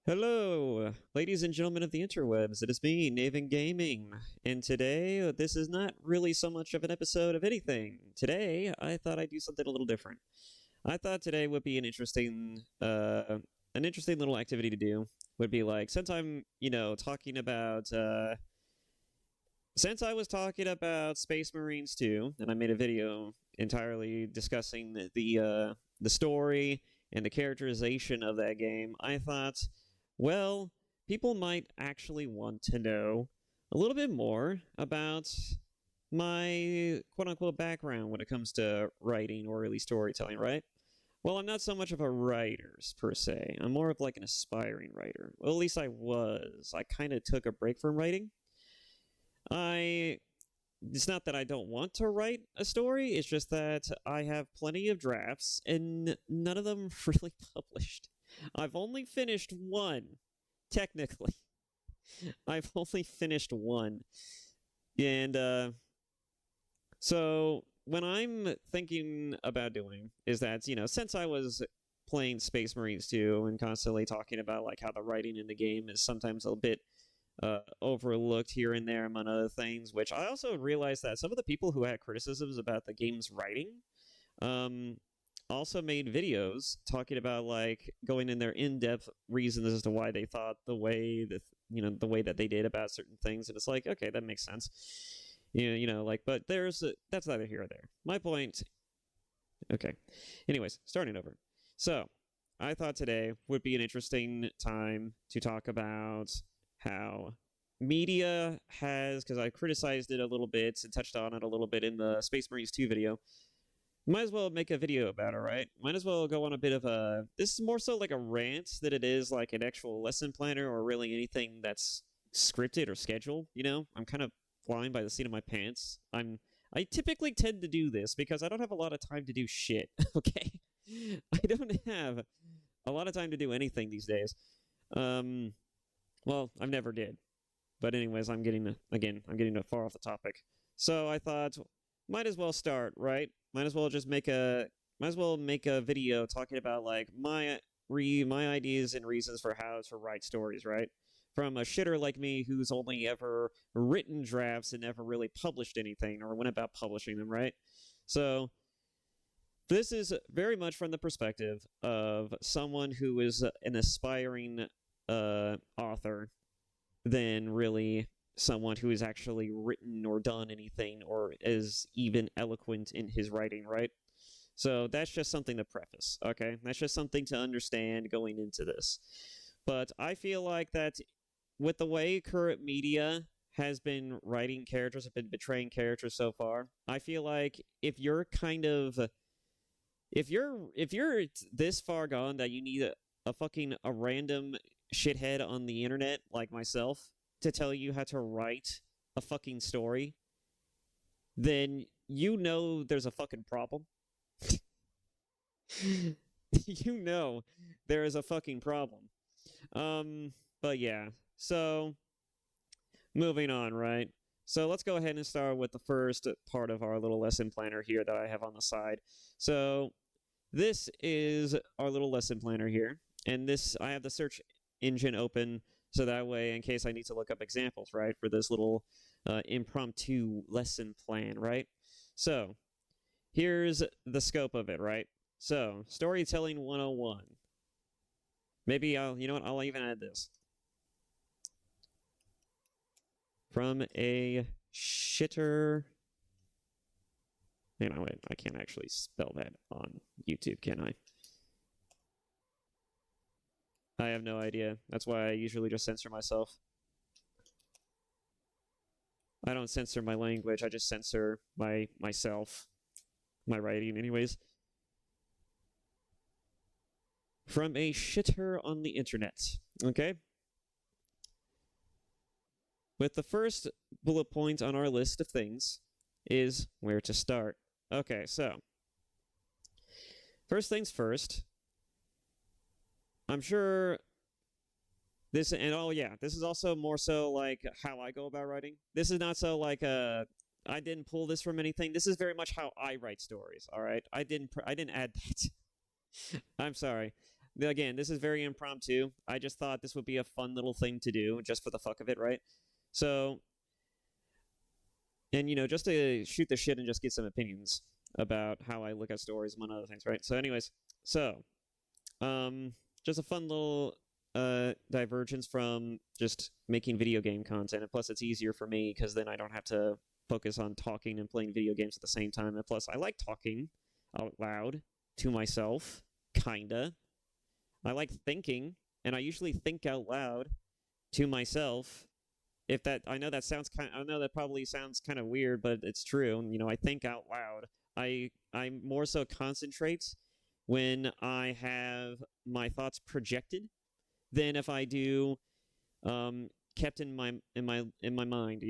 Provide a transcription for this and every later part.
Hello, ladies and gentlemen of the interwebs. It is me, Naven Gaming, and today this is not really so much of an episode of anything. Today, I thought I'd do something a little different. I thought today would be an interesting little activity to do. Would be like since I'm, talking about since I was talking about Space Marines 2, and I made a video entirely discussing the story and the characterization of that game. I thought, well, people might actually want to know a little bit more about my quote unquote background when it comes to writing or really storytelling, right? Well, I'm not so much of a writer per se. I'm more of like an aspiring writer. Well, at least I was. I kind of took a break from writing. I it's not that I don't want to write a story, it's just that I have plenty of drafts and none of them really published. I've only finished one, technically. I've only finished one. And so what I'm thinking about doing is that, since I was playing Space Marines 2 and constantly talking about like how the writing in the game is sometimes a bit overlooked here and there, among other things, which I also realized that some of the people who had criticisms about the game's writing um, also made videos talking about like going in their in-depth reasons as to why they thought the way that they did about certain things, and it's like, okay, that makes sense. But that's neither here or there. My point. Okay. Anyways, starting over. So, I thought today would be an interesting time to talk about how media has, because I criticized it a little bit and touched on it a little bit in the Space Marines 2 video. Might as well make a video about it, right? Might as well go on a bit of a... This is more so like a rant than it is like an actual lesson planner or really anything that's scripted or scheduled, I'm kind of flying by the seat of my pants. I typically tend to do this because I don't have a lot of time to do shit, okay? I don't have a lot of time to do anything these days. Well, I've never did. But anyways, I'm getting far off the topic. So I thought, might as well start, right? Might as well make a video talking about like my ideas and reasons for how to write stories, right? From a shitter like me who's only ever written drafts and never really published anything or went about publishing them, right? So this is very much from the perspective of someone who is an aspiring author than really someone who has actually written or done anything or is even eloquent in his writing, right? So that's just something to preface, okay? That's just something to understand going into this. But I feel like that with the way current media has been writing characters, have been betraying characters so far, I feel like if you're this far gone that you need a random shithead on the internet like myself to tell you how to write a fucking story, then there's a fucking problem. There is a fucking problem. But yeah, so moving on, right? So let's go ahead and start with the first part of our little lesson planner here that I have on the side. So this is our little lesson planner here, and I have the search engine open so that way, in case I need to look up examples, right, for this little impromptu lesson plan, right? So here's the scope of it, right? So storytelling 101. Maybe I'll even add this. From a shitter... wait, I can't actually spell that on YouTube, can I? I have no idea. That's why I usually just censor myself. I don't censor my language, I just censor myself. My writing, anyways. From a shitter on the internet. Okay? With the first bullet point on our list of things is where to start. Okay, so first things first. I'm sure this is also more so like how I go about writing. This is not so like I didn't pull this from anything. This is very much how I write stories, all right? I didn't add that. I'm sorry. again, this is very impromptu. I just thought this would be a fun little thing to do just for the fuck of it, right? So, and just to shoot the shit and just get some opinions about how I look at stories, among other things, right? So, anyways, so just a fun little divergence from just making video game content, and plus it's easier for me because then I don't have to focus on talking and playing video games at the same time, and plus I like talking out loud to myself, kinda. I like thinking, and I usually think out loud to myself. If that, I know that sounds I know that probably sounds kind of weird, but it's true. I think out loud. I more so concentrate when I have my thoughts projected than if I do kept in my mind.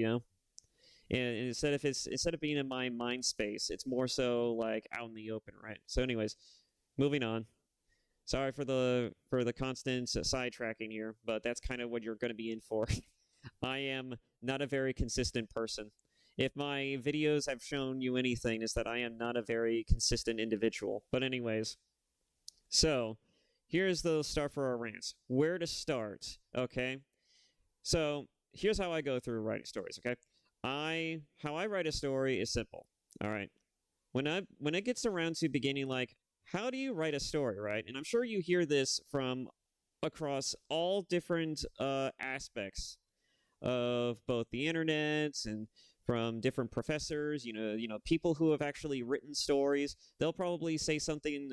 And instead of being in my mind space, it's more so like out in the open, right? So, anyways, moving on. Sorry for the constant sidetracking here, but that's kind of what you're going to be in for. I am not a very consistent person. If my videos have shown you anything, is that I am not a very consistent individual. But anyways, so here's the start for our rants. Where to start? Okay, so here's how I go through writing stories. Okay, how I write a story is simple. All right, when it gets around to beginning, like, how do you write a story, right? And I'm sure you hear this from across all different aspects of both the internet and from different professors, people who have actually written stories. They'll probably say something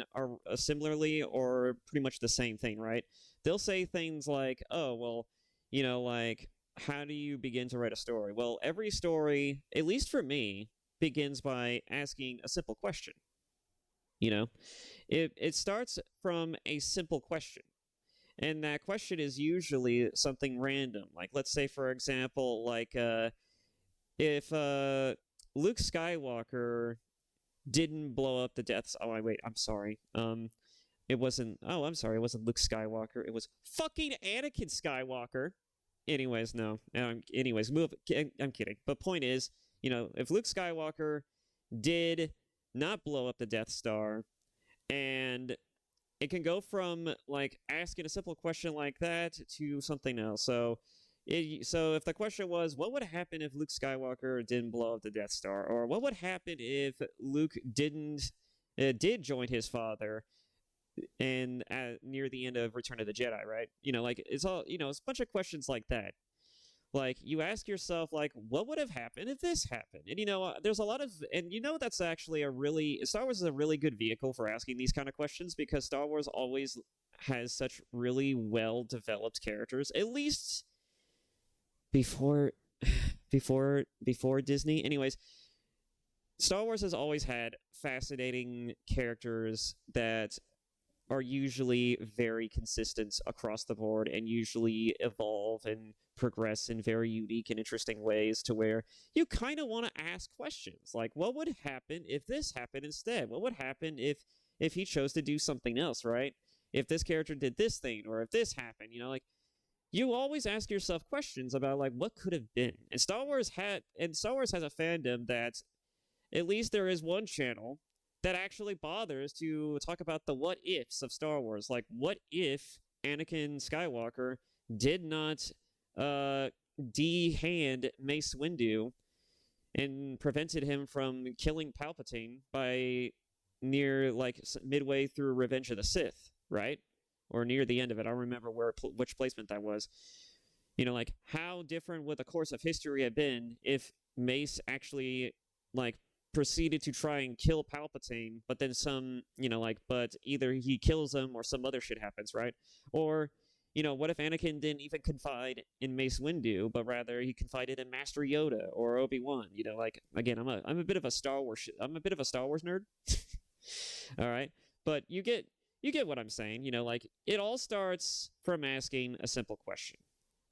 similarly or pretty much the same thing, right? They'll say things like, "Oh, well, like, how do you begin to write a story?" Well, every story, at least for me, begins by asking a simple question. It starts from a simple question. And that question is usually something random. Like, let's say, for example, like, if Luke Skywalker didn't blow up the Death. Oh, wait, I'm sorry. It wasn't. Oh, I'm sorry. It wasn't Luke Skywalker. It was fucking Anakin Skywalker. Anyways, no. Anyways, move. I'm kidding. But point is, if Luke Skywalker did not blow up the Death Star, and it can go from like asking a simple question like that to something else. So if the question was, what would happen if Luke Skywalker didn't blow up the Death Star, or what would happen if Luke did join his father, and near the end of Return of the Jedi, right? Like, it's all it's a bunch of questions like that. Like, you ask yourself, like, what would have happened if this happened? And, there's a lot of, and that's actually Star Wars is a really good vehicle for asking these kind of questions, because Star Wars always has such really well-developed characters, at least before Disney. Anyways, Star Wars has always had fascinating characters that are usually very consistent across the board and usually evolve and progress in very unique and interesting ways, to where you kind of want to ask questions like, what would happen if this happened instead? What would happen if he chose to do something else, right? If this character did this thing, or if this happened, like, you always ask yourself questions about, like, what could have been. And Star Wars has a fandom that, at least there is one channel that actually bothers to talk about the what ifs of Star Wars. Like, what if Anakin Skywalker did not de-hand Mace Windu and prevented him from killing Palpatine by near, like, midway through Revenge of the Sith, right? Or near the end of it. I don't remember which placement that was. Like, how different would the course of history have been if Mace actually, like, proceeded to try and kill Palpatine, but then but either he kills him or some other shit happens, right? Or, what if Anakin didn't even confide in Mace Windu, but rather he confided in Master Yoda or Obi-Wan? Like, again, I'm a bit of a Star Wars nerd. All right, but you get what I'm saying. Like, it all starts from asking a simple question.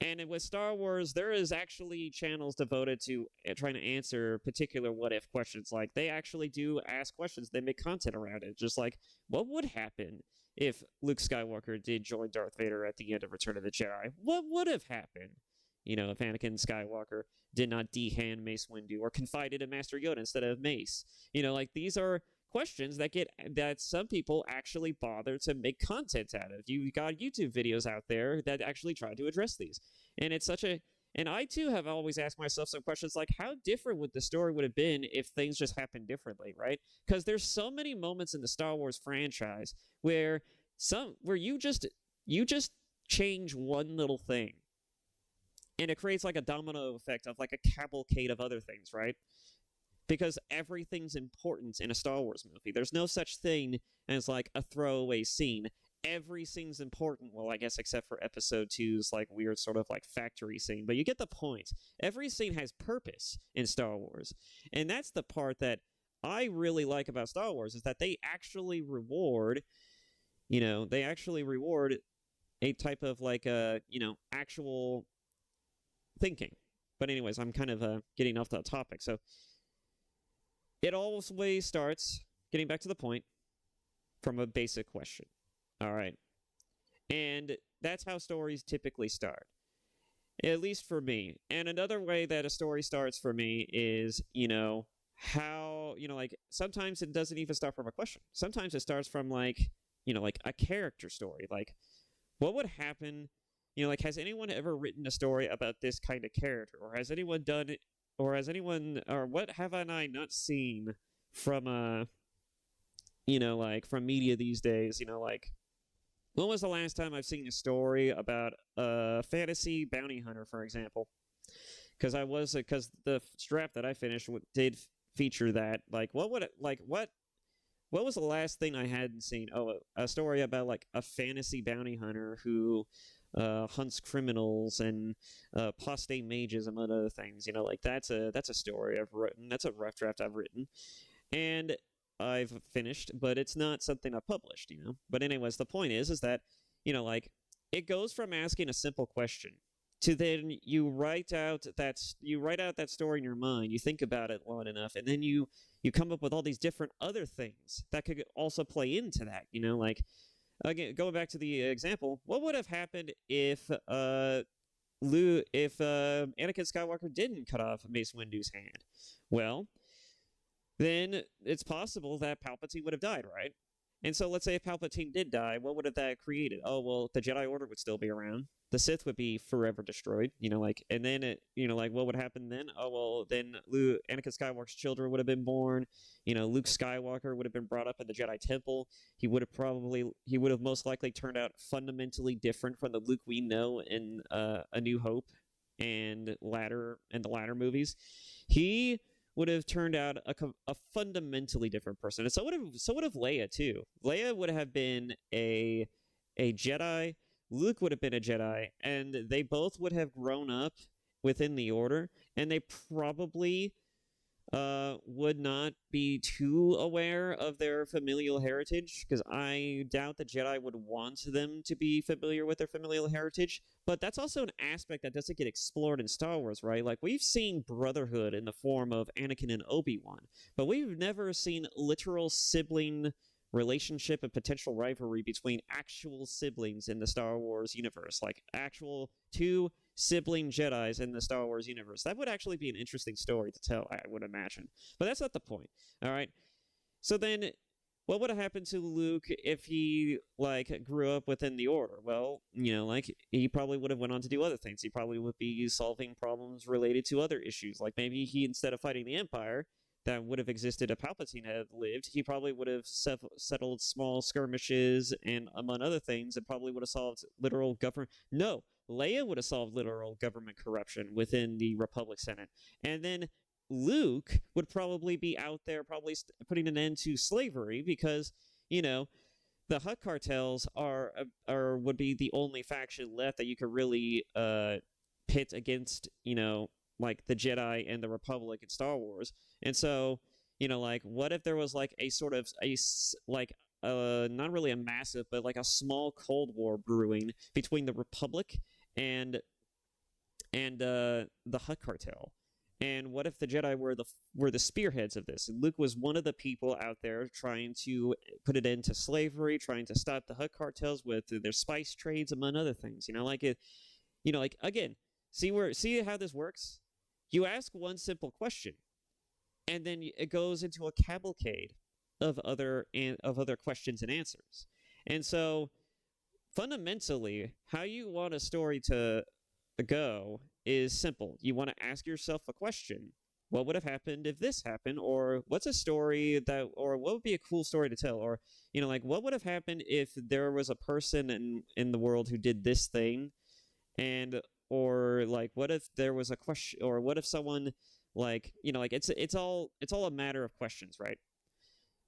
And with Star Wars, there is actually channels devoted to trying to answer particular what-if questions. Like, they actually do ask questions. They make content around it. Just like, what would happen if Luke Skywalker did join Darth Vader at the end of Return of the Jedi? What would have happened, if Anakin Skywalker did not de-hand Mace Windu or confided in Master Yoda instead of Mace? Like, these are questions that some people actually bother to make content out of. You got YouTube videos out there that actually try to address these, and it's such a and I too have always asked myself some questions like how different would the story would have been if things just happened differently, right? Because there's so many moments in the Star Wars franchise where you just change one little thing and it creates like a domino effect of like a cavalcade of other things, right? Because everything's important in a Star Wars movie. There's no such thing as like a throwaway scene. Every scene's important. Well, I guess except for episode two's like weird sort of like factory scene, but you get the point. Every scene has purpose in Star Wars. And that's the part that I really like about Star Wars is that they actually reward, a type of like actual thinking. But anyways, I'm kind of getting off the topic. So it always starts, getting back to the point, from a basic question. All right. And that's how stories typically start, at least for me. And another way that a story starts for me is, how, like sometimes it doesn't even start from a question. Sometimes it starts from like a character story. Like, what would happen? Like, has anyone ever written a story about this kind of character? Or has anyone done it? Or what have I not seen from, from media these days? Like, when was the last time I've seen a story about a fantasy bounty hunter, for example? Because the strap that I finished did feature that. Like, what was the last thing I hadn't seen? Oh, a story about like a fantasy bounty hunter who hunts criminals and apostate mages, among other things. Like that's a story I've written. That's a rough draft I've written, and I've finished, but it's not something I've published. But anyways, the point is that like it goes from asking a simple question to then you write out that story in your mind. You think about it long enough, and then you come up with all these different other things that could also play into that. Like. Again, going back to the example, what would have happened if Anakin Skywalker didn't cut off Mace Windu's hand? Well, then it's possible that Palpatine would have died, right? And so let's say if Palpatine did die, what would have that created? Oh, well, the Jedi Order would still be around. The Sith would be forever destroyed, and then what would happen then? Oh, well, then Anakin Skywalker's children would have been born. Luke Skywalker would have been brought up in the Jedi Temple. He would have most likely turned out fundamentally different from the Luke we know in A New Hope and the latter movies. He would have turned out a fundamentally different person. And so would have Leia too. Leia would have been a Jedi. Luke would have been a Jedi, and they both would have grown up within the Order, and they probably would not be too aware of their familial heritage, because I doubt the Jedi would want them to be familiar with their familial heritage. But that's also an aspect that doesn't get explored in Star Wars, right? Like, we've seen brotherhood in the form of Anakin and Obi-Wan, but we've never seen literal sibling relationship and potential rivalry between actual siblings in the Star Wars universe, like actual two sibling Jedis in the Star Wars universe. That would actually be an interesting story to tell, I would imagine. But that's not the point. All right. So then, what would have happened to Luke if he grew up within the Order? Well, he probably would have went on to do other things. He probably would be solving problems related to other issues. Like maybe he, instead of fighting the Empire that would have existed if Palpatine had lived, he probably would have settled small skirmishes and, among other things, and probably would have solved literal government. No, Leia would have solved literal government corruption within the Republic Senate. And then Luke would probably be out there probably putting an end to slavery because, the Hutt cartels would be the only faction left that you could really pit against, the Jedi and the Republic in Star Wars. And so, what if there was a sort of not really a massive, but a small Cold War brewing between the Republic and the Hutt cartel? And what if the Jedi were the spearheads of this? And Luke was one of the people out there trying to put an end to slavery, trying to stop the Hutt cartels with their spice trades, among other things. Again, see how this works? You ask one simple question, and then it goes into a cavalcade of other questions and answers. And so fundamentally, how you want a story to go is simple. You want to ask yourself a question. What would have happened if this happened? Or what's a story that, or what would be a cool story to tell? Or, like what would have happened if there was a person in the world who did this thing? And, or like, what if there was a question, or what if someone like, like it's all a matter of questions, right?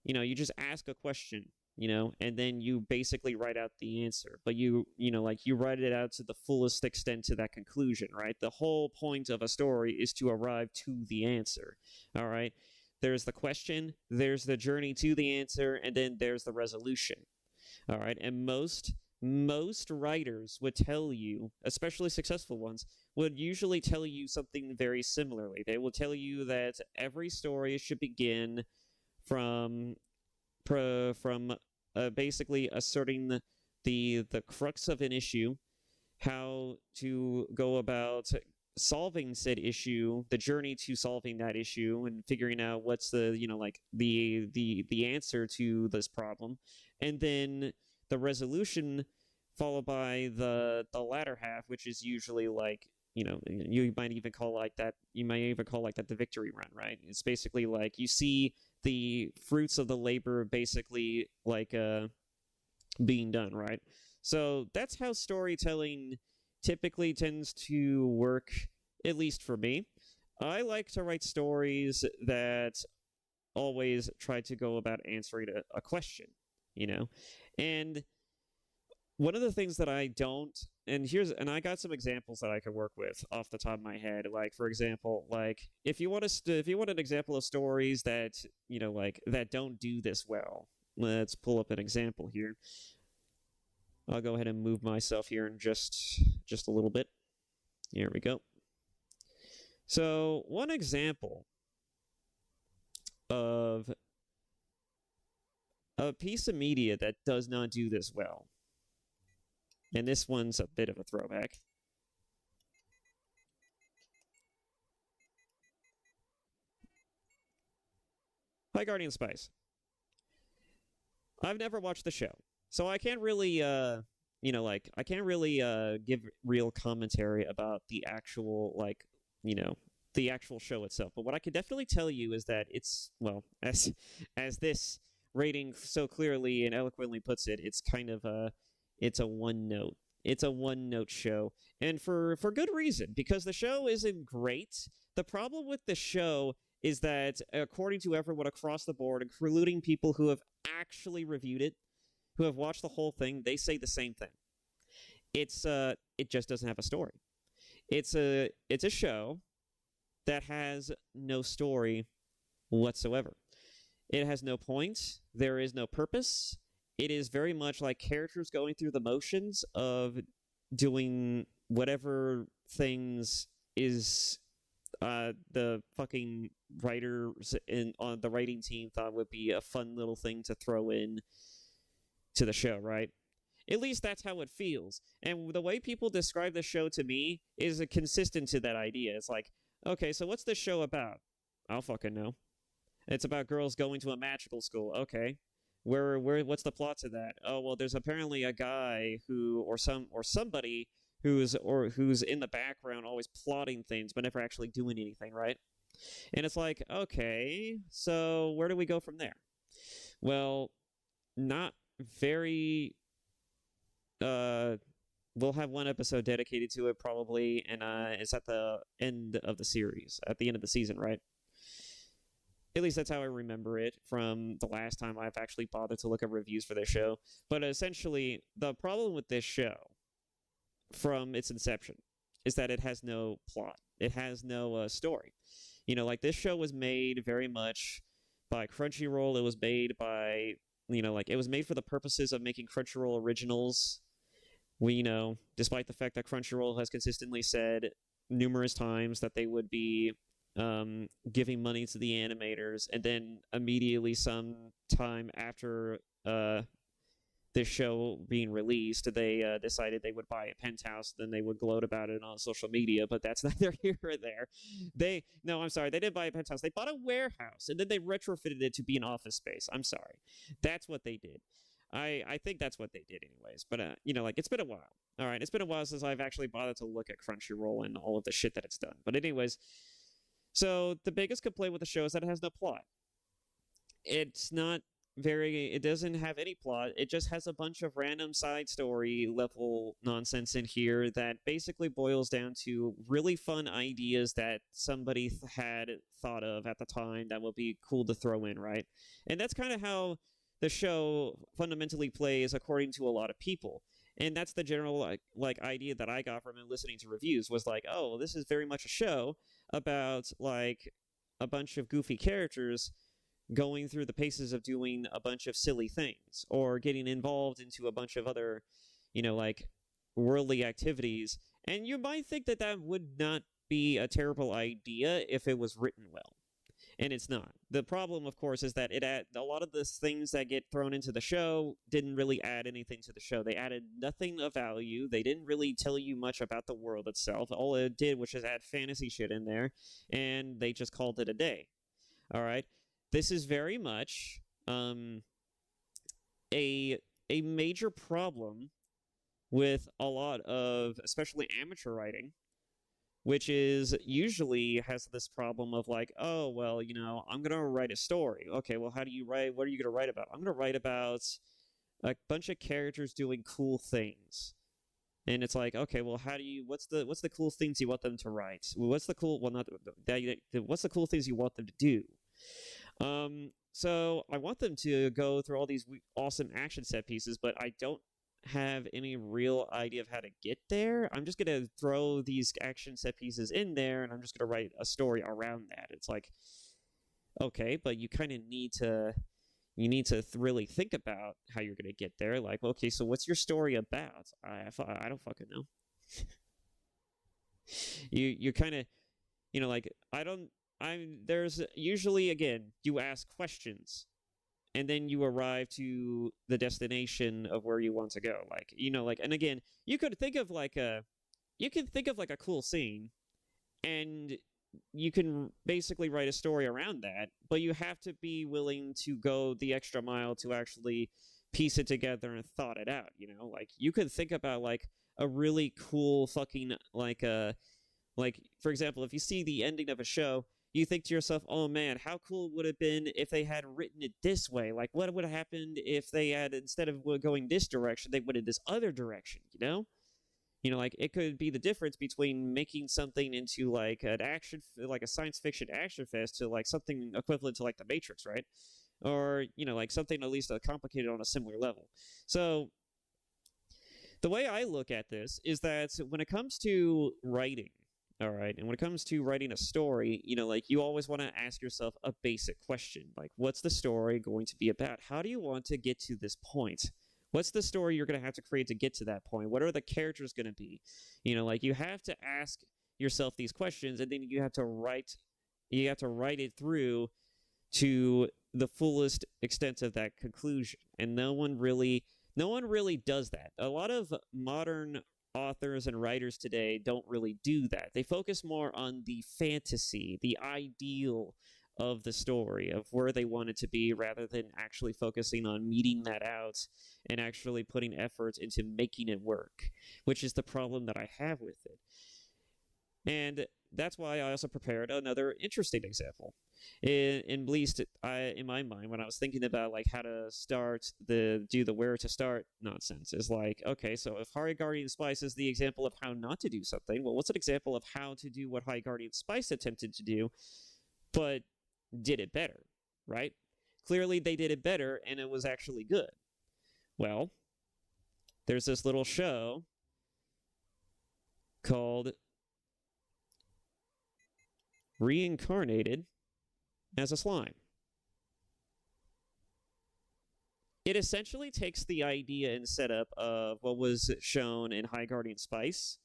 You just ask a question, and then you basically write out the answer. But like you write it out to the fullest extent to that conclusion, right? The whole point of a story is to arrive to the answer. All right. There's the question, there's the journey to the answer, and then there's the resolution. All right. And most writers would tell you, especially successful ones, would usually tell you something very similarly. They will tell you that every story should begin from basically asserting the crux of an issue, how to go about solving said issue, the journey to solving that issue, and figuring out what's the like the answer to this problem, and then the resolution, followed by the latter half, which is usually like you might even call like that. You might even call like that the victory run, right? It's basically like you see the fruits of the labor basically like being done, right? So that's how storytelling typically tends to work, at least for me. I like to write stories that always try to go about answering a question, and one of the things that I don't, and I got some examples that I could work with off the top of my head. Like, for example, like if you want an example of stories that like that don't do this well, let's pull up an example here. I'll go ahead and move myself here in just a little bit. Here we go. So one example of a piece of media that does not do this well, and this one's a bit of a throwback. Hi, Guardian Spice. I've never watched the show, so I can't really, I can't really give real commentary about the actual, like, the actual show itself. But what I can definitely tell you is that it's, well, as this rating so clearly and eloquently puts it, it's kind of it's a one note. It's a one note show, and for good reason, because the show isn't great. The problem with the show is that, according to everyone across the board, including people who have actually reviewed it, who have watched the whole thing, they say the same thing. It just doesn't have a story. It's a show that has no story whatsoever. It has no point. There is no purpose. It is very much like characters going through the motions of doing whatever things is the fucking writers on the writing team thought would be a fun little thing to throw in to the show, right? At least that's how it feels. And the way people describe the show to me is consistent to that idea. It's like, okay, so what's this show about? I don't fucking know. It's about girls going to a magical school. Okay. What's the plot to that? Oh, well, there's apparently a guy or somebody who's in the background always plotting things but never actually doing anything, right? And it's like, okay, so where do we go from there? Well, not very. We'll have one episode dedicated to it probably, and it's at the end of the series, at the end of the season, right? At least that's how I remember it from the last time I've actually bothered to look at reviews for this show. But essentially, the problem with this show, from its inception, is that it has no plot. It has no story. Like this show was made very much by Crunchyroll. It was made by, it was made for the purposes of making Crunchyroll originals. Despite the fact that Crunchyroll has consistently said numerous times that they would be giving money to the animators, and then immediately some time after this show being released, they decided they would buy a penthouse, then they would gloat about it on social media. But that's neither here or there. No, I'm sorry, they didn't buy a penthouse. They bought a warehouse, and then they retrofitted it to be an office space. I'm sorry, that's what they did. I think that's what they did, anyways. But like, it's been a while. All right, it's been a while since I've actually bothered to look at Crunchyroll and all of the shit that it's done. But anyways, so the biggest complaint with the show is that it has no plot. It's not it doesn't have any plot. It just has a bunch of random side story level nonsense in here that basically boils down to really fun ideas that somebody had thought of at the time that would be cool to throw in, right? And that's kind of how the show fundamentally plays according to a lot of people. And that's the general like idea that I got from listening to reviews, was like, oh, this is very much a show about like a bunch of goofy characters going through the paces of doing a bunch of silly things or getting involved into a bunch of other, like worldly activities. And you might think that that would not be a terrible idea if it was written well. And it's not. The problem, of course, is that a lot of the things that get thrown into the show didn't really add anything to the show. They added nothing of value. They didn't really tell you much about the world itself. All it did was just add fantasy shit in there, and they just called it a day. All right? This is very much a major problem with a lot of, especially amateur writing, which is usually has this problem of like, oh, well, I'm going to write a story. Okay, well, how do you write? What are you going to write about? I'm going to write about a bunch of characters doing cool things. And it's like, okay, well, what's the cool things you want them to write? What's the cool things you want them to do? So I want them to go through all these awesome action set pieces, but I don't have any real idea of how to get there. I'm just going to throw these action set pieces in there, and I'm just going to write a story around that. It's like, okay, but you kind of need to really think about how you're going to get there. Like, okay, so what's your story about? I don't fucking know. you kind of, like, there's usually, again, you ask questions, and then you arrive to the destination of where you want to go. Like, and again, you could think of like a cool scene, and you can basically write a story around that, but you have to be willing to go the extra mile to actually piece it together and thought it out. Like, you could think about like a really cool fucking like for example, if you see the ending of a show, you think to yourself, oh man, how cool would it have been if they had written it this way? Like, what would have happened if they had, instead of going this direction, they went in this other direction, like, it could be the difference between making something into like like a science fiction action fest, to like something equivalent to like The Matrix, right? Or, like something at least complicated on a similar level. So the way I look at this is that when it comes to writing, all right, and when it comes to writing a story, like, you always want to ask yourself a basic question. Like, what's the story going to be about? How do you want to get to this point? What's the story you're going to have to create to get to that point? What are the characters going to be? Like, you have to ask yourself these questions, and then you have to write it through to the fullest extent of that conclusion. And no one really does that. A lot of modern authors and writers today don't really do that. They focus more on the fantasy, the ideal of the story, of where they want it to be, rather than actually focusing on meeting that out and actually putting effort into making it work, which is the problem that I have with it. And that's why I also prepared another interesting example. In least in my mind, when I was thinking about like how to start do the where to start nonsense, is like, okay, so if High Guardian Spice is the example of how not to do something, well, what's an example of how to do what High Guardian Spice attempted to do, but did it better, right? Clearly they did it better, and it was actually good. Well, there's this little show called Reincarnated as a Slime. It essentially takes the idea and setup of what was shown in High Guardian Spice,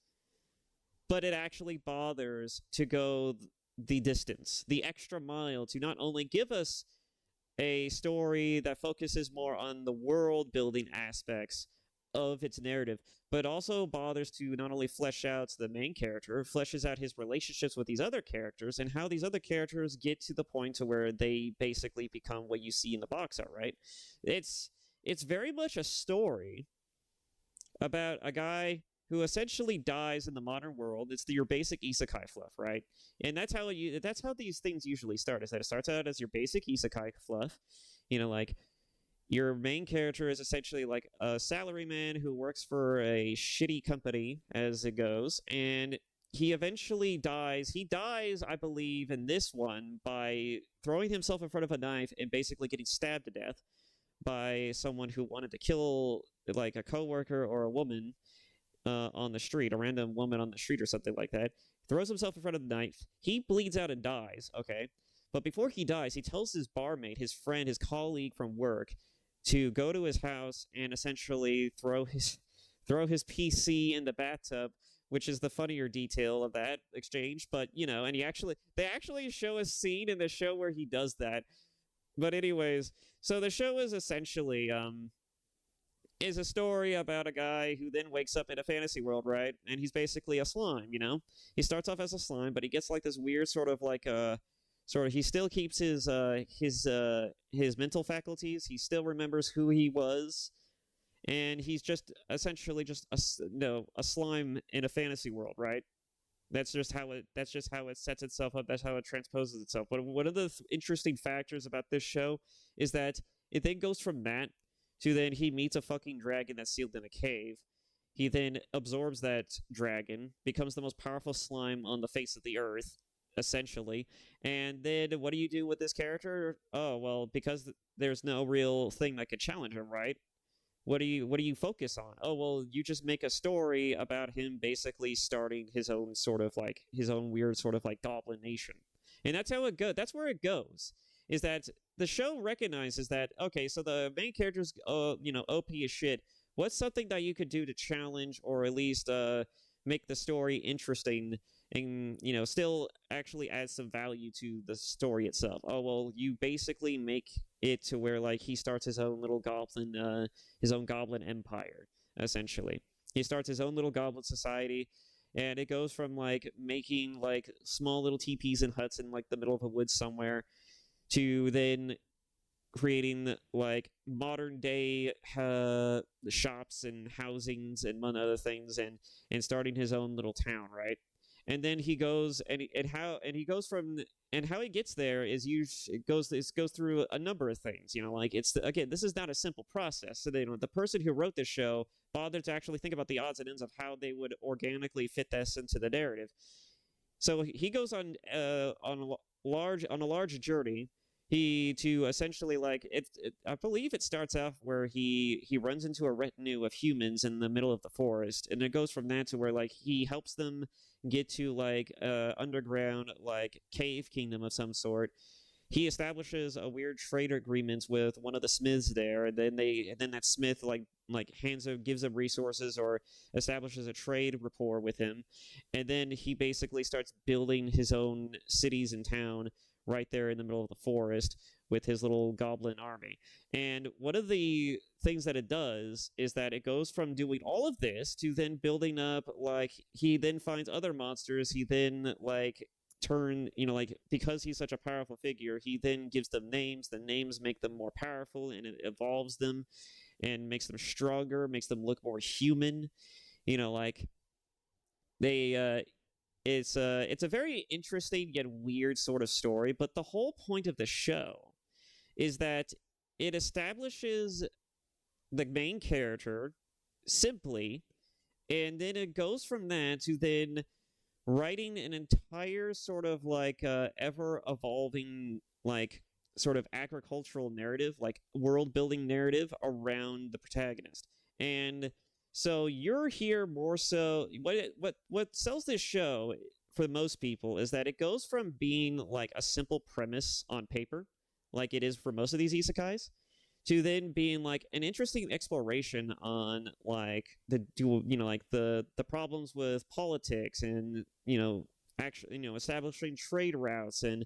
but it actually bothers to go the distance, the extra mile, to not only give us a story that focuses more on the world building aspects of its narrative, but also bothers to not only flesh out the main character, fleshes out his relationships with these other characters and how these other characters get to the point to where they basically become what you see in the box art, right? It's it's very much a story about a guy who essentially dies in the modern world. It's your basic isekai fluff, right? And that's how these things usually start. Is that it starts out as your basic isekai fluff, like your main character is essentially like a salaryman who works for a shitty company as it goes, and he eventually dies. He dies, I believe, in this one by throwing himself in front of a knife and basically getting stabbed to death by someone who wanted to kill like a coworker or a woman on the street, a random woman on the street or something like that. Throws himself in front of the knife. He bleeds out and dies. Okay, but before he dies, he tells his barmate, his friend, his colleague from work, to go to his house and essentially throw his PC in the bathtub, which is the funnier detail of that exchange. But and they actually show a scene in the show where he does that. But anyways, so the show is essentially is a story about a guy who then wakes up in a fantasy world, right? And he's basically a slime. He starts off as a slime, but he gets like this weird sort of like he still keeps his mental faculties. He still remembers who he was, and he's just essentially just a slime in a fantasy world, right? That's just how it sets itself up. That's how it transposes itself. But one of the interesting factors about this show is that it then goes from that to then he meets a fucking dragon that's sealed in a cave. He then absorbs that dragon, becomes the most powerful slime on the face of the earth, essentially. And then what do you do with this character? Oh, well, because there's no real thing that could challenge him, right? What do you focus on? Oh, well, you just make a story about him basically starting his own weird sort of like goblin nation. And that's how it goes. That's where it goes. Is that the show recognizes that, okay, so the main character's OP as shit. What's something that you could do to challenge or at least make the story interesting and still actually add some value to the story itself? Oh, well, you basically make it to where like he starts his own little goblin empire, essentially. He starts his own little goblin society, and it goes from like making like small little teepees and huts in like the middle of a woods somewhere to then creating like modern day shops and housings and among other things, and starting his own little town, right? And then he goes and how he gets there is it goes through a number of things. Like again, this is not a simple process. So the person who wrote this show bothered to actually think about the odds and ends of how they would organically fit this into the narrative. So he goes on a large journey. He to essentially like I believe it starts off where he runs into a retinue of humans in the middle of the forest, and it goes from that to where like he helps them get to like underground like cave kingdom of some sort. He establishes a weird trade agreements with one of the smiths there, and then that smith gives him resources or establishes a trade rapport with him, and then he basically starts building his own cities and town right there in the middle of the forest with his little goblin army. And one of the things that it does is that it goes from doing all of this to then building up, like, he then finds other monsters. He then, like, because he's such a powerful figure, he then gives them names. The names make them more powerful, and it evolves them and makes them stronger, makes them look more human. Like, they, it's a very interesting yet weird sort of story, but the whole point of the show is that it establishes the main character simply, and then it goes from that to then writing an entire sort of like ever evolving like sort of agricultural narrative, like world building narrative around the protagonist. And so you're here more so what sells this show for most people is that it goes from being like a simple premise on paper, like it is for most of these isekais, to then being like an interesting exploration on like the dual, like the problems with politics and actually, establishing trade routes and,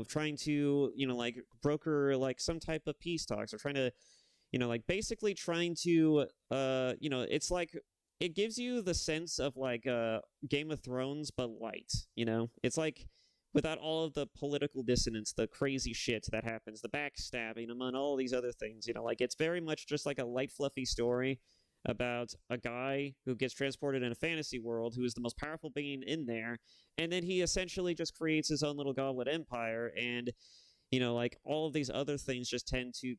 trying to, like broker like some type of peace talks, or trying to, like basically trying to, it's like it gives you the sense of like Game of Thrones but light. It's like without all of the political dissonance, the crazy shit that happens, the backstabbing, among all these other things. Like it's very much just like a light, fluffy story about a guy who gets transported in a fantasy world, who is the most powerful being in there, and then he essentially just creates his own little goblet empire. And like all of these other things just tend to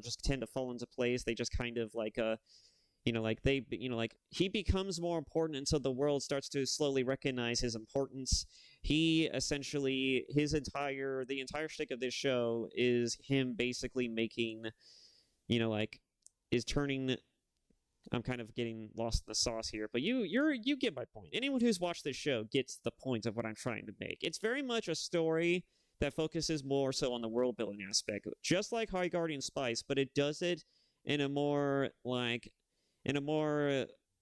just tend to fall into place. They just kind of like like they like he becomes more important, and so the world starts to slowly recognize his importance. He essentially, the entire shtick of this show is him basically making, like, is turning. I'm kind of getting lost in the sauce here, but you get my point. Anyone who's watched this show gets the point of what I'm trying to make. It's very much a story that focuses more so on the world building aspect, just like High Guardian Spice, but it does it in a more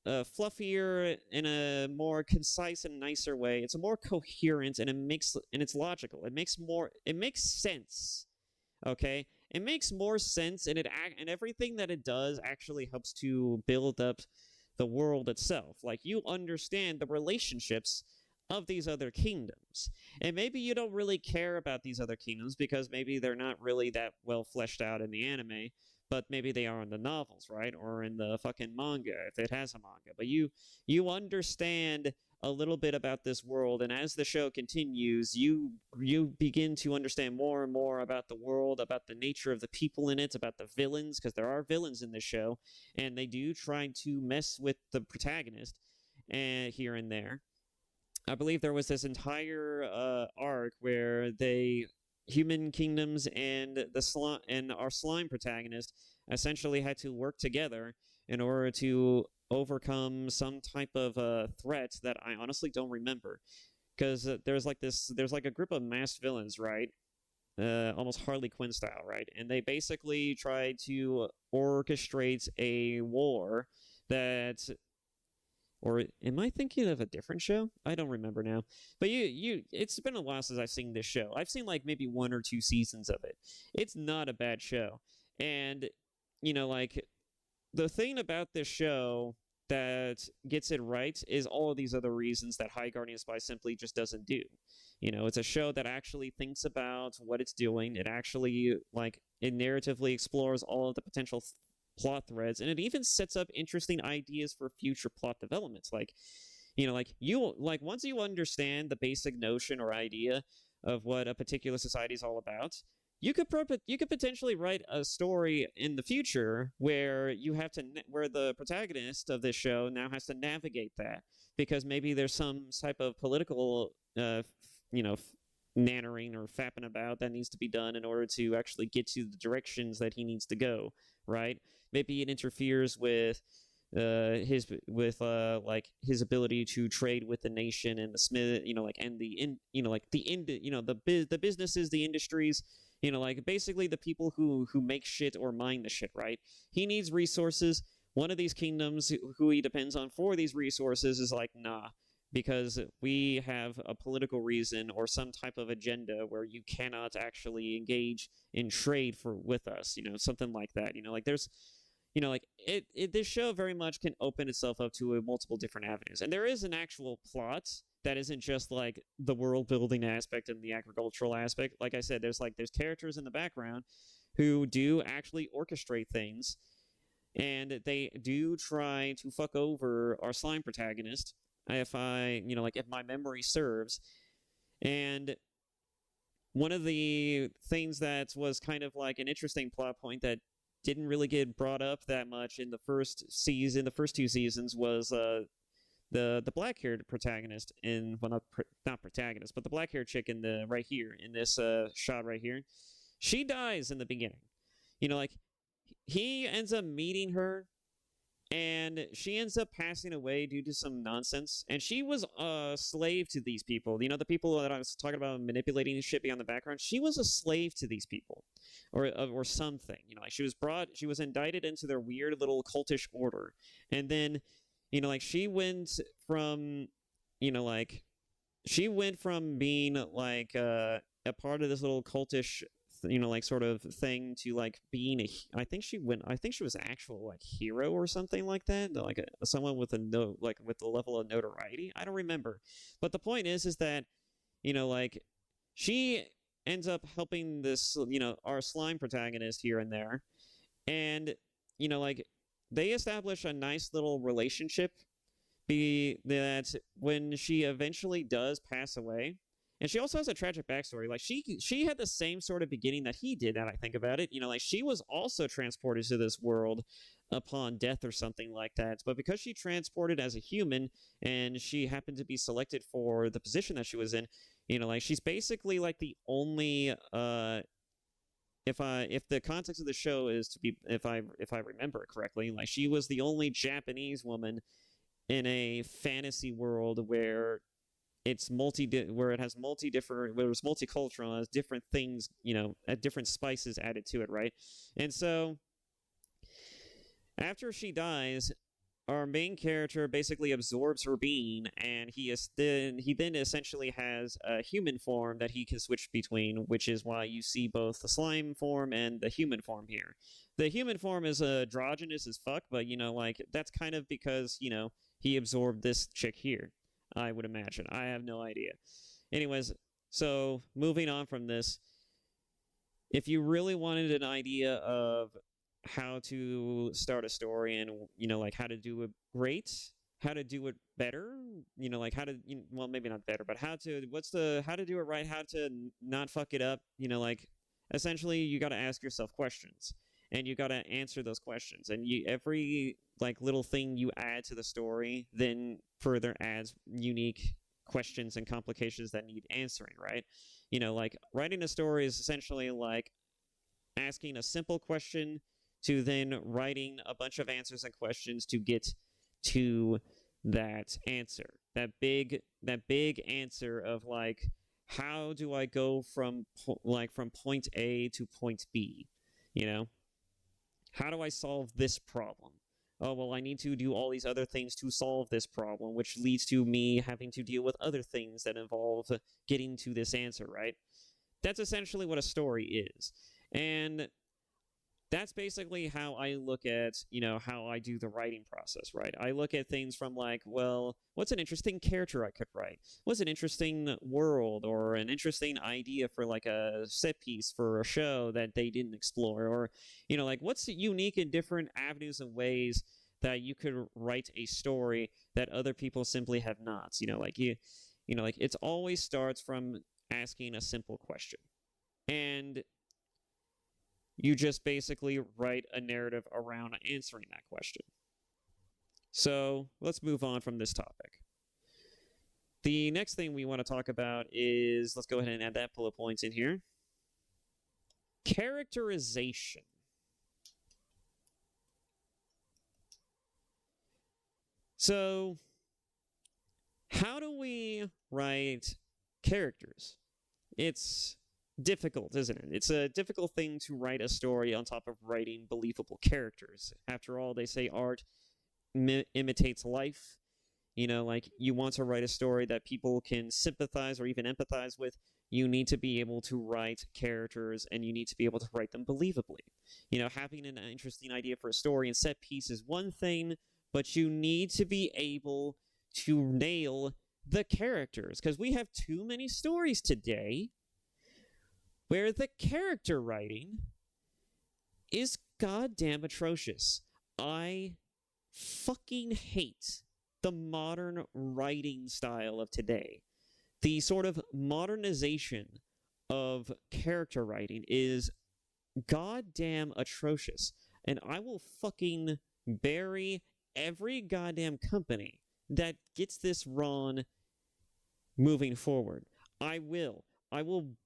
fluffier, in a more concise and nicer way. It's a more coherent, and it's logical. It makes sense. Okay, it makes more sense, and and everything that it does actually helps to build up the world itself. Like, you understand the relationships of these other kingdoms, and maybe you don't really care about these other kingdoms because maybe they're not really that well fleshed out in the anime, but maybe they are in the novels, right? Or in the fucking manga, if it has a manga. But you understand a little bit about this world, and as the show continues, you begin to understand more and more about the world, about the nature of the people in it, about the villains, because there are villains in this show, and they do try to mess with the protagonist here and there. I believe there was this entire arc where human kingdoms and our slime protagonist essentially had to work together in order to overcome some type of threat that I honestly don't remember. Because there's like a group of masked villains, right? Almost Harley Quinn style, right? And they basically try to orchestrate a war that, or am I thinking of a different show? I don't remember now. But it's been a while since I've seen this show. I've seen like maybe 1 or 2 seasons of it. It's not a bad show. And, like, the thing about this show that gets it right is all of these other reasons that High Guardian Spy simply just doesn't do. It's a show that actually thinks about what it's doing. It actually, like, it narratively explores all of the potential plot threads, and it even sets up interesting ideas for future plot developments. Like, once you understand the basic notion or idea of what a particular society is all about, you could potentially write a story in the future where where the protagonist of this show now has to navigate that, because maybe there's some type of political nannering or fapping about that needs to be done in order to actually get to the directions that he needs to go, right? Maybe it interferes with his ability to trade with the nation and the smith, and the businesses, the industries, like basically the people who make shit or mine the shit, right? He needs resources. One of these kingdoms who he depends on for these resources is like, nah, because we have a political reason or some type of agenda where you cannot actually engage in trade with us, something like that. Like there's, like this show very much can open itself up to multiple different avenues, and there is an actual plot that isn't just like the world building aspect and the agricultural aspect. Like I said, there's characters in the background who do actually orchestrate things, and they do try to fuck over our slime protagonist, if if my memory serves. And one of the things that was kind of like an interesting plot point that didn't really get brought up that much in the first 2 seasons, was the black haired protagonist not protagonist, but the black haired chick in this shot right here. She dies in the beginning. Like, he ends up meeting her, and she ends up passing away due to some nonsense. And she was a slave to these people. The people that I was talking about manipulating shit beyond the background. She was a slave to these people, or something. Like, she was indicted into their weird little cultish order, and then, like, she went from, like, she went from being like a part of this little cultish, like sort of thing to like being I think she was an actual like hero or something like that, like someone with a no like with the level of notoriety. I don't remember, but the point is that like she ends up helping this our slime protagonist here and there, and like they establish a nice little relationship be that when she eventually does pass away, and she also has a tragic backstory. Like she had the same sort of beginning that he did. Now I think about it, like she was also transported to this world upon death or something like that. But because she transported as a human and she happened to be selected for the position that she was in, like she's basically like the only if the context of the show is to be if I remember it correctly, like she was the only Japanese woman in a fantasy world where where it has different where it's multicultural, has different things, different spices added to it, right? And so after she dies, our main character basically absorbs her being, and he then essentially has a human form that he can switch between, which is why you see both the slime form and the human form here. The human form is androgynous as fuck, but like that's kind of because he absorbed this chick here. I would imagine. I have no idea. Anyways, so moving on from this, if you really wanted an idea of how to start a story and like how to do it great, how to do it better, like how to well, maybe not better, but how to do it right, how to not fuck it up, like essentially you got to ask yourself questions and you got to answer those questions, and every like little thing you add to the story then further adds unique questions and complications that need answering, right? Like writing a story is essentially like asking a simple question to then writing a bunch of answers and questions to get to that answer. That big answer of like, how do I go from point A to point B? You know, how do I solve this problem? Oh, well, I need to do all these other things to solve this problem, which leads to me having to deal with other things that involve getting to this answer, right? That's essentially what a story is. And that's basically how I look at, how I do the writing process, right? I look at things from like, well, what's an interesting character I could write? What's an interesting world or an interesting idea for like a set piece for a show that they didn't explore? Or, like what's unique in different avenues and ways that you could write a story that other people simply have not? Like it always starts from asking a simple question. And you just basically write a narrative around answering that question. So let's move on from this topic. The next thing we want to talk about is, let's go ahead and add that bullet points in here. Characterization. So, how do we write characters? It's difficult, isn't it? It's a difficult thing to write a story on top of writing believable characters. After all, they say art imitates life. Like you want to write a story that people can sympathize or even empathize with, you need to be able to write characters and you need to be able to write them believably. Having an interesting idea for a story and set piece is one thing, but you need to be able to nail the characters, because we have too many stories today where the character writing is goddamn atrocious. I fucking hate the modern writing style of today. The sort of modernization of character writing is goddamn atrocious. And I will fucking bury every goddamn company that gets this wrong moving forward. I will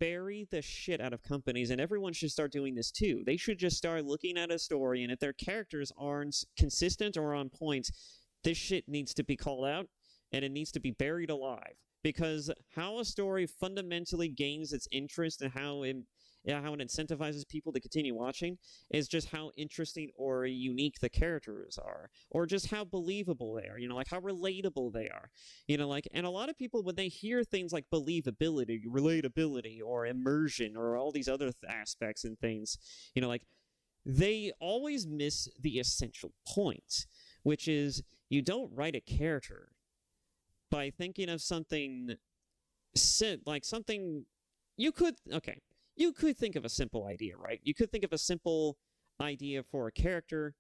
bury the shit out of companies, and everyone should start doing this too. They should just start looking at a story, and if their characters aren't consistent or on point, this shit needs to be called out, and it needs to be buried alive. Because how a story fundamentally gains its interest and how yeah, how it incentivizes people to continue watching is just how interesting or unique the characters are, or just how believable they are, like how relatable they are. And a lot of people, when they hear things like believability, relatability, or immersion, or all these other aspects and things, like they always miss the essential point, which is you don't write a character by thinking of something like something you could think of a simple idea, right? You could think of a simple idea for a character,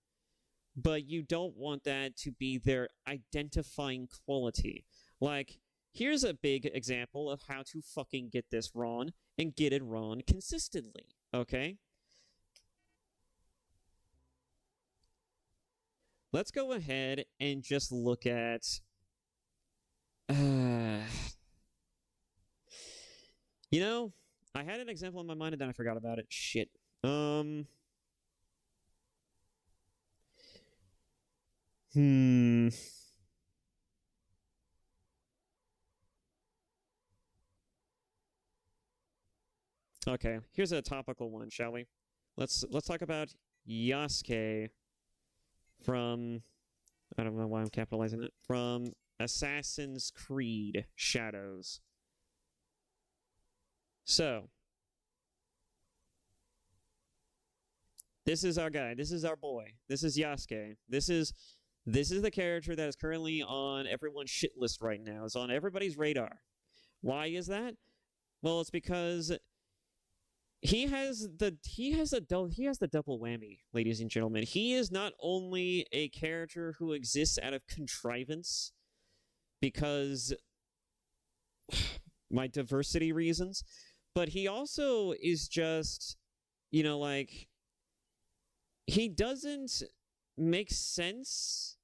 but you don't want that to be their identifying quality. Like, here's a big example of how to fucking get this wrong and get it wrong consistently, okay? Let's go ahead and just look at you know, I had an example in my mind and then I forgot about it. Shit. Hmm. Okay, here's a topical one, shall we? Let's talk about Yasuke from, I don't know why I'm capitalizing it, from Assassin's Creed Shadows. So, this is our guy. This is our boy. This is Yasuke. This is the character that is currently on everyone's shit list right now. It's on everybody's radar. Why is that? Well, it's because he has the double whammy, ladies and gentlemen. He is not only a character who exists out of contrivance because my diversity reasons, but he also is just, like, he doesn't make sense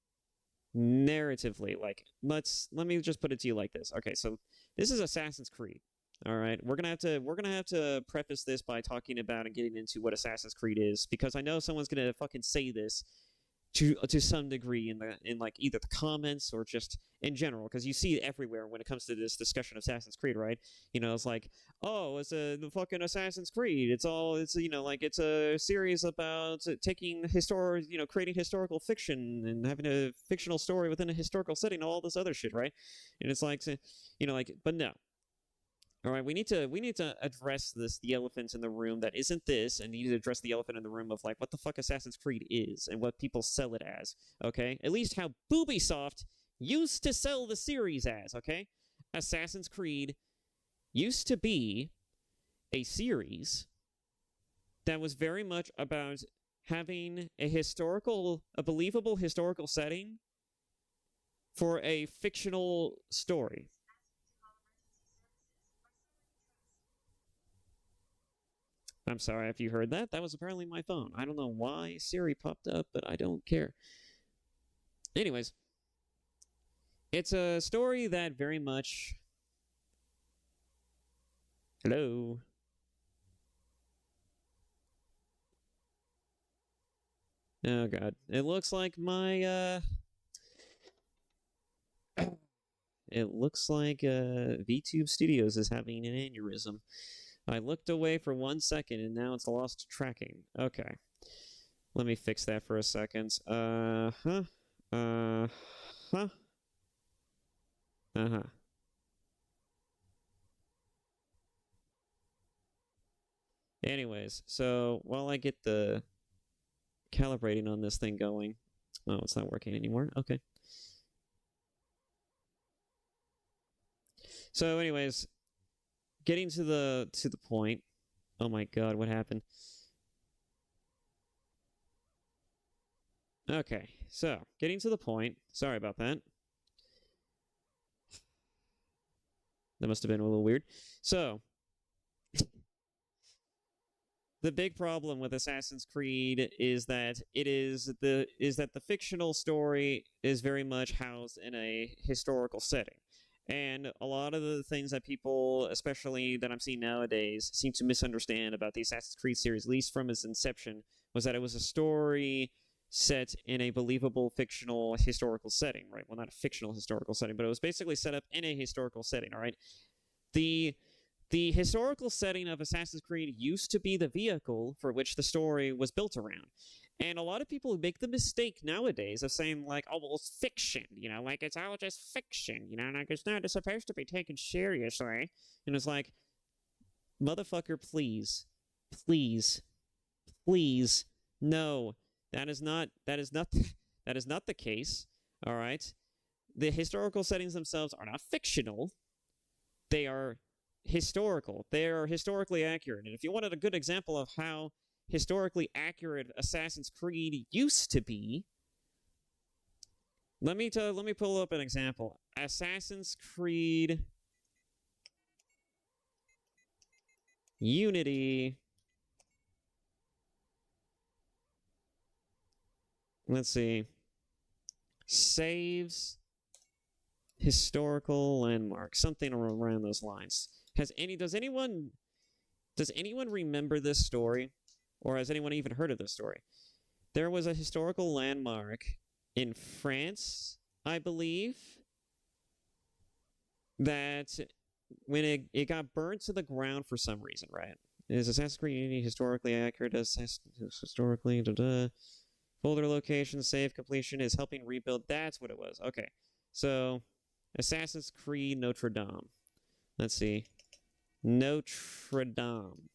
narratively. Like, let me just put it to you like this. Okay, so this is Assassin's Creed. All right, we're gonna have to preface this by talking about and getting into what Assassin's Creed is, because I know someone's gonna fucking say this to some degree in like either the comments or just in general, because you see it everywhere when it comes to this discussion of Assassin's Creed, right? It's like, oh, it's the fucking Assassin's Creed. It's like it's a series about taking creating historical fiction and having a fictional story within a historical setting, all this other shit, right? And it's like, but no. All right, we need to address the elephant in the room that isn't this, and need to address the elephant in the room of like what the fuck Assassin's Creed is and what people sell it as. Okay, at least how Ubisoft used to sell the series as. Okay, Assassin's Creed used to be a series that was very much about having a believable historical setting for a fictional story. I'm sorry if you heard that. That was apparently my phone. I don't know why Siri popped up, but I don't care. Anyways, it's a story that very much. Hello. Oh god. It looks like my it looks like VTube Studios is having an aneurysm. I looked away for 1 second and now it's lost tracking. Okay. Let me fix that for a second. Uh-huh. Uh-huh. Uh-huh. Anyways, so while I get the calibrating on this thing going. Oh, it's not working anymore. Okay. So anyways, getting to the point. Oh my god, what happened? Okay, so getting to the point. Sorry about that. That must have been a little weird. So, the big problem with Assassin's Creed is that the fictional story is very much housed in a historical setting. And a lot of the things that people, especially that I'm seeing nowadays, seem to misunderstand about the Assassin's Creed series, at least from its inception, was that it was a story set in a believable fictional historical setting, right? Well, not a fictional historical setting, but it was basically set up in a historical setting, all right? The The historical setting of Assassin's Creed used to be the vehicle for which the story was built around. And a lot of people make the mistake nowadays of saying, like, oh, well, it's fiction, like, it's all just fiction, like, it's not supposed to be taken seriously. And it's like, motherfucker, please, please, please, no, that is not the case, all right? The historical settings themselves are not fictional. They are historical. They are historically accurate. And if you wanted a good example of how historically accurate Assassin's Creed used to be, let me pull up an example. Assassin's Creed Unity. Let's see. Saves historical landmark, something around those lines. Does anyone remember this story, or has anyone even heard of this story? There was a historical landmark in France, I believe, that when it got burned to the ground for some reason, right? Is Assassin's Creed Unity historically accurate? Historically, folder location, save completion is helping rebuild. That's what it was. Okay, so Assassin's Creed Notre Dame. Let's see. Notre Dame.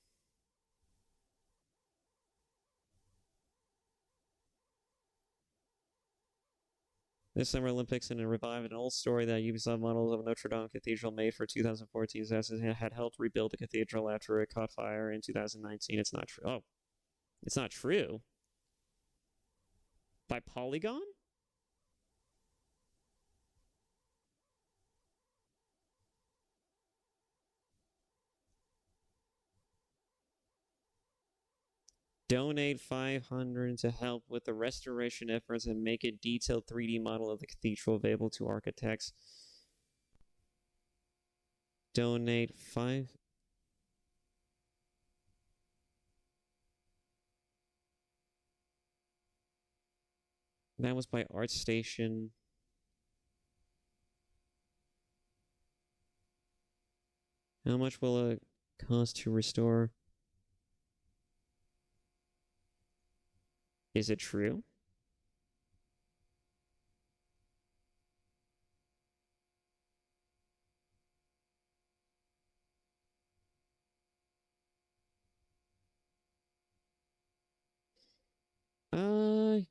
This Summer Olympics and revived an old story that Ubisoft models of Notre Dame Cathedral made for 2014 had helped rebuild the cathedral after it caught fire in 2019. It's not true. Oh, it's not true. By Polygon? Donate 500 to help with the restoration efforts and make a detailed 3D model of the cathedral available to architects. Donate 5. That was by ArtStation. How much will it cost to restore? Is it true?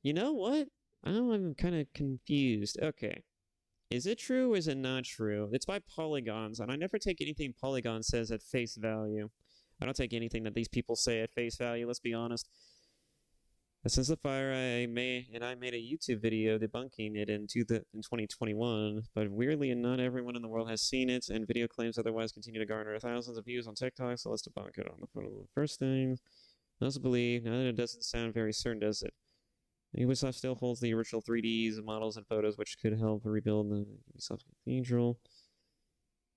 You know what? I'm kind of confused. Okay. Is it true or is it not true? It's by Polygons, and I never take anything Polygon says at face value. I don't take anything that these people say at face value, let's be honest. Since the fire, I made a YouTube video debunking it in 2021, but weirdly, not everyone in the world has seen it, and video claims otherwise continue to garner thousands of views on TikTok, so let's debunk it on the first thing. I also believe, now that it doesn't sound very certain, does it? Ubisoft still holds the original 3Ds, models, and photos, which could help rebuild the Ubisoft Cathedral.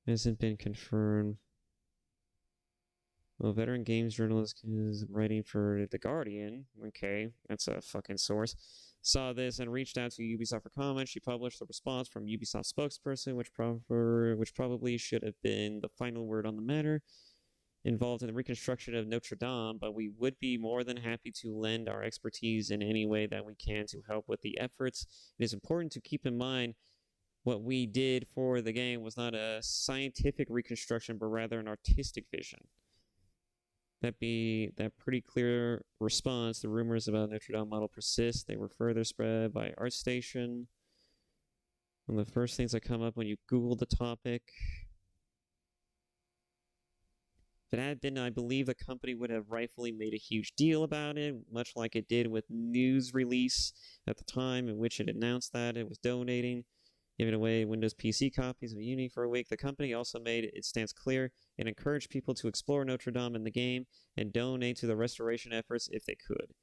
Hasn't been confirmed. Well, veteran games journalist is writing for The Guardian. Okay, that's a fucking source. Saw this and reached out to Ubisoft for comment. She published a response from Ubisoft spokesperson, which probably should have been the final word on the matter involved in the reconstruction of Notre Dame, but we would be more than happy to lend our expertise in any way that we can to help with the efforts. It is important to keep in mind what we did for the game was not a scientific reconstruction, but rather an artistic vision. That pretty clear response. The rumors about Notre Dame model persist. They were further spread by ArtStation. One of the first things that come up when you Google the topic. If it had been, I believe the company would have rightfully made a huge deal about it, much like it did with news release at the time in which it announced that it was donating, giving away Windows PC copies of Unity for a week. The company also made its stance clear and encouraged people to explore Notre Dame in the game and donate to the restoration efforts if they could.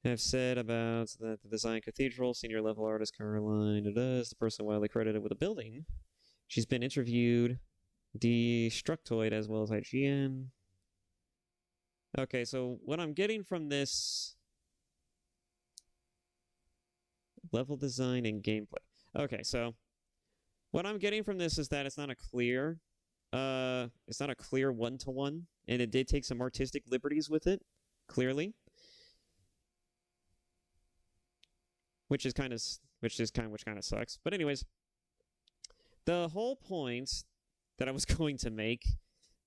Have said about the design cathedral, senior level artist Caroline is the person widely credited with the building. She's been interviewed, Destructoid as well as IGN. Okay, so what I'm getting from this level design and gameplay. Okay, so what I'm getting from this is that it's not a clear it's not a clear one-to-one, and it did take some artistic liberties with it, clearly, which kind of sucks. But anyways, the whole point that I was going to make,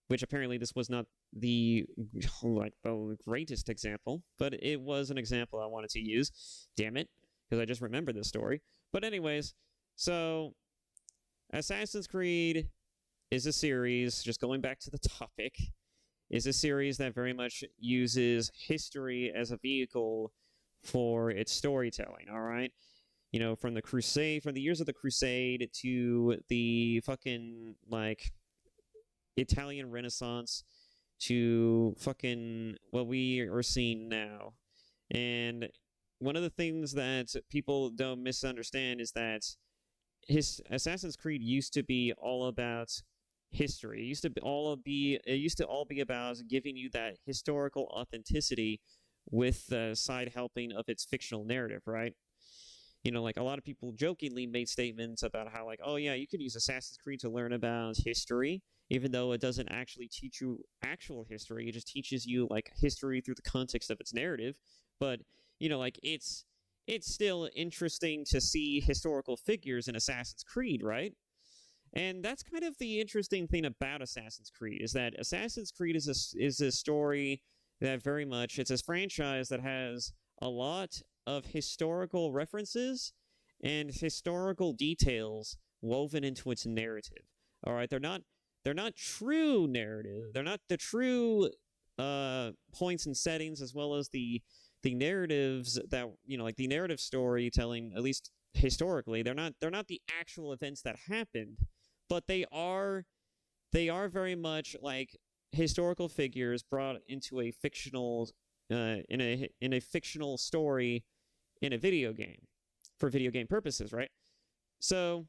which apparently this was not the the greatest example, but it was an example I wanted to use. Damn it, because I just remembered this story. But anyways, so Assassin's Creed is a series, just going back to the topic, is a series that very much uses history as a vehicle for its storytelling, all right? You know, from the years of the Crusade to the fucking, like, Italian Renaissance to fucking what we are seeing now. And one of the things that people don't misunderstand is that his Assassin's Creed used to be all about history. It used to all be about giving you that historical authenticity with the side helping of its fictional narrative, right? You know, like a lot of people jokingly made statements about how, like, oh yeah, you could use Assassin's Creed to learn about history, even though it doesn't actually teach you actual history. It just teaches you like history through the context of its narrative. But you know, like it's still interesting to see historical figures in Assassin's Creed, right? And that's kind of the interesting thing about Assassin's Creed is that Assassin's Creed is a story that very much it's a franchise that has a lot of historical references and historical details woven into its narrative. All right, they're not true narrative. They're not the true points and settings as well as the narratives that you know like the narrative storytelling at least historically they're not the actual events that happened, but they are very much like historical figures brought into a fictional in a fictional story in a video game for video game purposes, right? So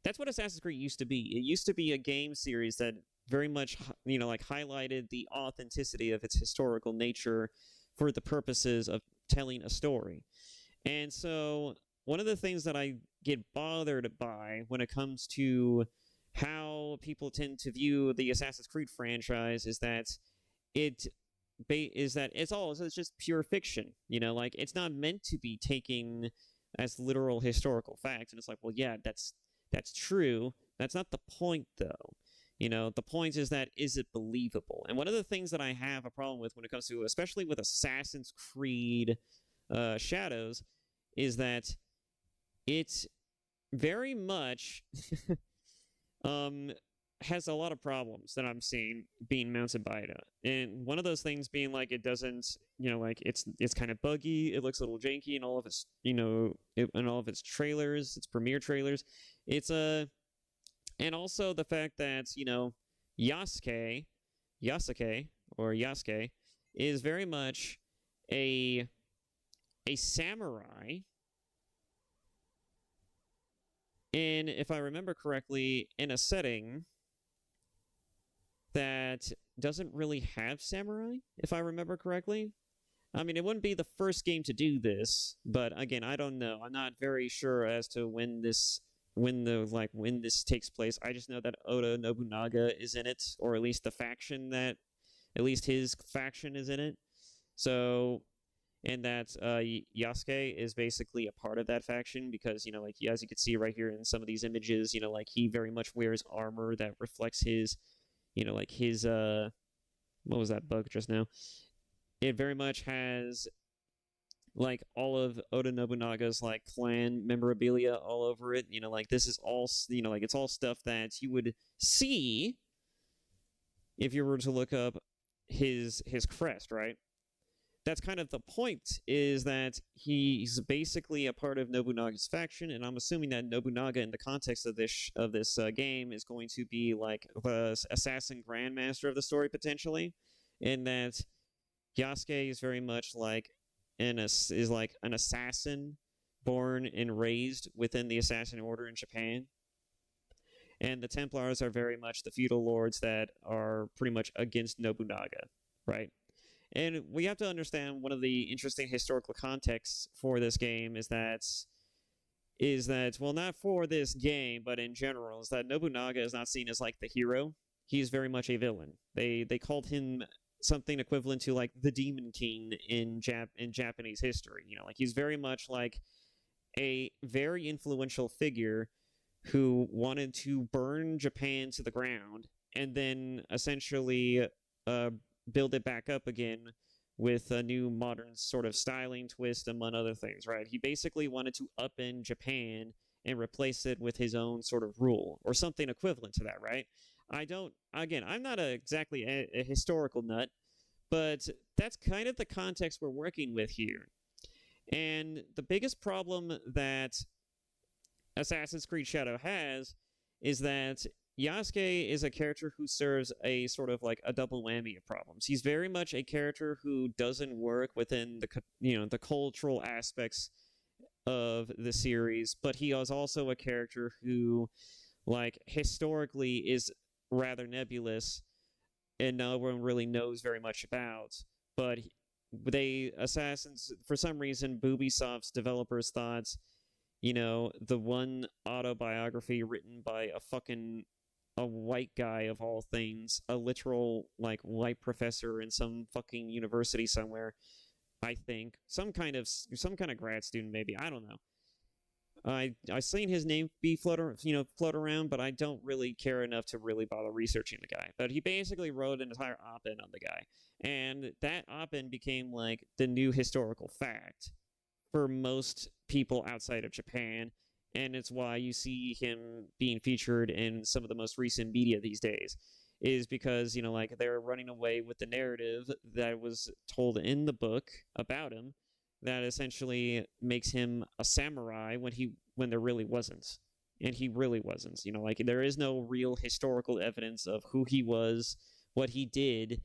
that's what Assassin's Creed used to be. It used to be a game series that very much like highlighted the authenticity of its historical nature for the purposes of telling a story. And so one of the things that I get bothered by when it comes to how people tend to view the Assassin's Creed franchise is that it it's just pure fiction. You know, like it's not meant to be taken as literal historical facts. And it's like, well, yeah, that's true. That's not the point, though. You know, the point is that is it believable? And one of the things that I have a problem with when it comes to, especially with Assassin's Creed Shadows, is that it's very much has a lot of problems that I'm seeing being mounted by it. And one of those things being like it doesn't, like it's kind of buggy. It looks a little janky in all of its, in all of its trailers, its premiere trailers. It's and also the fact that Yasuke, Yasuke is very much a samurai. And if I remember correctly, in a setting that doesn't really have samurai, if I remember correctly. I mean, it wouldn't be the first game to do this, but again, I don't know. I'm not very sure as to when this takes place. I just know that Oda Nobunaga is in it, or at least at least his faction is in it. So, and that Yasuke is basically a part of that faction because, like as you can see right here in some of these images, like he very much wears armor that reflects his, like his what was that bug just now? It very much has like all of Oda Nobunaga's like clan memorabilia all over it. Like this is all like it's all stuff that you would see if you were to look up his crest, right? That's kind of the point, is that he's basically a part of Nobunaga's faction, and I'm assuming that Nobunaga, in the context of this game, is going to be like the assassin grandmaster of the story potentially, and that Yasuke is very much like an assassin born and raised within the assassin order in Japan, and the Templars are very much the feudal lords that are pretty much against Nobunaga, right? And we have to understand one of the interesting historical contexts for this game is that is that, well, not for this game, but in general, is that Nobunaga is not seen as like the hero. He's very much a villain. They called him something equivalent to like the Demon King in Japanese history. Like he's very much like a very influential figure who wanted to burn Japan to the ground and then essentially uh, build it back up again with a new modern sort of styling twist, among other things, right? He basically wanted to upend Japan and replace it with his own sort of rule or something equivalent to that, right? I'm not exactly a historical nut, but that's kind of the context we're working with here. And the biggest problem that Assassin's Creed Shadow has is that Yasuke is a character who serves a sort of like a double whammy of problems. He's very much a character who doesn't work within the cultural aspects of the series, but he is also a character who, like, historically is rather nebulous and no one really knows very much about. But Assassins, for some reason, Ubisoft's developers thought, the one autobiography written by a white guy of all things, a literal like white professor in some fucking university somewhere, I think, some kind of grad student maybe, I don't know. I seen his name be float around, but I don't really care enough to really bother researching the guy. But he basically wrote an entire op-ed on the guy, and that op-ed became like the new historical fact for most people outside of Japan, and it's why you see him being featured in some of the most recent media these days, is because, like, they're running away with the narrative that was told in the book about him that essentially makes him a samurai when there really wasn't. And he really wasn't. Like, there is no real historical evidence of who he was, what he did,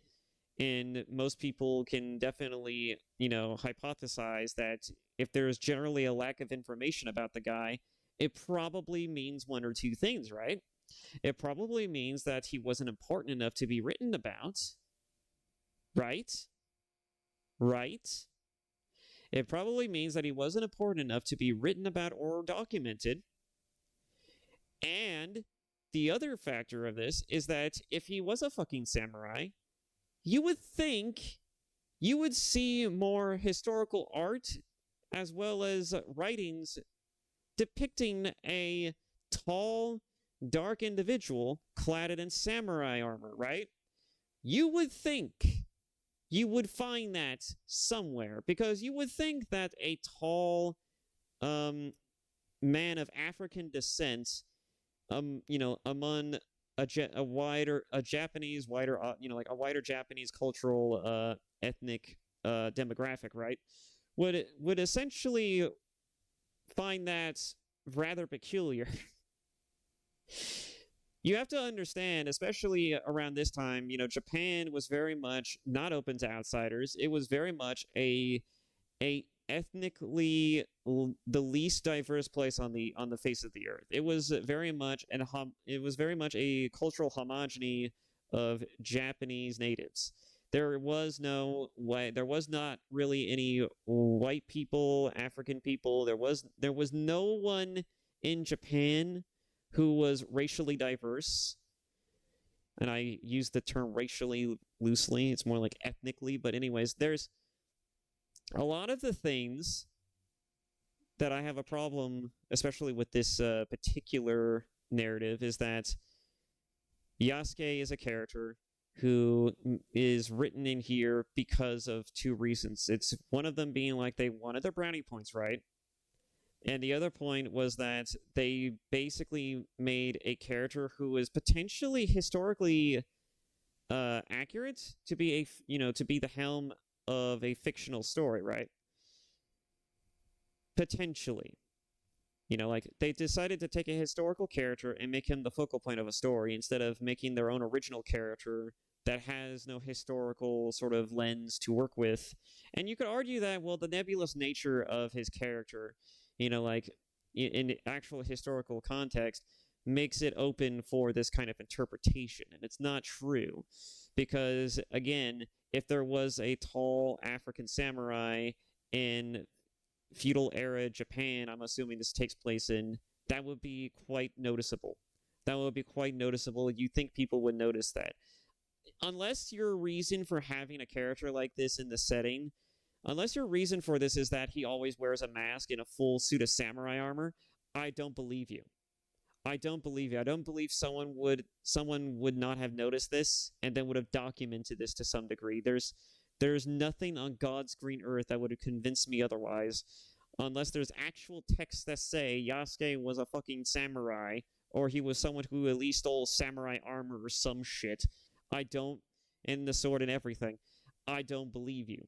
and most people can definitely, hypothesize that if there's generally a lack of information about the guy, it probably means one or two things, right? It probably means that he wasn't important enough to be written about, right? Right? It probably means that he wasn't important enough to be written about or documented. And the other factor of this is that if he was a fucking samurai, you would think you would see more historical art as well as writings depicting a tall, dark individual clad in samurai armor, right? You would think you would find that somewhere, because you would think that a tall man of African descent, among a Japanese wider, like a wider Japanese cultural ethnic demographic, right, would essentially find that rather peculiar. You have to understand, especially around this time, Japan was very much not open to outsiders. It was very much a ethnically the least diverse place on the face of the earth. It was very much a cultural homogeny of Japanese natives. There was not really any white people, African people. There was no one in Japan who was racially diverse. And I use the term racially loosely. It's more like ethnically. But anyways, there's a lot of the things that I have a problem, especially with this particular narrative, is that Yasuke is a character who is written in here because of two reasons. It's one of them being like they wanted their brownie points, right? And the other point was that they basically made a character who is potentially historically accurate to be to be the helm of a fictional story, right? Potentially. Like, they decided to take a historical character and make him the focal point of a story instead of making their own original character that has no historical sort of lens to work with. And you could argue that, well, the nebulous nature of his character, like, in actual historical context, makes it open for this kind of interpretation. And it's not true. Because, again, if there was a tall African samurai in feudal era Japan, I'm assuming this takes place in, that would be quite noticeable. That would be quite noticeable. You think people would notice that. Unless your reason for having a character like this in the setting, unless your reason for this is that he always wears a mask in a full suit of samurai armor, I don't believe you. I don't believe you. I don't believe someone would not have noticed this and then would have documented this to some degree. There's nothing on God's green earth that would have convinced me otherwise, unless there's actual texts that say Yasuke was a fucking samurai or he was someone who at least stole samurai armor or some shit. I don't, and the sword and everything. I don't believe you.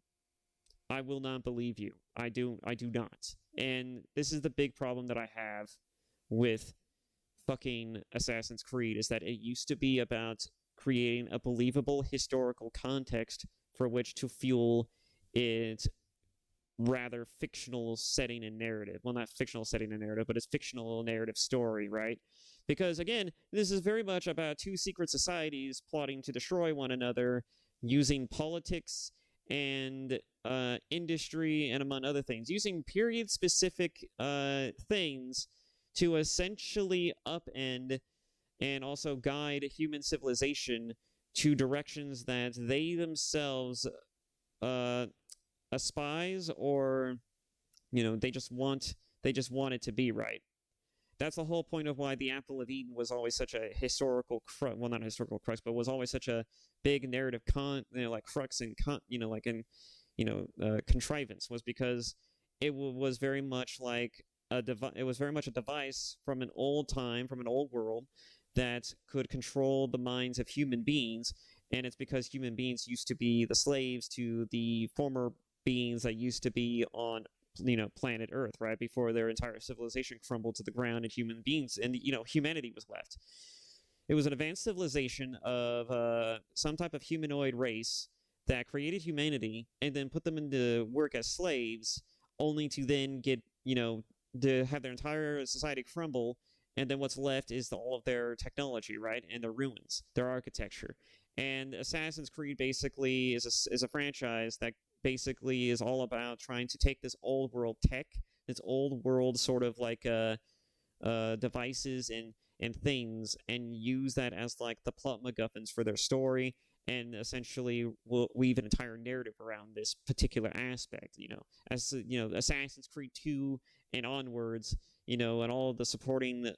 I will not believe you. I do not. And this is the big problem that I have with fucking Assassin's Creed, is that it used to be about creating a believable historical context for which to fuel its rather fictional setting and narrative. Well, not fictional setting and narrative, but its fictional narrative story, right? Because again, this is very much about two secret societies plotting to destroy one another using politics and industry and among other things, using period specific things to essentially upend and also guide human civilization to directions that they themselves aspise, or they just want it to be right. That's the whole point of why the Apple of Eden was always such a historical well, not a historical crux, but was always such a big narrative like crux and like in contrivance, was because it was very much like it was very much a device from an old time, from an old world, that could control the minds of human beings. And it's because human beings used to be the slaves to the former beings that used to be on planet Earth, right before their entire civilization crumbled to the ground and human beings and humanity was left. It was an advanced civilization of some type of humanoid race that created humanity and then put them into work as slaves, only to then get to have their entire society crumble, and then what's left is all of their technology, right, and their ruins, their architecture. And Assassin's Creed basically is a franchise that basically is all about trying to take this old world tech, this old world sort of like devices and things, and use that as like the plot MacGuffins for their story, and essentially will weave an entire narrative around this particular aspect. As Assassin's Creed 2 and onwards, and all the supporting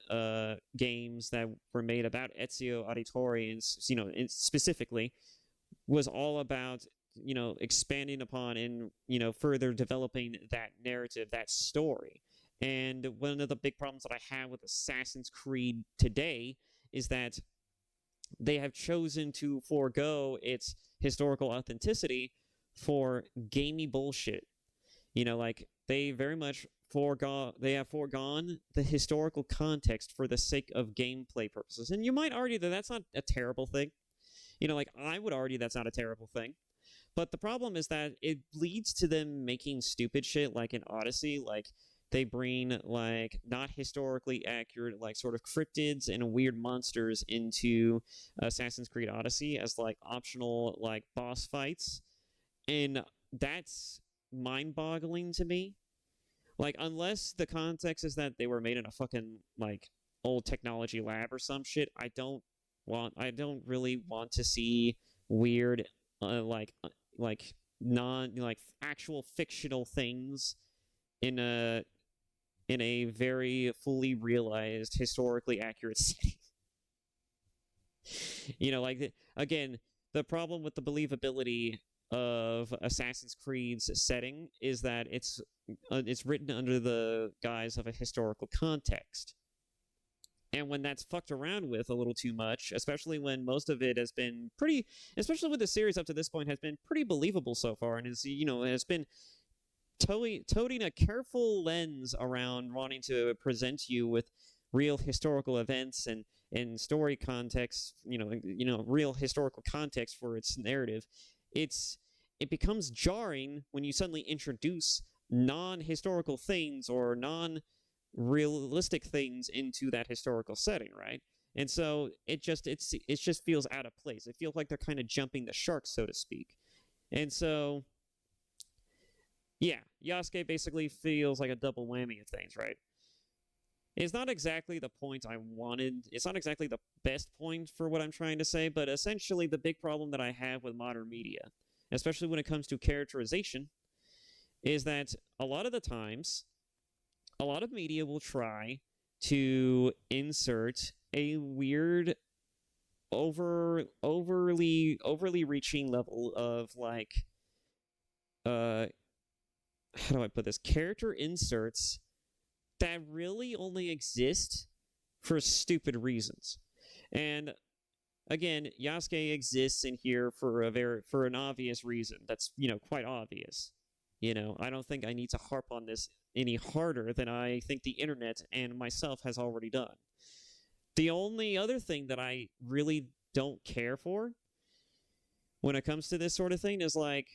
games that were made about Ezio Auditore, and specifically, was all about expanding upon and further developing that narrative, that story. And one of the big problems that I have with Assassin's Creed today is that they have chosen to forego its historical authenticity for gamey bullshit. Like they very much have foregone the historical context for the sake of gameplay purposes. And you might argue that that's not a terrible thing. Like I would argue that's not a terrible thing. But the problem is that it leads to them making stupid shit like in Odyssey. Like they bring like not historically accurate like sort of cryptids and weird monsters into Assassin's Creed Odyssey as like optional like boss fights. And that's mind-boggling to me. Like unless the context is that they were made in a fucking like old technology lab or some shit, I don't really want to see weird like non like actual fictional things in a very fully realized historically accurate setting. Again, the problem with the believability of Assassin's Creed's setting is that it's written under the guise of a historical context. And when that's fucked around with a little too much, especially when most of it has been pretty, especially with the series up to this point, has been pretty believable so far, and has been toting a careful lens around wanting to present you with real historical events and story context, real historical context for its narrative. It becomes jarring when you suddenly introduce non-historical things or non-realistic things into that historical setting, right? And so it just feels out of place. It feels like they're kind of jumping the shark, so to speak. And so Yeah, Yasuke basically feels like a double whammy of things, right? It's not exactly the point I wanted. It's not exactly the best point for what I'm trying to say, but essentially the big problem that I have with modern media, especially when it comes to characterization, is that a lot of the times, a lot of media will try to insert a weird overly reaching level of like how do I put this? Character inserts that really only exist for stupid reasons. And again, Yasuke exists in here for an obvious reason. That's, quite obvious. I don't think I need to harp on this any harder than I think the internet and myself has already done. The only other thing that I really don't care for when it comes to this sort of thing is like,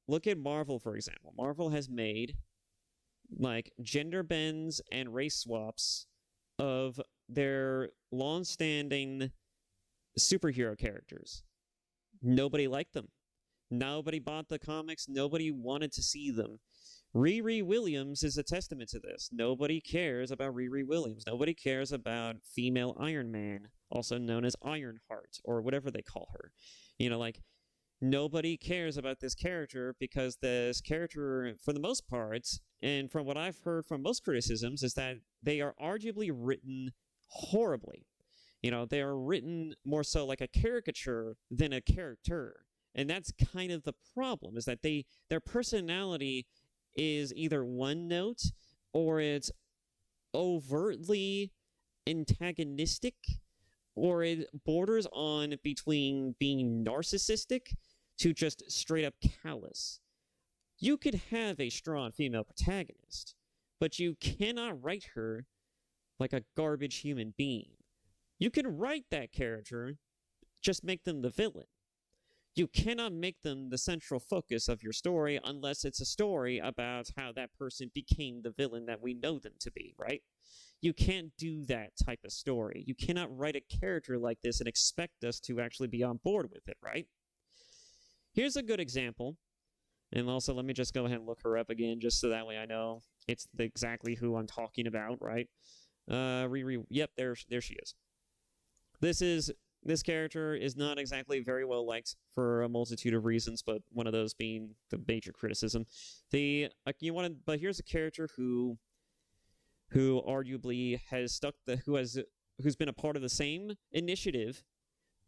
look at Marvel, for example. Marvel has made like gender bends and race swaps of their long-standing superhero characters. Nobody liked them. Nobody bought the comics. Nobody wanted to see them. Riri Williams is a testament to this. Nobody cares about Riri Williams. Nobody cares about female Iron Man, also known as Ironheart, or whatever they call her. Like, nobody cares about this character because this character, for the most part, and from what I've heard from most criticisms, is that they are arguably written horribly. They are written more so like a caricature than a character. And that's kind of the problem, is that their personality is either one note or it's overtly antagonistic, or it borders on between being narcissistic to just straight up callous. You could have a strong female protagonist, but you cannot write her like a garbage human being. You can write that character, just make them the villain. You cannot make them the central focus of your story unless it's a story about how that person became the villain that we know them to be, right? You can't do that type of story. You cannot write a character like this and expect us to actually be on board with it, right? Here's a good example. And also, let me just go ahead and look her up again, just so that way I know it's exactly who I'm talking about, right? Riri. Yep, there she is. This character is not exactly very well liked for a multitude of reasons, but one of those being the major criticism. But here's a character who arguably has who's been a part of the same initiative,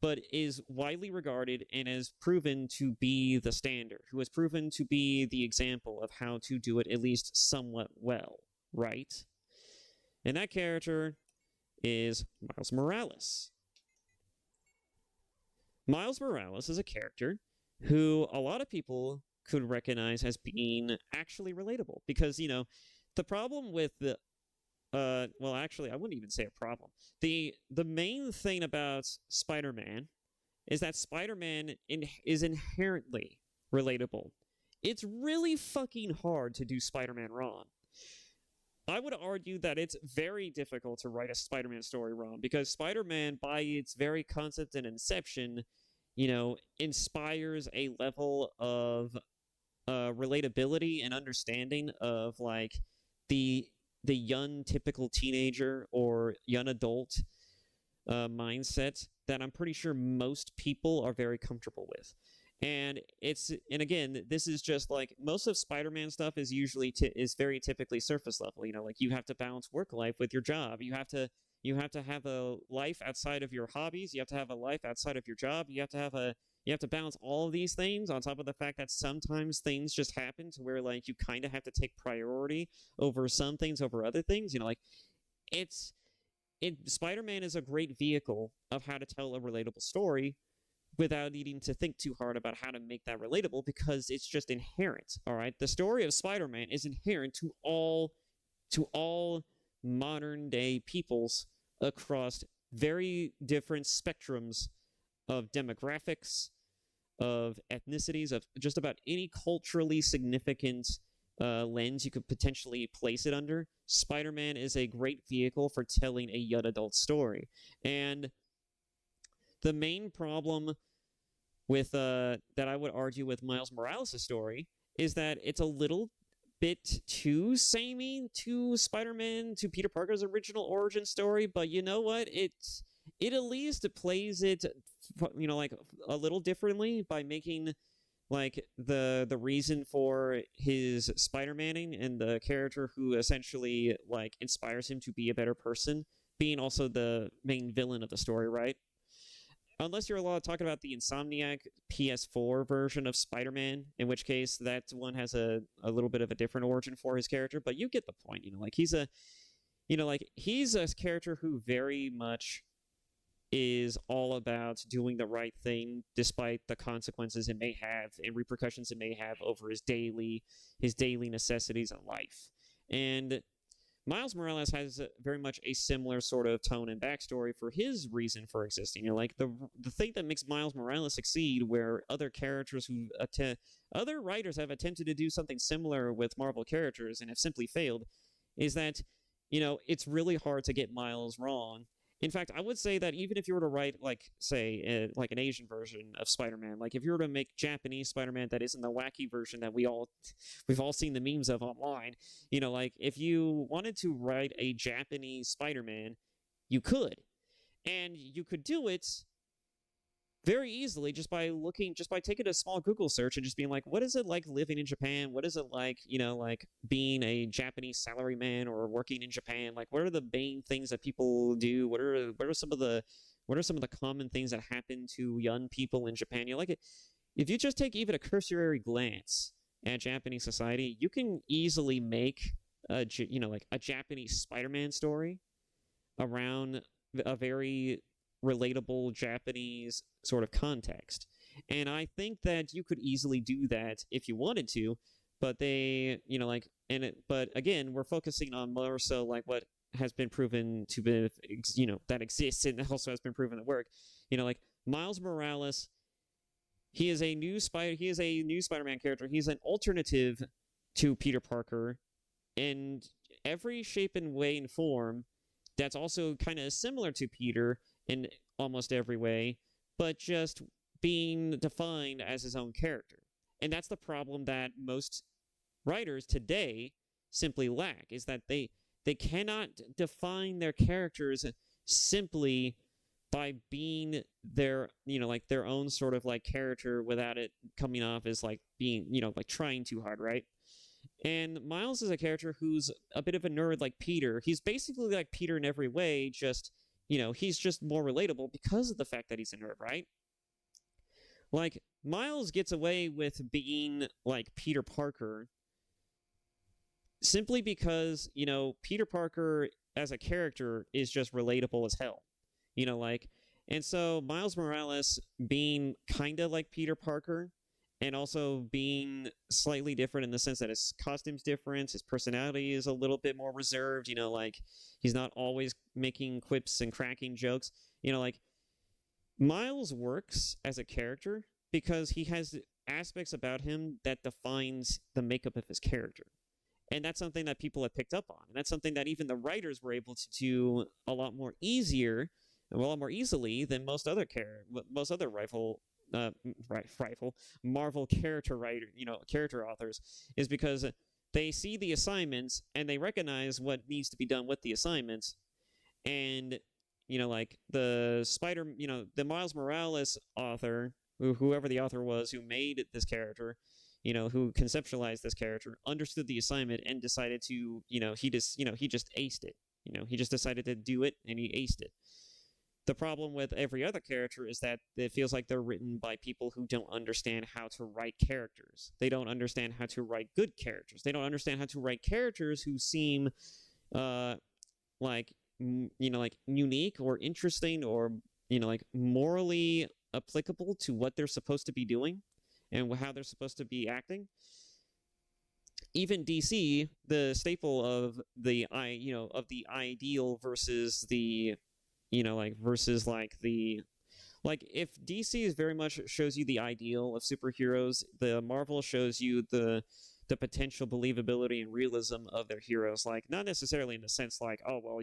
but is widely regarded and has proven to be the standard, who has proven to be the example of how to do it at least somewhat well, right? And that character is Miles Morales. Miles Morales is a character who a lot of people could recognize as being actually relatable, because, the problem with the well, actually, I wouldn't even say a problem. The main thing about Spider-Man is that Spider-Man is inherently relatable. It's really fucking hard to do Spider-Man wrong. I would argue that it's very difficult to write a Spider-Man story wrong, because Spider-Man, by its very concept and inception, inspires a level of relatability and understanding of like the young typical teenager or young adult mindset that I'm pretty sure most people are very comfortable with. And again, this is just like most of Spider-Man stuff is usually is very typically surface level. Like you have to balance work life with your job. You have to have a life outside of your hobbies. You have to have a life outside of your job. You have to balance all of these things on top of the fact that sometimes things just happen to where like you kind of have to take priority over some things over other things. Like Spider-Man is a great vehicle of how to tell a relatable story without needing to think too hard about how to make that relatable, because it's just inherent. All right, the story of Spider-Man is inherent to all modern day peoples across very different spectrums of demographics, of ethnicities, of just about any culturally significant lens you could potentially place it under. Spider-Man is a great vehicle for telling a young adult story. And the main problem with that I would argue with Miles Morales' story is that it's a little bit too samey to Spider-Man, to Peter Parker's original origin story, but you know what? It at least plays it, like a little differently by making like the reason for his Spider-Maning and the character who essentially like inspires him to be a better person being also the main villain of the story, right? Unless you're allowed to talk about the Insomniac PS4 version of Spider-Man, in which case that one has a little bit of a different origin for his character, but you get the point. Like he's a character who very much is all about doing the right thing despite the consequences it may have and repercussions it may have over his daily necessities in life. And Miles Morales has very much a similar sort of tone and backstory for his reason for existing. Like the thing that makes Miles Morales succeed, where other writers have attempted to do something similar with Marvel characters and have simply failed, is that it's really hard to get Miles wrong. In fact, I would say that even if you were to write, like, say, like an Asian version of Spider-Man, like if you were to make Japanese Spider-Man that isn't the wacky version that we've all seen the memes of online, like if you wanted to write a Japanese Spider-Man, you could, and you could do it very easily just by taking a small Google search and just being like, what is it like living in Japan? What is it like, like being a Japanese salaryman or working in Japan? Like, what are the main things that people do? What are some of the common things that happen to young people in Japan? If you just take even a cursory glance at Japanese society, you can easily make a Japanese Spider-Man story around a very relatable Japanese sort of context. And I think that you could easily do that if you wanted to, but but again, we're focusing on more so like what has been proven to be, that exists and also has been proven to work. Like Miles Morales, he is a new Spider-Man character. He's an alternative to Peter Parker in every shape and way and form that's also kind of similar to Peter in almost every way, but just being defined as his own character. And that's the problem that most writers today simply lack, is that they cannot define their characters simply by being their their own sort of like character without it coming off as like being like trying too hard, right? And Miles is a character who's a bit of a nerd like Peter. He's basically like Peter in every way, just he's just more relatable because of the fact that he's a nerd, right? Like, Miles gets away with being like Peter Parker simply because, Peter Parker as a character is just relatable as hell. And so Miles Morales being kind of like Peter Parker and also being slightly different in the sense that his costume's different, his personality is a little bit more reserved, like he's not always making quips and cracking jokes. Like Miles works as a character because he has aspects about him that defines the makeup of his character. And that's something that people have picked up on. And that's something that even the writers were able to do a lot more easily than most other Marvel character authors, is because they see the assignments and they recognize what needs to be done with the assignments. And like the Miles Morales author, whoever the author was who made this character, who conceptualized this character, understood the assignment and decided to, he just aced it. He just decided to do it and he aced it. The problem with every other character is that it feels like they're written by people who don't understand how to write characters. They don't understand how to write good characters. They don't understand how to write characters who seem like unique or interesting or like morally applicable to what they're supposed to be doing and how they're supposed to be acting. Even DC, the staple of the ideal versus the if DC is very much shows you the ideal of superheroes, the Marvel shows you the potential believability and realism of their heroes. Like, not necessarily in the sense like, oh well,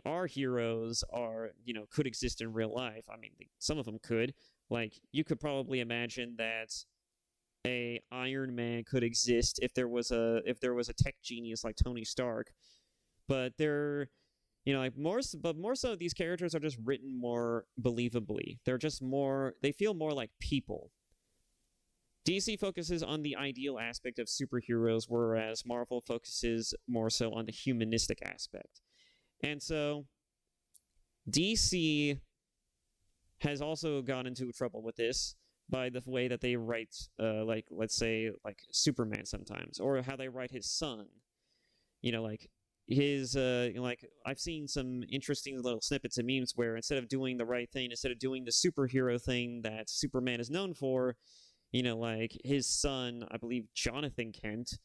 our heroes are could exist in real life. I mean, some of them could. Like, you could probably imagine that a Iron Man could exist if there was a tech genius like Tony Stark, but they're like more so these characters are just written more believably. They're just more they feel more like people. DC focuses on the ideal aspect of superheroes, whereas Marvel focuses more so on the humanistic aspect. And so DC has also gone into trouble with this by the way that they write, like, let's say, like Superman sometimes, or how they write his son. Like his, like, I've seen some interesting little snippets and memes where instead of doing the right thing, instead of doing the superhero thing that Superman is known for, like his son, I believe Jonathan Kent,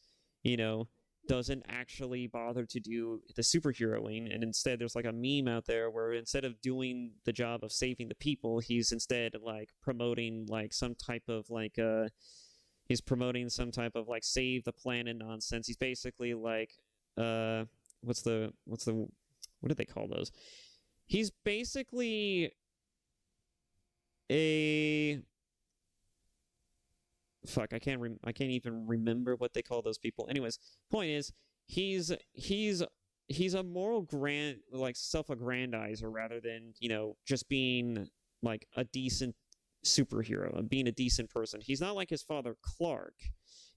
doesn't actually bother to do the superheroing, and instead there's like a meme out there where instead of doing the job of saving the people, he's instead like promoting like some type of like he's promoting some type of like save the planet nonsense. He's basically like what do they call those? He's basically a fuck, I can't even remember what they call those people. Anyways, point is, he's a moral like self-aggrandizer rather than just being like a decent superhero and being a decent person. He's not like his father Clark.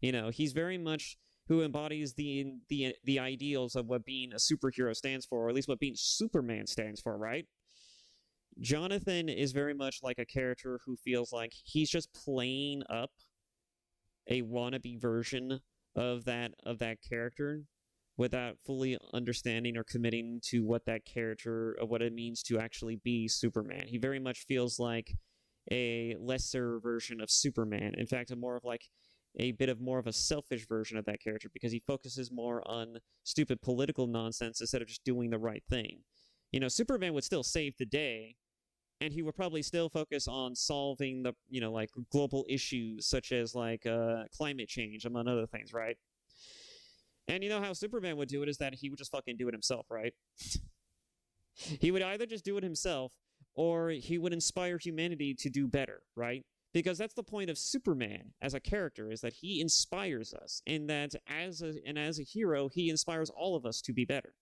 He's very much who embodies the ideals of what being a superhero stands for, or at least what being Superman stands for, right? Jonathan is very much like a character who feels like he's just playing up a wannabe version of that character without fully understanding or committing to what that character, what it means to actually be Superman. He very much feels like a lesser version of Superman. In fact, a bit of more of a selfish version of that character, because he focuses more on stupid political nonsense instead of just doing the right thing. Superman would still save the day, and he would probably still focus on solving the, like global issues such as like climate change, among other things, right? And how Superman would do it is that he would just fucking do it himself, right? He would either just do it himself, or he would inspire humanity to do better, right? Because that's the point of Superman as a character, is that he inspires us, and that as a hero, he inspires all of us to be better.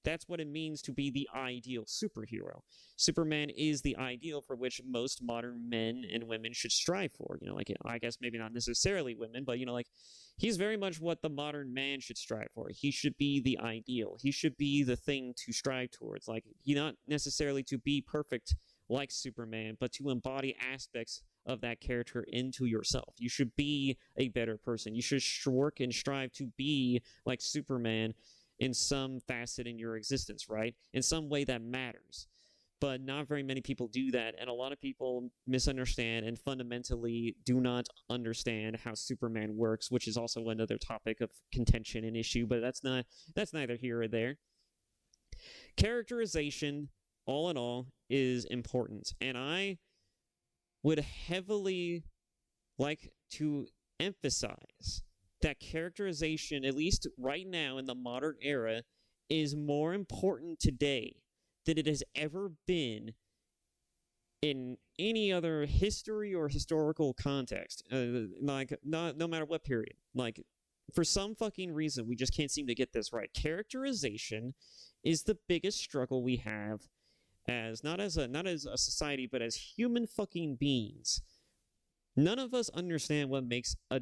That's what it means to be the ideal superhero. Superman is the ideal for which most modern men and women should strive for. Like, I guess maybe not necessarily women, but, like, he's very much what the modern man should strive for. He should be the ideal. He should be the thing to strive towards. Like, not necessarily to be perfect like Superman, but to embody aspects of that character into yourself. You should be a better person. You should work and strive to be like Superman in some facet in your existence, right? In some way that matters. But not very many people do that, and a lot of people misunderstand and fundamentally do not understand how Superman works, which is also another topic of contention and issue, but that's neither here or there. Characterization, all in all, is important, and I would heavily like to emphasize that characterization, at least right now in the modern era, is more important today than it has ever been in any other history or historical context. Like, no matter what period. Like, for some fucking reason, we just can't seem to get this right. Characterization is the biggest struggle we have as not as a society, but as human fucking beings. None of us understand what makes a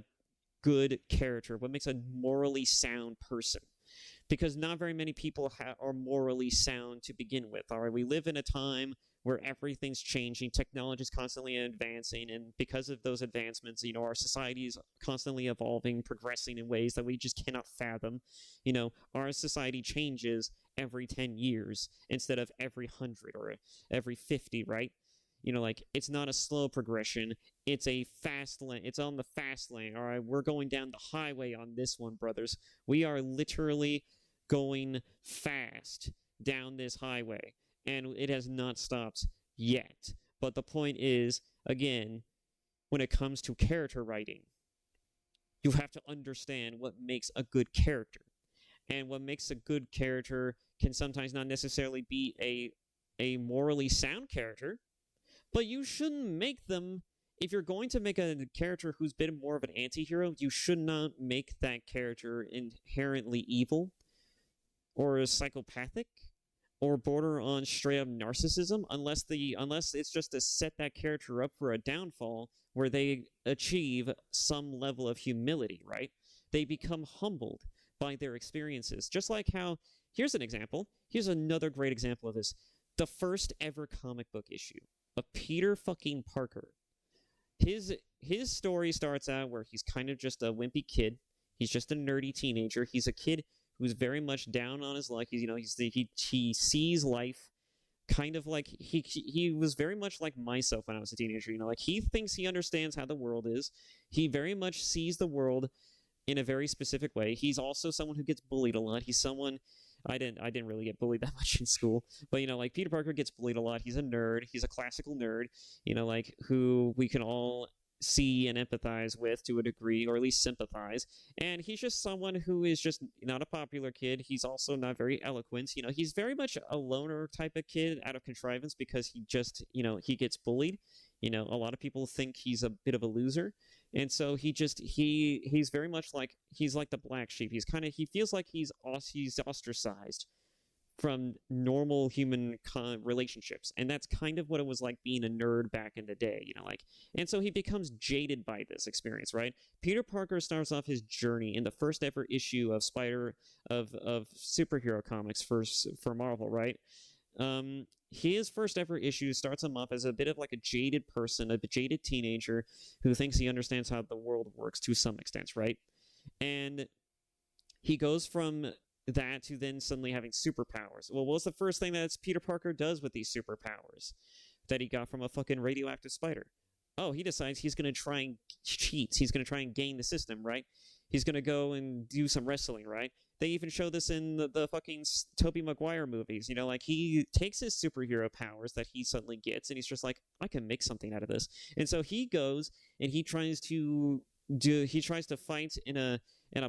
good character, what makes a morally sound person, because not very many people are morally sound to begin with. All right, we live in a time where everything's changing, technology is constantly advancing, and because of those advancements, our society is constantly evolving, progressing in ways that we just cannot fathom. Our society changes every 10 years instead of every 100 or every 50, right? Like, it's not a slow progression. It's a fast lane. It's on the fast lane. All right, we're going down the highway on this one, brothers. We are literally going fast down this highway, and it has not stopped yet. But the point is, again, when it comes to character writing, you have to understand what makes a good character. And what makes a good character can sometimes not necessarily be a morally sound character, but you shouldn't make them if you're going to make a character who's been more of an anti-hero, you should not make that character inherently evil or psychopathic or border on straight up narcissism unless it's just to set that character up for a downfall where they achieve some level of humility, right? They become humbled by their experiences. Just like how, here's an example. Here's another great example of this. The first ever comic book issue of Peter fucking Parker. His story starts out where he's kind of just a wimpy kid. He's just a nerdy teenager. He's a kid who's very much down on his luck. He sees life kind of like he was very much like myself when I was a teenager. Like he thinks he understands how the world is. He very much sees the world in a very specific way. He's also someone who gets bullied a lot. He's someone I didn't really get bullied that much in school, but like Peter Parker gets bullied a lot. He's a nerd. He's a classical nerd. Like who we can all see and empathize with to a degree, or at least sympathize. And he's just someone who is just not a popular kid. He's also not very eloquent. He's very much a loner type of kid out of contrivance because he just, he gets bullied. A lot of people think he's a bit of a loser. And so he's very much like, he's like the black sheep. He feels like he's ostracized from normal human relationships. And that's kind of what it was like being a nerd back in the day, and so he becomes jaded by this experience, right? Peter Parker starts off his journey in the first ever issue of superhero comics for Marvel, right? His first ever issue starts him off as a bit of like a jaded person, a jaded teenager who thinks he understands how the world works to some extent, right? And he goes from that to then suddenly having superpowers. Well, what's the first thing that Peter Parker does with these superpowers that he got from a fucking radioactive spider? Oh, he decides he's going to try and cheat. He's going to try and game the system, right? He's going to go and do some wrestling, right? They even show this in the fucking Tobey Maguire movies. Like he takes his superhero powers that he suddenly gets, and he's just like, I can make something out of this. And so he goes and he tries to fight in a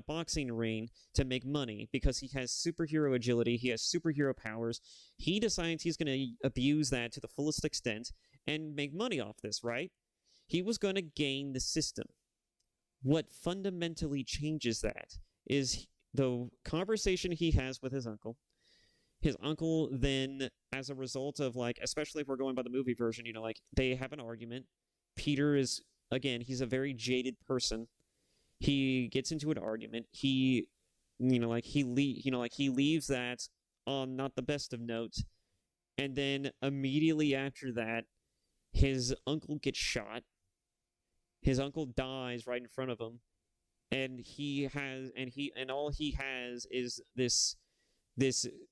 boxing ring to make money because he has superhero agility. He has superhero powers. He decides he's going to abuse that to the fullest extent and make money off this, right? He was going to game the system. What fundamentally changes that is the conversation he has with his uncle. His uncle then, as a result of especially if we're going by the movie version, they have an argument. Peter is, again, he's a very jaded person. He gets into an argument. He leaves that on not the best of notes. And then immediately after that, his uncle gets shot. His uncle dies right in front of him. And all he has is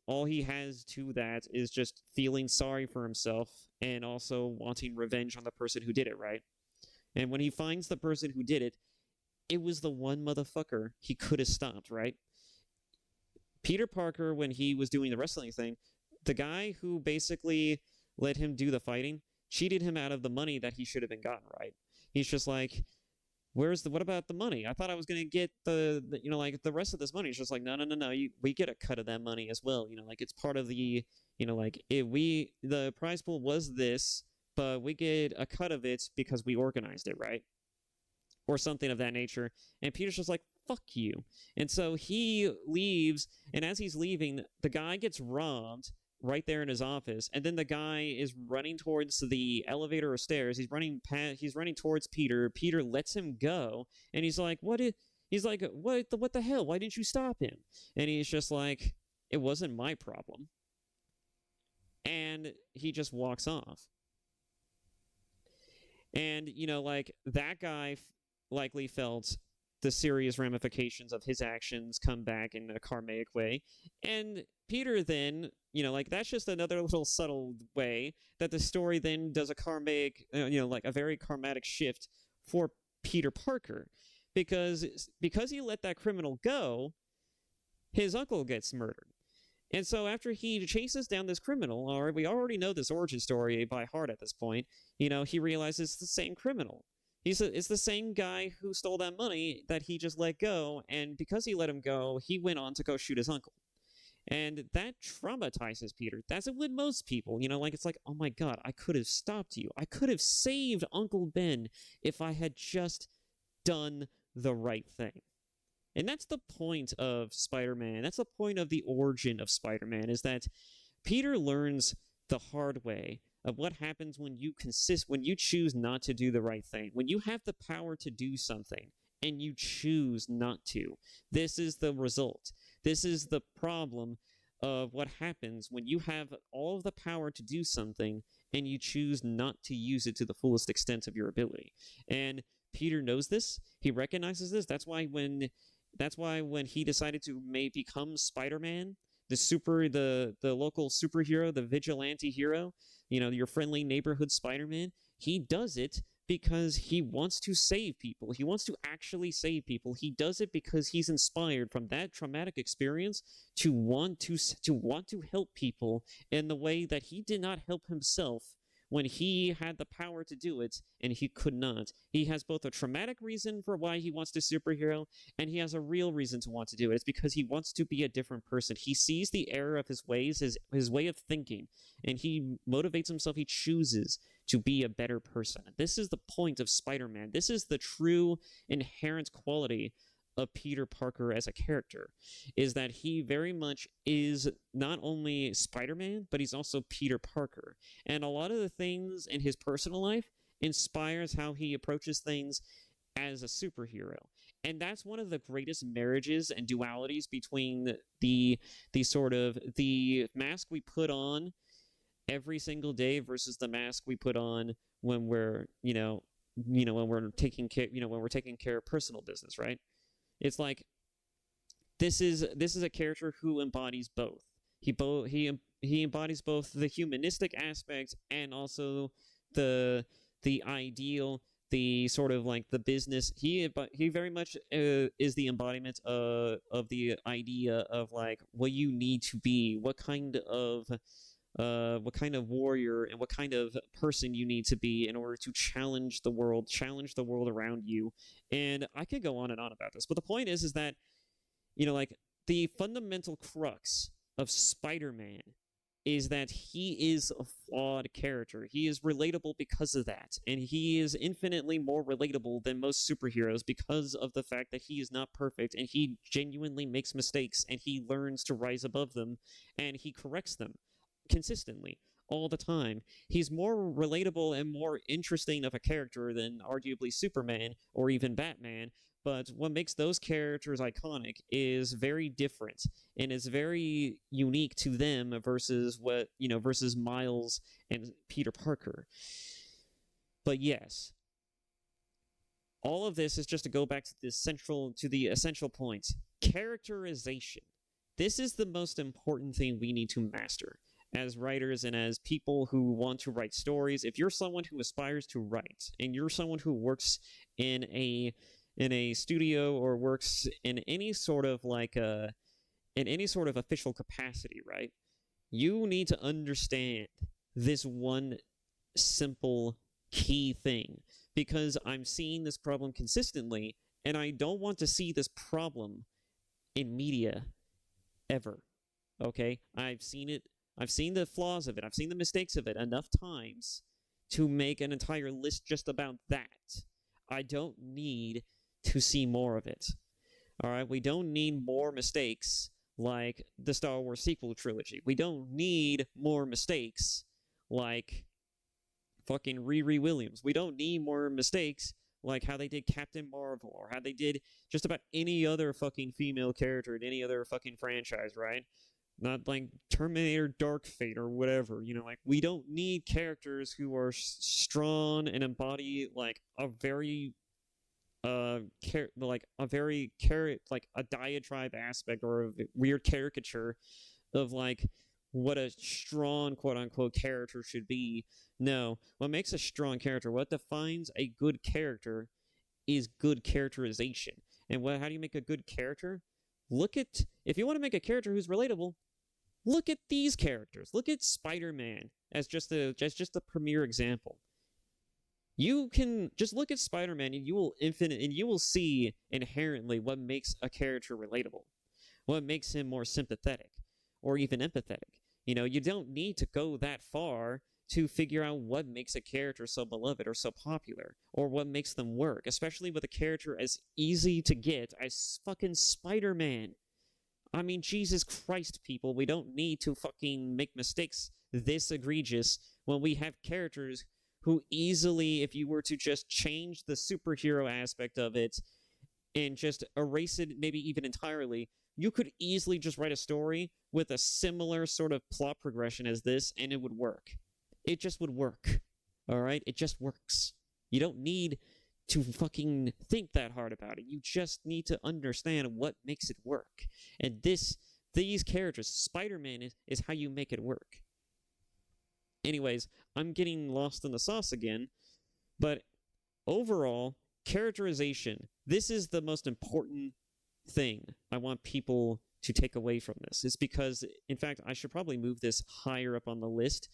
all he has to that is just feeling sorry for himself and also wanting revenge on the person who did it, right? And when he finds the person who did it, it was the one motherfucker he could have stopped, right? Peter Parker, when he was doing the wrestling thing, the guy who basically let him do the fighting cheated him out of the money that he should have been gotten, right? He's just like, what about the money? I thought I was going to get the rest of this money. It's just like, no. We get a cut of that money as well. It's part of the, the prize pool was this, but we get a cut of it because we organized it, right? Or something of that nature. And Peter's just like, fuck you. And so he leaves, and as he's leaving, the guy gets robbed right there in his office, and then the guy is running towards the elevator or stairs. He's running towards Peter. Peter lets him go, and he's like, what the hell? Why didn't you stop him? And he's just like, it wasn't my problem. And he just walks off. And, that guy likely felt the serious ramifications of his actions come back in a karmic way. And Peter then, that's just another little subtle way that the story then does a karmic, a very karmatic shift for Peter Parker. Because he let that criminal go, his uncle gets murdered. And so after he chases down this criminal, or we already know this origin story by heart at this point, he realizes it's the same criminal. It's the same guy who stole that money that he just let go, and because he let him go, he went on to go shoot his uncle. And that traumatizes Peter. That's it with most people. Like it's like, oh my god, I could have stopped you. I could have saved Uncle Ben if I had just done the right thing. And that's the point of Spider-Man. That's the point of the origin of Spider-Man, is that Peter learns the hard way of what happens when you choose not to do the right thing. When you have the power to do something and you choose not to. This is the result. This is the problem of what happens when you have all of the power to do something and you choose not to use it to the fullest extent of your ability. And Peter knows this. He recognizes this. That's why when he decided to become Spider-Man, the local superhero, the vigilante hero, your friendly neighborhood Spider-Man, he does it because he wants to save people. He wants to actually save people. He does it because he's inspired from that traumatic experience to want to help people in the way that he did not help himself when he had the power to do it and he could not. He has both a traumatic reason for why he wants to superhero, and he has a real reason to want to do it. It's because he wants to be a different person. He sees the error of his ways, his way of thinking, and he motivates himself. He chooses to be a better person. This is the point of Spider-Man. This is the true inherent quality of Peter Parker as a character, is that he very much is not only Spider-Man, but he's also Peter Parker. And a lot of the things in his personal life inspires how he approaches things as a superhero. And that's one of the greatest marriages and dualities between the sort of the mask we put on every single day versus the mask we put on when we're, when we're taking care of personal business, right? It's like this is a character who embodies both. He embodies both the humanistic aspect and also the ideal, the sort of like the business. He very much is the embodiment of the idea of like what you need to be, what kind of warrior and what kind of person you need to be in order to challenge the world around you. And I could go on and on about this, but the point is that, like the fundamental crux of Spider-Man is that he is a flawed character. He is relatable because of that, and he is infinitely more relatable than most superheroes because of the fact that he is not perfect, and he genuinely makes mistakes, and he learns to rise above them, and he corrects them consistently all the time. He's more relatable and more interesting of a character than arguably Superman or even Batman, but what makes those characters iconic is very different and is very unique to them versus versus Miles and Peter Parker. But yes, all of this is just to go back to the essential point. Characterization. This is the most important thing we need to master as writers and as people who want to write stories. If you're someone who aspires to write and you're someone who works in a studio or works in any sort of official capacity, right? You need to understand this one simple key thing, because I'm seeing this problem consistently and I don't want to see this problem in media ever. Okay? I've seen it. I've seen the flaws of it. I've seen the mistakes of it enough times to make an entire list just about that. I don't need to see more of it. All right? We don't need more mistakes like the Star Wars sequel trilogy. We don't need more mistakes like fucking Riri Williams. We don't need more mistakes like how they did Captain Marvel or how they did just about any other fucking female character in any other fucking franchise, right? Not like Terminator Dark Fate or whatever, like we don't need characters who are strong and embody like a very like a diatribe aspect or a weird caricature of like what a strong quote unquote character should be. No, what makes a strong character, what defines a good character is good characterization. And how do you make a good character? If you want to make a character who's relatable, look at these characters. Look at Spider-Man as just the premier example. You can just look at Spider-Man and you will see inherently what makes a character relatable, what makes him more sympathetic, or even empathetic. You don't need to go that far to figure out what makes a character so beloved or so popular, or what makes them work, especially with a character as easy to get as fucking Spider-Man. I mean, Jesus Christ, people, we don't need to fucking make mistakes this egregious when we have characters who easily, if you were to just change the superhero aspect of it and just erase it, maybe even entirely, you could easily just write a story with a similar sort of plot progression as this, and it would work. It just would work. All right? It just works. You don't need to fucking think that hard about it. You just need to understand what makes it work. And these characters, Spider-Man is how you make it work. Anyways, I'm getting lost in the sauce again, but overall, characterization, this is the most important thing I want people to take away from this. It's because, in fact, I should probably move this higher up on the list.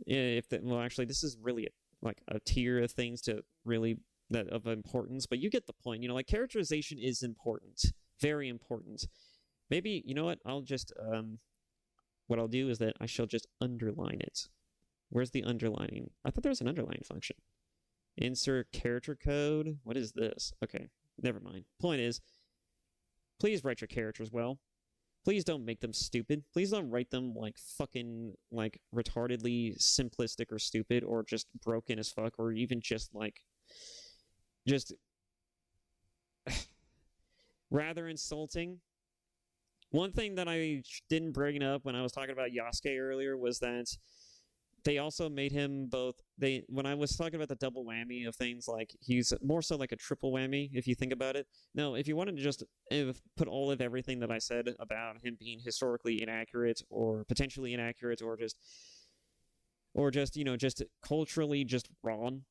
Actually, this is really a tier of things to really that of importance, but you get the point. Characterization is important, very important. Maybe, you know what? I'll just what I'll do is that I shall just underline it. Where's the underlining? I thought there was an underline function. Insert character code. What is this? Okay, never mind. Point is, please write your characters well. Please don't make them stupid. Please don't write them fucking retardedly simplistic or stupid or just broken as fuck or even just rather insulting. One thing that I didn't bring up when I was talking about Yasuke earlier was that they also made him when I was talking about the double whammy of things, he's more so like a triple whammy if you think about it. Now, if you wanted to just put all of everything that I said about him being historically inaccurate or potentially inaccurate or just culturally just wrong,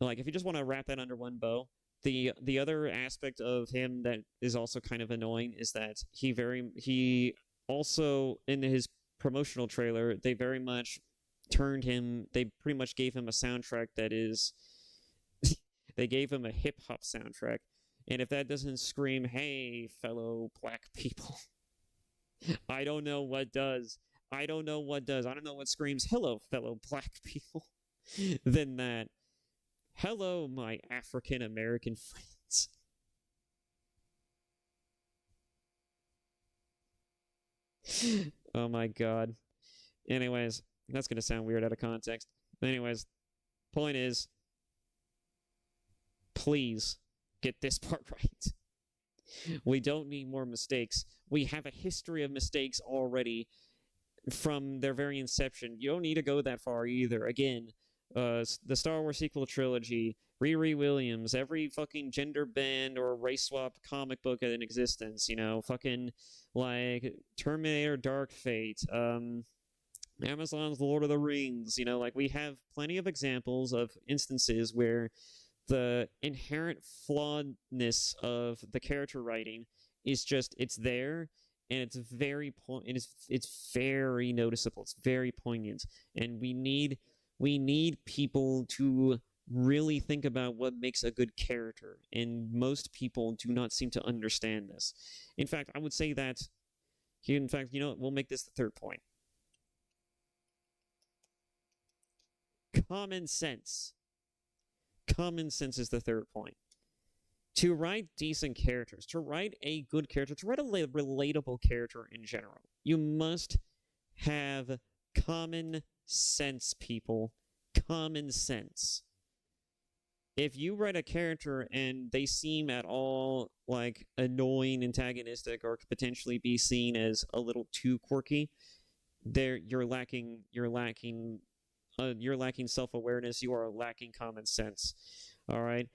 if you just want to wrap that under one bow, the other aspect of him that is also kind of annoying is that he also in his promotional trailer they very much they pretty much gave him a soundtrack that is they gave him a hip-hop soundtrack, and if that doesn't scream, hey, fellow black people, I don't know what does. I don't know what screams, hello, fellow black people, than that. Hello, my African-American friends. Oh my god. Anyways, that's going to sound weird out of context. Anyways, point is, please get this part right. We don't need more mistakes. We have a history of mistakes already from their very inception. You don't need to go that far either. Again, the Star Wars sequel trilogy, Riri Williams, every fucking gender bend or race swap comic book in existence, fucking Terminator Dark Fate, Amazon's Lord of the Rings, we have plenty of examples of instances where the inherent flawedness of the character writing is just, it's there, and it's very it's very noticeable. It's very poignant, and we need people to really think about what makes a good character, and most people do not seem to understand this. In fact, I would say that, we'll make this the third point. Common sense. Common sense is the third point. To write decent characters, to write a good character, to write a relatable character in general, you must have common sense, people. Common sense. If you write a character and they seem at all annoying, antagonistic, or could potentially be seen as a little too quirky, you're lacking self-awareness. You are lacking common sense. All right.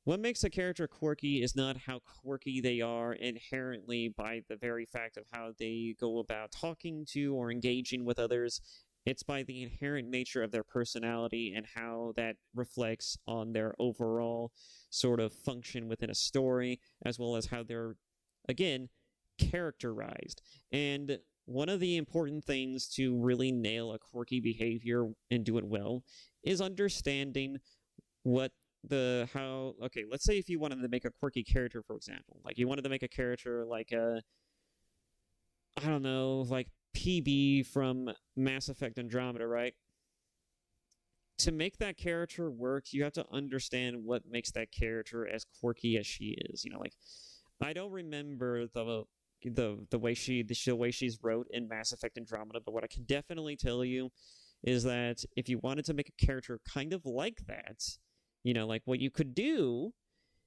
What makes a character quirky is not how quirky they are inherently by the very fact of how they go about talking to or engaging with others. It's by the inherent nature of their personality and how that reflects on their overall sort of function within a story, as well as how they're, again, characterized. And one of the important things to really nail a quirky behavior and do it well is understanding let's say if you wanted to make a quirky character, for example, you wanted to make a character I don't know, like PB from Mass Effect Andromeda, right? To make that character work, you have to understand what makes that character as quirky as she is. Like I don't remember the way the way she's wrote in Mass Effect Andromeda, but what I can definitely tell you is that if you wanted to make a character kind of like that, like what you could do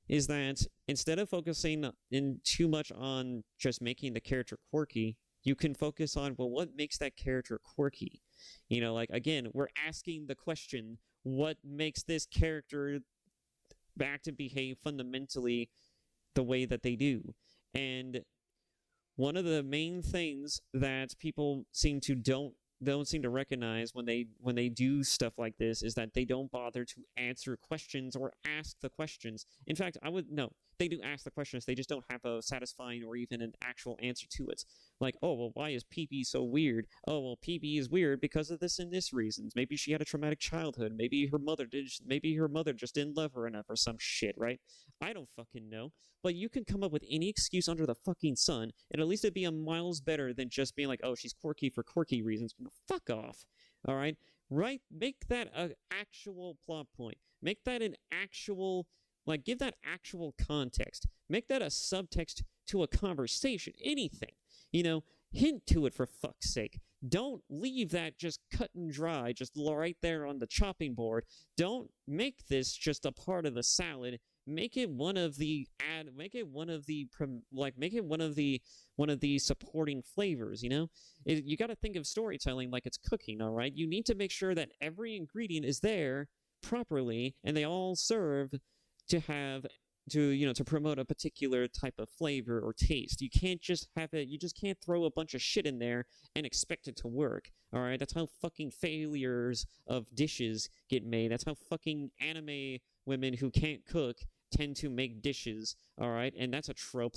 is that instead of focusing in too much on just making the character quirky, you can focus on, well, what makes that character quirky? Like again, we're asking the question, what makes this character act and behave fundamentally the way that they do? And one of the main things that people don't seem to recognize when they do stuff like this is that they don't bother to answer questions or ask the questions. In fact, I would no, they do ask the questions. They just don't have a satisfying or even an actual answer to it. Like, oh well, why is PP so weird? Oh well, PP is weird because of this and this reasons. Maybe she had a traumatic childhood. Maybe her mother did. Maybe her mother just didn't love her enough or some shit, right? I don't fucking know. But you can come up with any excuse under the fucking sun, and at least it'd be a miles better than just being like, oh, she's quirky for quirky reasons. Fuck off. All right? Right? Make that an actual plot point. Make that an actual, like, give that actual context. Make that a subtext to a conversation. Anything. Hint to it for fuck's sake. Don't leave that just cut and dry, just right there on the chopping board. Don't make this just a part of the salad. Make it one of the supporting flavors. You got to think of storytelling like it's cooking. All right, you need to make sure that every ingredient is there properly and they all serve to promote a particular type of flavor or taste. You can't just have it. You just can't throw a bunch of shit in there and expect it to work. All right, that's how fucking failures of dishes get made. That's how fucking anime women who can't cook tend to make dishes. All right, and that's a trope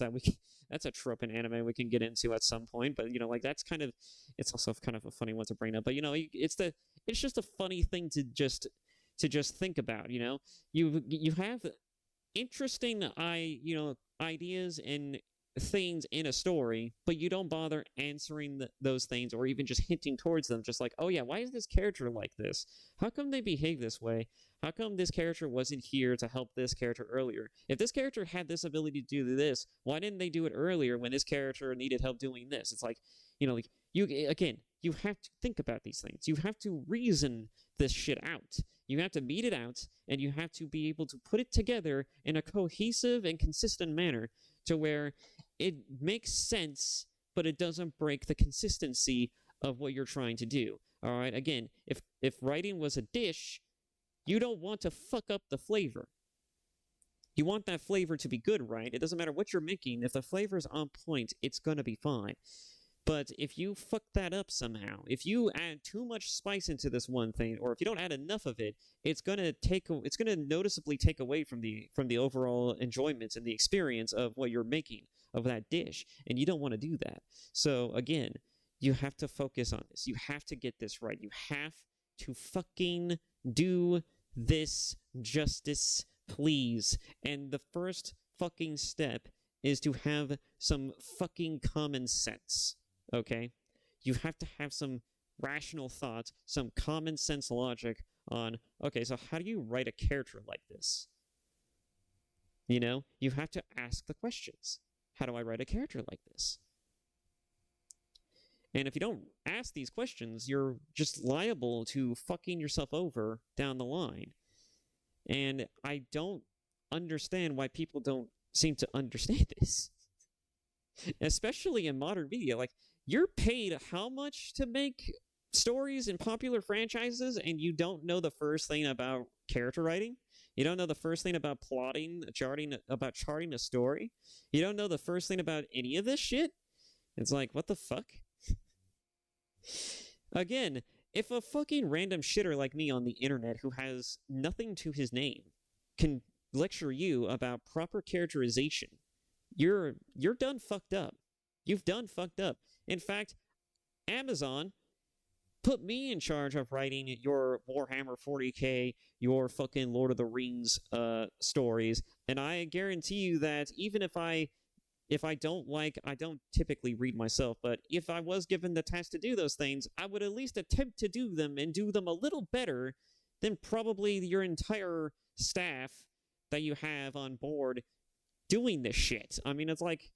that's a trope in anime we can get into at some point. But it's also kind of a funny one to bring up. But it's just a funny thing to just think about. You have interesting ideas and things in a story, but you don't bother answering those things or even just hinting towards them. Just like, oh yeah, why is this character like this? How come they behave this way? How come this character wasn't here to help this character earlier? If this character had this ability to do this, why didn't they do it earlier when this character needed help doing this? It's like, you have to think about these things. You have to reason this shit out. You have to beat it out, and you have to be able to put it together in a cohesive and consistent manner to where it makes sense, but it doesn't break the consistency of what you're trying to do. All right? Again, if writing was a dish, you don't want to fuck up the flavor. You want that flavor to be good, right? It doesn't matter what you're making. If the flavor's on point, it's going to be fine. But if you fuck that up somehow, if you add too much spice into this one thing, or if you don't add enough of it, it's gonna noticeably take away from the overall enjoyment and the experience of what you're making of that dish, and you don't want to do that. So again, you have to focus on this. You have to get this right. You have to fucking do this justice, please. And the first fucking step is to have some fucking common sense. Okay? You have to have some rational thought, some common sense logic on, okay, so how do you write a character like this? You have to ask the questions. How do I write a character like this? And if you don't ask these questions, you're just liable to fucking yourself over down the line. And I don't understand why people don't seem to understand this. Especially in modern media. Like, you're paid how much to make stories in popular franchises, and you don't know the first thing about character writing? You don't know the first thing about charting a story? You don't know the first thing about any of this shit? It's like, what the fuck? Again, if a fucking random shitter like me on the internet who has nothing to his name can lecture you about proper characterization, you're done fucked up. You've done fucked up. In fact, Amazon put me in charge of writing your Warhammer 40K, your fucking Lord of the Rings stories, and I guarantee you that even if if I don't like, I don't typically read myself, but if I was given the task to do those things, I would at least attempt to do them and do them a little better than probably your entire staff that you have on board doing this shit. I mean, it's like,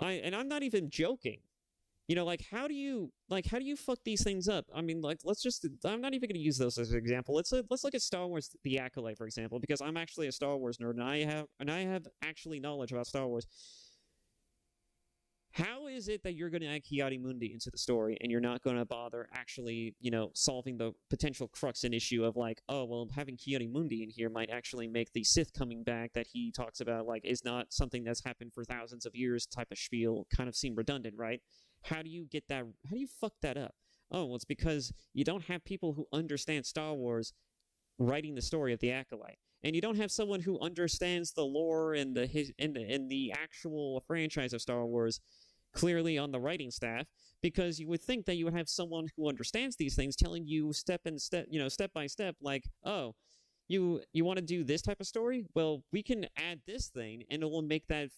I'm not even joking. How do you fuck these things up? I mean, I'm not even going to use those as an example. Let's look at Star Wars: The Acolyte, for example, because I'm actually a Star Wars nerd, and I have actually knowledge about Star Wars. How is it that you're going to add Ki-Adi-Mundi into the story, and you're not going to bother actually, solving the potential crux and issue of having Ki-Adi-Mundi in here might actually make the Sith coming back that he talks about, is not something that's happened for thousands of years type of spiel kind of seem redundant, right? How do you get that? How do you fuck that up? Oh, well, it's because you don't have people who understand Star Wars writing the story of the Acolyte, and you don't have someone who understands the lore and the actual franchise of Star Wars clearly on the writing staff, because you would think that you would have someone who understands these things telling you step by step, oh, you want to do this type of story? Well, we can add this thing, and it'll make that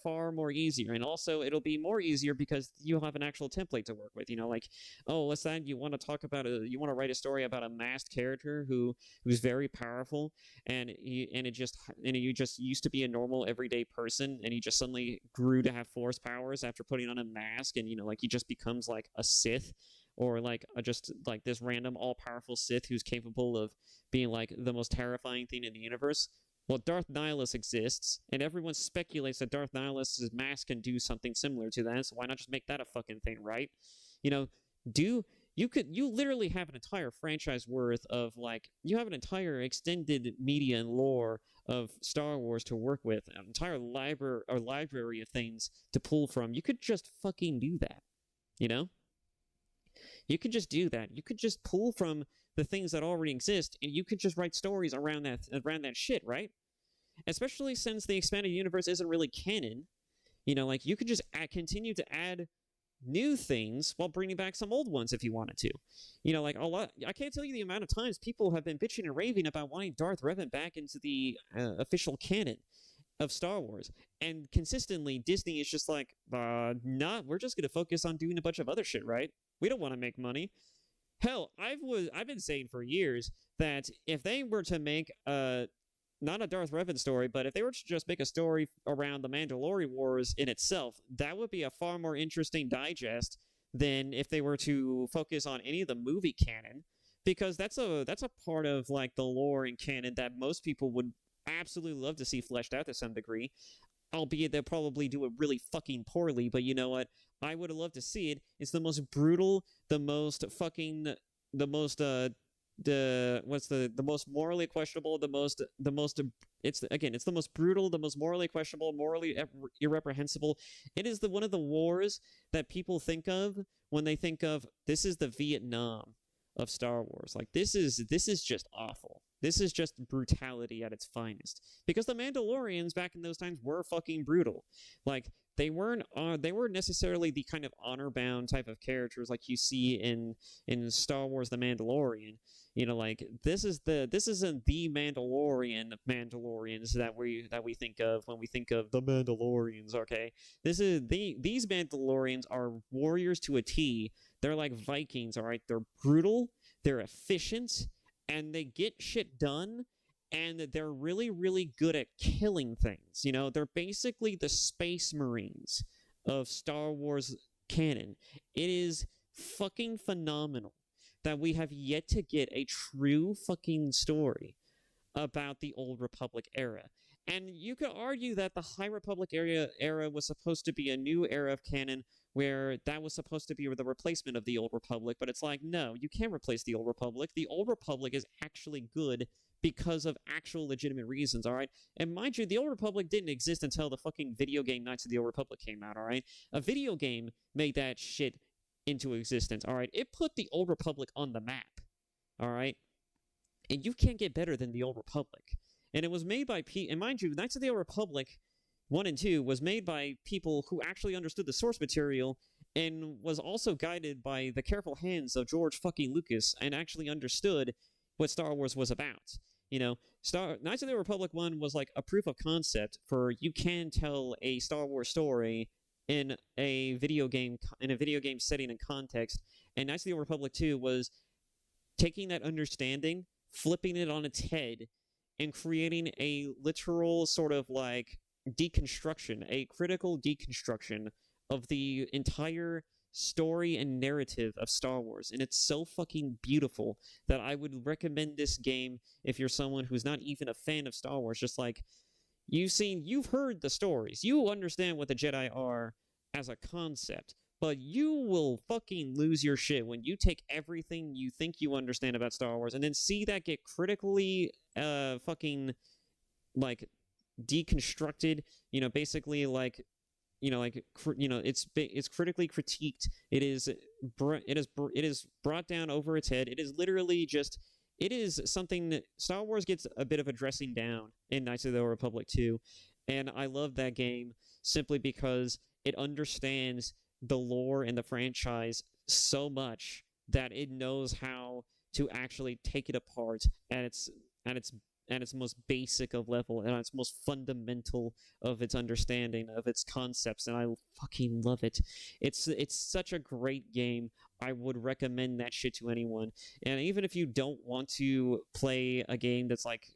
far more easier. And also, it'll be more easier because you'll have an actual template to work with. Let's say you want to write a story about a masked character who's very powerful, and you just used to be a normal everyday person, and he just suddenly grew to have force powers after putting on a mask, and he just becomes like a Sith. Or just this random all-powerful Sith who's capable of being the most terrifying thing in the universe. Well, Darth Nihilus exists, and everyone speculates that Darth Nihilus' mask can do something similar to that. So why not just make that a fucking thing, right? You literally have an entire franchise worth of you have an entire extended media and lore of Star Wars to work with, an entire library of things to pull from. You could just fucking do that, You could just do that. You could just pull from the things that already exist, and you could just write stories around that shit, right? Especially since the expanded universe isn't really canon. You could just continue to add new things while bringing back some old ones if you wanted to. I can't tell you the amount of times people have been bitching and raving about wanting Darth Revan back into the official canon of Star Wars, and consistently Disney is just we're just gonna focus on doing a bunch of other shit, right? We don't want to make money. Hell, I've been saying for years that if they were to make not a Darth Revan story, but if they were to just make a story around the Mandalorian Wars in itself, that would be a far more interesting digest than if they were to focus on any of the movie canon, because that's a part of the lore and canon that most people would absolutely love to see fleshed out to some degree, albeit they'll probably do it really fucking poorly. But you know what? I would have loved to see it. It's the most brutal, the most morally questionable, it's the most brutal, the most morally questionable, morally irreprehensible. It is one of the wars that people think of when they think of this is the Vietnam of Star Wars. This is just awful. This is just brutality at its finest. Because the Mandalorians back in those times were fucking brutal. They weren't necessarily the kind of honor-bound type of characters like you see in Star Wars: The Mandalorian. This isn't the Mandalorians that we think of when we think of the Mandalorians. Okay, these Mandalorians are warriors to a T. They're like Vikings. All right, they're brutal. They're efficient. And they get shit done, and they're really, really good at killing things. They're basically the Space Marines of Star Wars canon. It is fucking phenomenal that we have yet to get a true fucking story about the Old Republic era. And you could argue that the High Republic era was supposed to be a new era of canon where that was supposed to be the replacement of the Old Republic, but it's no, you can't replace the Old Republic. The Old Republic is actually good because of actual legitimate reasons, all right? And mind you, the Old Republic didn't exist until the fucking video game Knights of the Old Republic came out, all right? A video game made that shit into existence, all right? It put the Old Republic on the map, all right? And you can't get better than the Old Republic. And it was made by and mind you, Knights of the Old Republic 1 and 2 was made by people who actually understood the source material and was also guided by the careful hands of George fucking Lucas and actually understood what Star Wars was about. Knights of the Republic 1 was like a proof of concept for you can tell a Star Wars story in a video game setting and context, and Knights of the Republic 2 was taking that understanding, flipping it on its head, and creating a literal sort of like deconstruction, a critical deconstruction of the entire story and narrative of Star Wars. And it's so fucking beautiful that I would recommend this game if you're someone who's not even a fan of Star Wars. Just like, you've heard the stories, you understand what the Jedi are as a concept, but you will fucking lose your shit when you take everything you think you understand about Star Wars and then see that get critically fucking like deconstructed, basically like it's critically critiqued. It is brought down over its head. It is literally just, it is something that Star Wars gets a bit of a dressing down in Knights of the Old Republic 2, and I love that game simply because it understands the lore and the franchise so much that it knows how to actually take it apart at its most basic of level and its most fundamental of its understanding of its concepts, and I fucking love it. It's such a great game. I would recommend that shit to anyone. And even if you don't want to play a game that's like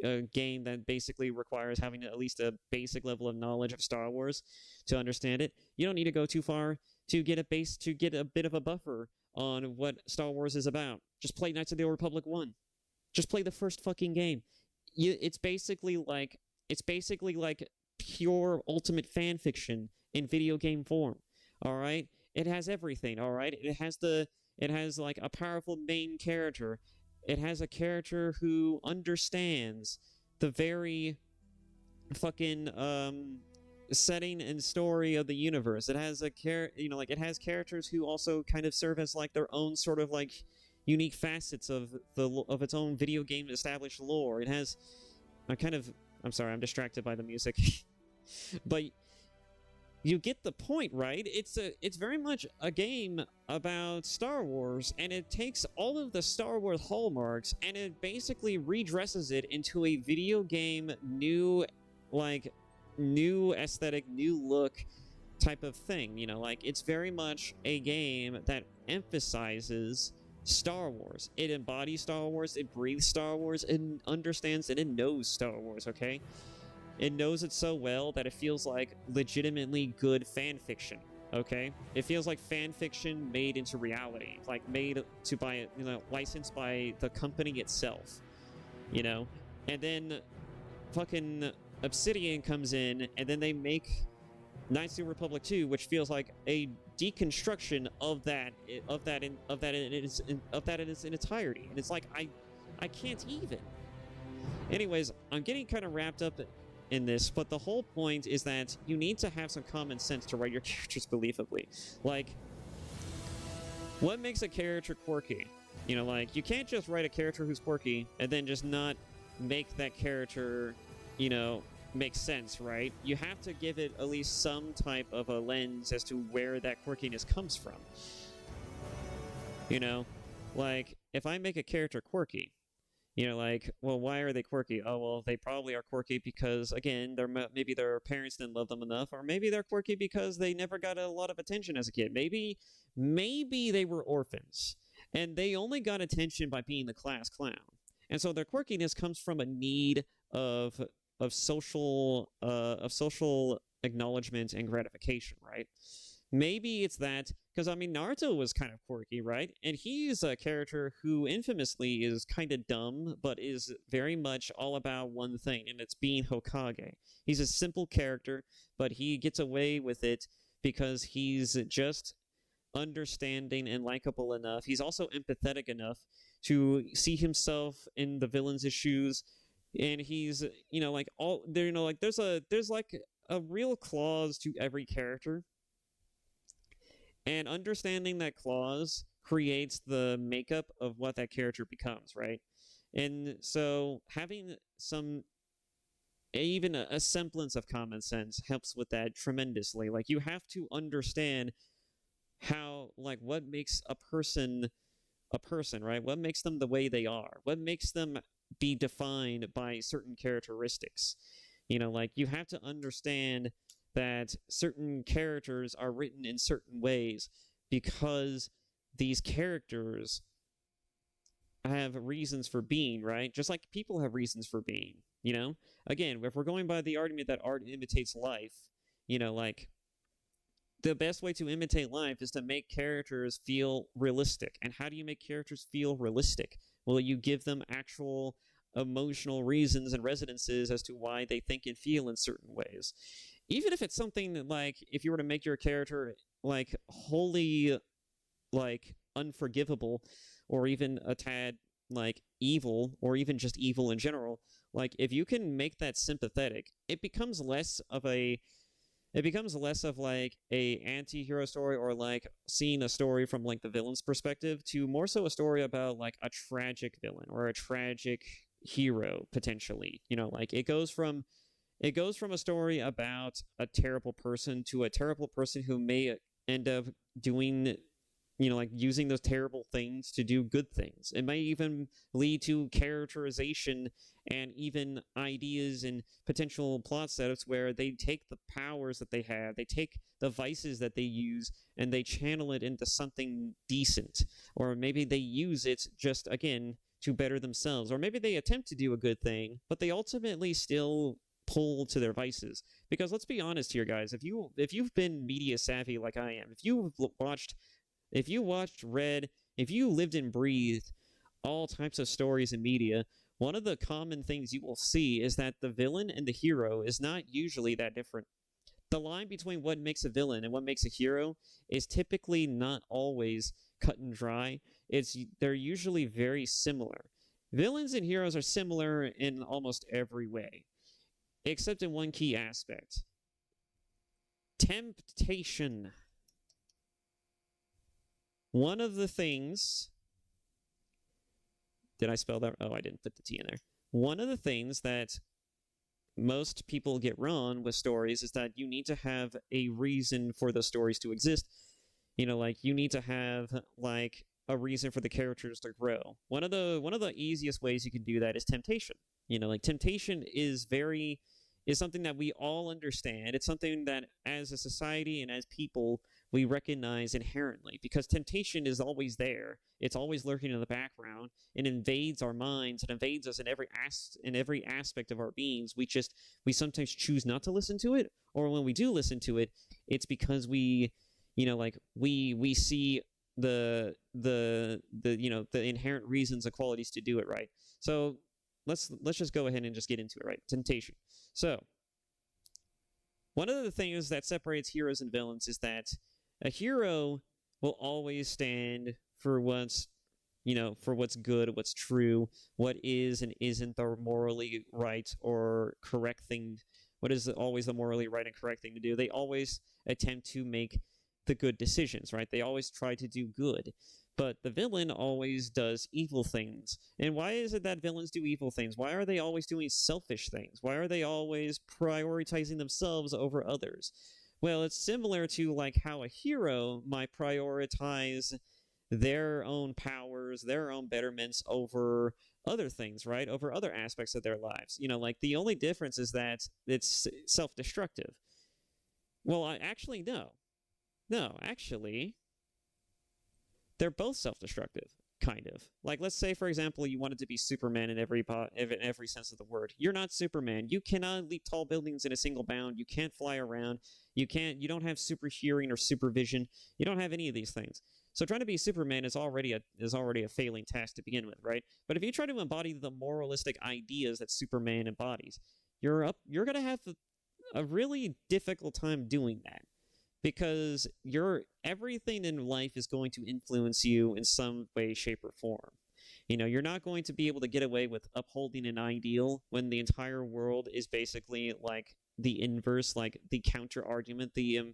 a game that basically requires having at least a basic level of knowledge of Star Wars to understand it, you don't need to go too far to get a bit of a buffer on what Star Wars is about. Just play Knights of the Old Republic 1. Just play the first fucking game. It's basically like pure ultimate fan fiction in video game form. All right, it has everything. All right, it has like a powerful main character. It has a character who understands the very fucking setting and story of the universe. It has it has characters who also kind of serve as like their own sort of like unique facets of its own video game established lore. It has I'm sorry, I'm distracted by the music. But you get the point, right? It's very much a game about Star Wars, and it takes all of the Star Wars hallmarks and it basically redresses it into a video game new aesthetic, new look type of thing. It's very much a game that emphasizes Star Wars. It embodies Star Wars, it breathes Star Wars, it understands and it knows Star Wars, okay? It knows it so well that it feels like legitimately good fan fiction, okay? It feels like fan fiction made into reality, like made to by, licensed by the company itself, And then fucking Obsidian comes in, and then they make Knights of the Republic 2, which feels like a deconstruction of that in its entirety. And it's like I can't even. Anyways, I'm getting kind of wrapped up in this, but the whole point is that you need to have some common sense to write your characters believably. Like, what makes a character quirky? You can't just write a character who's quirky and then just not make that character, makes sense, right? You have to give it at least some type of a lens as to where that quirkiness comes from. Like, if I make a character quirky, well, why are they quirky? Oh, well, they probably are quirky because, again, maybe their parents didn't love them enough, or maybe they're quirky because they never got a lot of attention as a kid. Maybe they were orphans, and they only got attention by being the class clown. And so their quirkiness comes from a need of social acknowledgement and gratification, right? Maybe it's that, because Naruto was kind of quirky, right? And he's a character who infamously is kind of dumb, but is very much all about one thing, and it's being Hokage. He's a simple character, but he gets away with it because he's just understanding and likable enough. He's also empathetic enough to see himself in the villain's shoes. And he's, there's like a real clause to every character. And understanding that clause creates the makeup of what that character becomes, right? And so having even a semblance of common sense helps with that tremendously. Like, you have to understand how, what makes a person a person, right? What makes them the way they are? What makes them be defined by certain characteristics? Like you have to understand that certain characters are written in certain ways because these characters have reasons for being, right? Just like people have reasons for being, Again, if we're going by the argument that art imitates life, like the best way to imitate life is to make characters feel realistic. And how do you make characters feel realistic? Well, you give them actual emotional reasons and resonances as to why they think and feel in certain ways. Even if it's something like if you were to make your character like wholly like unforgivable or even a tad like evil or even just evil in general, like if you can make that sympathetic, it becomes less of like a anti-hero story or like seeing a story from like the villain's perspective to more so a story about like a tragic villain or a tragic hero potentially. Like it goes from a story about a terrible person to a terrible person who may end up doing like using those terrible things to do good things. It may even lead to characterization and even ideas and potential plot setups where they take the powers that they have, they take the vices that they use, and they channel it into something decent. Or maybe they use it just, again, to better themselves. Or maybe they attempt to do a good thing, but they ultimately still pull to their vices. Because let's be honest here, guys, if you've been media savvy like I am, if you read, if you lived and breathed all types of stories in media, one of the common things you will see is that the villain and the hero is not usually that different. The line between what makes a villain and what makes a hero is typically not always cut and dry. They're usually very similar. Villains and heroes are similar in almost every way, except in one key aspect: temptation. One of the things... Did I spell that? Oh, I didn't put the T in there. One of the things that most people get wrong with stories is that you need to have a reason for the stories to exist. Like you need to have like a reason for the characters to grow. One of the easiest ways you can do that is temptation. Like temptation is something that we all understand. It's something that as a society and as people we recognize inherently, because temptation is always there. It's always lurking in the background. It invades our minds. It invades us in every aspect of our beings. We sometimes choose not to listen to it, or when we do listen to it, it's because we see the inherent reasons and qualities to do it, right? So let's just go ahead and just get into it, right? Temptation. So one of the things that separates heroes and villains is that a hero will always stand for what's good, what's true, what is and isn't the morally right or correct thing. What is always the morally right and correct thing to do? They always attempt to make the good decisions, right? They always try to do good. But the villain always does evil things. And why is it that villains do evil things? Why are they always doing selfish things? Why are they always prioritizing themselves over others? Well, it's similar to like how a hero might prioritize their own powers, their own betterments over other things, right? Over other aspects of their lives. Like the only difference is that it's self-destructive. Well, actually, no. No, actually, they're both self-destructive, kind of. Like, let's say, for example, you wanted to be Superman in every sense of the word. You're not Superman. You cannot leap tall buildings in a single bound. You can't fly around. You don't have super hearing or supervision. You don't have any of these things. So trying to be Superman is already a failing task to begin with, right? But if you try to embody the moralistic ideas that Superman embodies, you're going to have a really difficult time doing that, because everything in life is going to influence you in some way, shape, or form. You're not going to be able to get away with upholding an ideal when the entire world is basically like the inverse, like the counter argument, the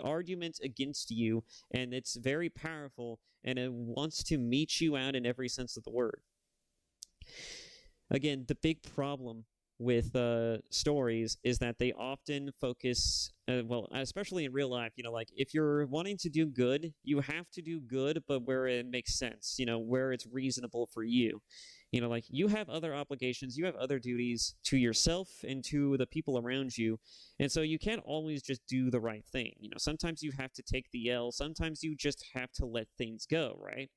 argument against you, and it's very powerful, and it wants to meet you out in every sense of the word. Again, the big problem with stories is that they often focus, well, especially in real life, like if you're wanting to do good, you have to do good, but where it makes sense, where it's reasonable for you. Like you have other obligations, you have other duties to yourself and to the people around you. And so you can't always just do the right thing. Sometimes you have to take the L, sometimes you just have to let things go, right?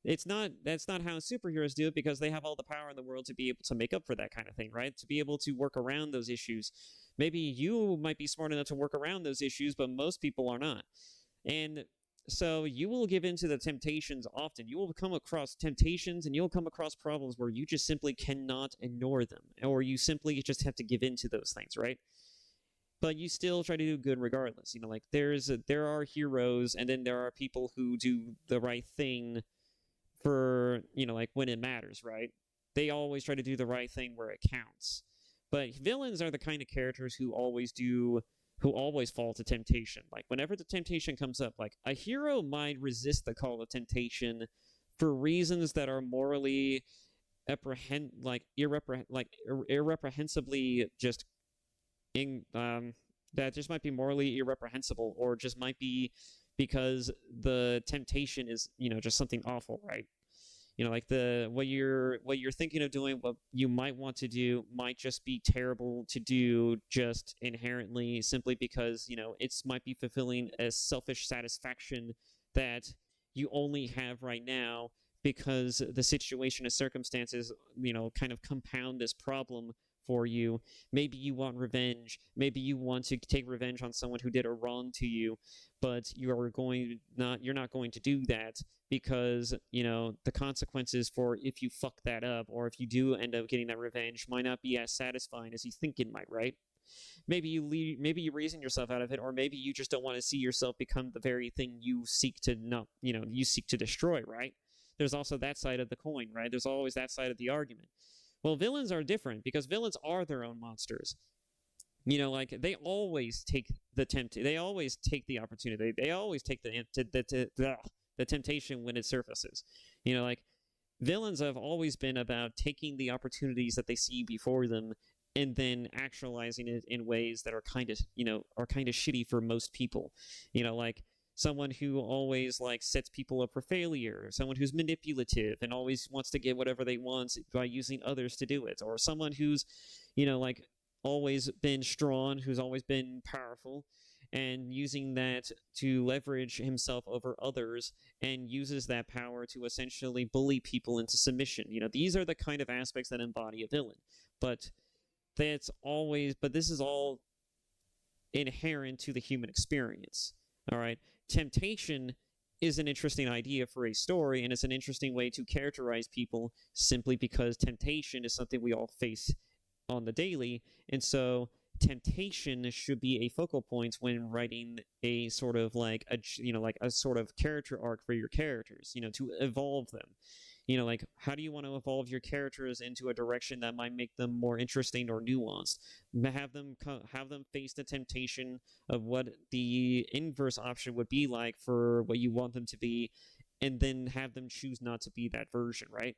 That's not how superheroes do it, because they have all the power in the world to be able to make up for that kind of thing, right? To be able to work around those issues. Maybe you might be smart enough to work around those issues, but most people are not. And so you will give in to the temptations often. You will come across temptations and you'll come across problems where you just simply cannot ignore them, or you simply just have to give in to those things, right? But you still try to do good regardless. Like there are heroes, and then there are people who do the right thing for, like when it matters, right? They always try to do the right thing where it counts. But villains are the kind of characters who always fall to temptation. Like whenever the temptation comes up, like a hero might resist the call of temptation for reasons that are morally irreprehensibly just in that just might be morally irreprehensible, or just might be because the temptation is, just something awful, right? Like what you're thinking of doing, what you might want to do, might just be terrible to do, just inherently, simply because it might be fulfilling a selfish satisfaction that you only have right now, because the situation and circumstances kind of compound this problem for you. Maybe you want revenge, maybe you want to take revenge on someone who did a wrong to you, but you're not going to do that, because the consequences for if you fuck that up, or if you do end up getting that revenge, might not be as satisfying as you think it might, right? Maybe you reason yourself out of it, or maybe you just don't want to see yourself become the very thing you seek to not you seek to destroy, right? There's also that side of the coin, right? There's always that side of the argument. Well, villains are different, because villains are their own monsters. Like they always take they always take the opportunity. They always take the temptation when it surfaces. Like villains have always been about taking the opportunities that they see before them, and then actualizing it in ways that are kind of shitty for most people. Like someone who always like sets people up for failure, someone who's manipulative and always wants to get whatever they want by using others to do it, or someone who's like always been strong, who's always been powerful, and using that to leverage himself over others, and uses that power to essentially bully people into submission. These are the kind of aspects that embody a villain. But this is all inherent to the human experience. All right. Temptation is an interesting idea for a story, and it's an interesting way to characterize people, simply because temptation is something we all face on the daily. And so temptation should be a focal point when writing a sort of like a sort of character arc for your characters, to evolve them. Like how do you want to evolve your characters into a direction that might make them more interesting or nuanced? Have them face the temptation of what the inverse option would be like for what you want them to be, and then have them choose not to be that version, right?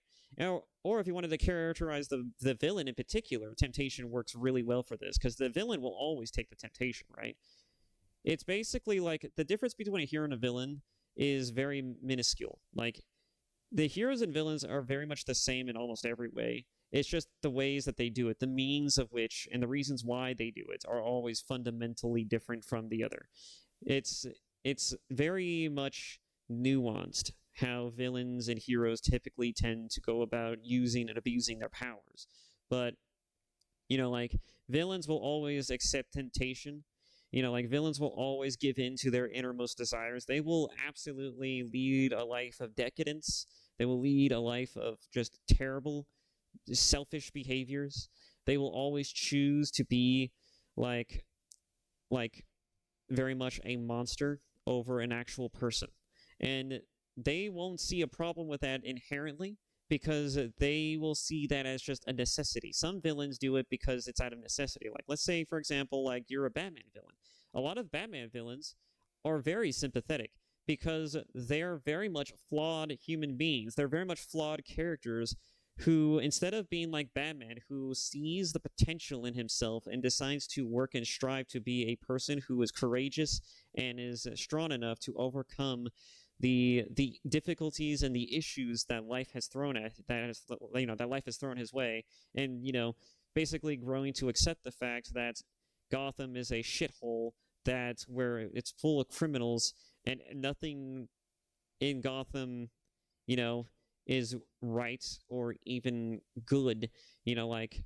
Or if you wanted to characterize the villain in particular, temptation works really well for this, because the villain will always take the temptation, right? It's basically like the difference between a hero and a villain is very minuscule. Like the heroes and villains are very much the same in almost every way. It's just the ways that they do it, the means of which, and the reasons why they do it are always fundamentally different from the other. It's very much nuanced how villains and heroes typically tend to go about using and abusing their powers. But like villains will always accept temptation. Like villains will always give in to their innermost desires. They will absolutely lead a life of decadence. They will lead a life of just terrible, selfish behaviors. They will always choose to be like very much a monster over an actual person. And they won't see a problem with that inherently, because they will see that as just a necessity. Some villains do it because it's out of necessity. Like, let's say, for example, like you're a Batman villain. A lot of Batman villains are very sympathetic, because they're very much flawed human beings. They're very much flawed characters who, instead of being like Batman, who sees the potential in himself and decides to work and strive to be a person who is courageous and is strong enough to overcome the difficulties and the issues that life has thrown at that life has thrown his way, and basically growing to accept the fact that Gotham is a shithole, that where it's full of criminals and nothing in Gotham, you know, is right or even good. Like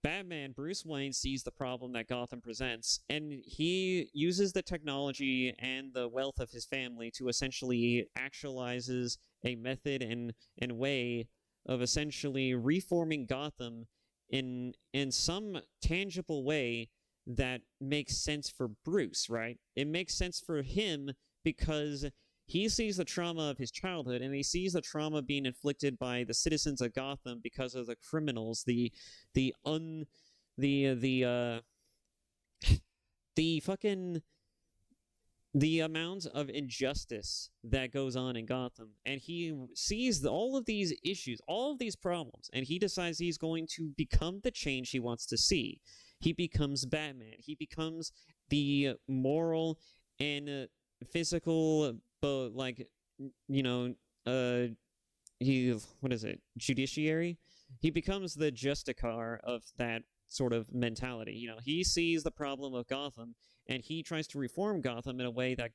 Batman, Bruce Wayne sees the problem that Gotham presents, and he uses the technology and the wealth of his family to essentially actualizes a method and way of essentially reforming Gotham in some tangible way that makes sense for Bruce, right? It makes sense for him because he sees the trauma of his childhood, and he sees the trauma being inflicted by the citizens of Gotham because of the criminals, the un the fucking the amount of injustice that goes on in Gotham, and he sees all of these issues, all of these problems, and he decides he's going to become the change he wants to see. He becomes Batman. He becomes the moral and physical, but like you know, he what is it? Judiciary. He becomes the Justicar of that sort of mentality. He sees the problem of Gotham, and he tries to reform Gotham in a way that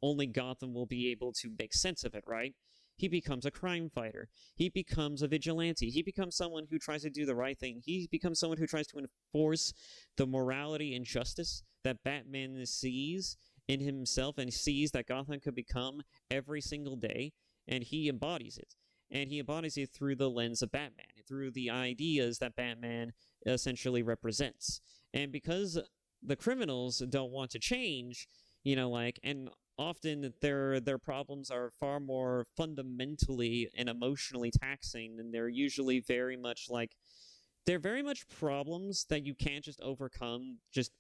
only Gotham will be able to make sense of it. Right? He becomes a crime fighter. He becomes a vigilante. He becomes someone who tries to do the right thing. He becomes someone who tries to enforce the morality and justice that Batman sees in himself and sees that Gotham could become every single day, and he embodies it. And he embodies it through the lens of Batman, through the ideas that Batman essentially represents. And because the criminals don't want to change, and often their problems are far more fundamentally and emotionally taxing, and they're usually very much problems that you can't just overcome just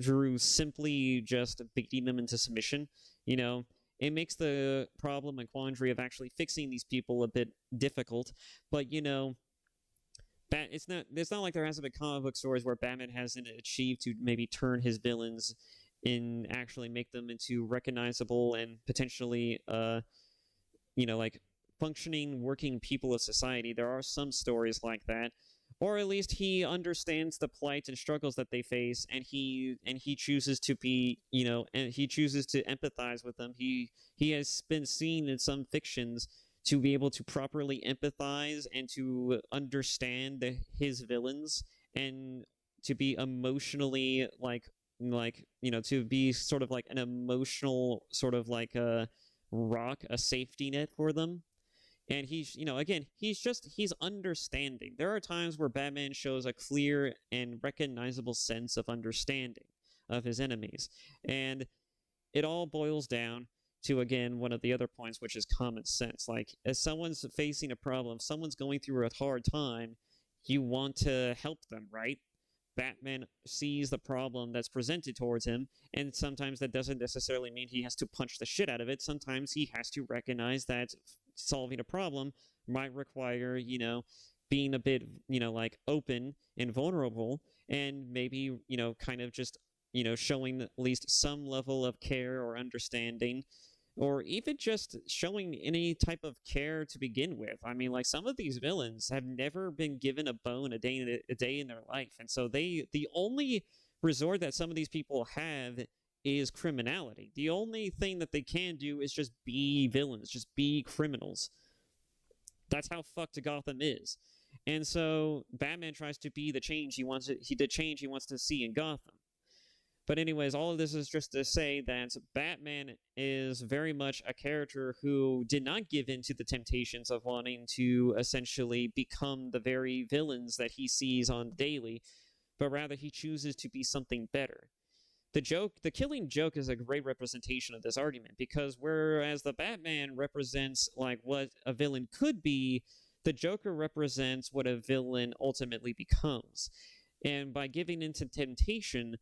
through simply just beating them into submission. It makes the problem and quandary of actually fixing these people a bit difficult. But it's not like there hasn't been comic book stories where Batman hasn't achieved to maybe turn his villains and actually make them into recognizable and potentially like functioning working people of society. There are some stories like that, or at least he understands the plight and struggles that they face, and he chooses to be and he chooses to empathize with them. He has been seen in some fictions to be able to properly empathize and to understand his villains, and to be emotionally to be sort of like an emotional sort of like a rock, a safety net for them. And he's again, he's understanding. There are times where Batman shows a clear and recognizable sense of understanding of his enemies, and it all boils down to, again, one of the other points, which is common sense. Like, as someone's facing a problem, if someone's going through a hard time, you want to help them, right? Batman sees the problem that's presented towards him, and sometimes that doesn't necessarily mean he has to punch the shit out of it. Sometimes he has to recognize that solving a problem might require, being a bit, open and vulnerable, and maybe, kind of just, showing at least some level of care or understanding, or even just showing any type of care to begin with. I mean, like, some of these villains have never been given a bone a day in their life, and so the only resort that some of these people have is criminality. The only thing that they can do is just be villains, just be criminals. That's how fucked Gotham is. And so Batman tries to be the change he wants to see in Gotham. But anyways, all of this is just to say that Batman is very much a character who did not give in to the temptations of wanting to essentially become the very villains that he sees on daily, but rather he chooses to be something better. The Killing Joke is a great representation of this argument, because whereas the Batman represents like what a villain could be, the Joker represents what a villain ultimately becomes. And by giving into temptation,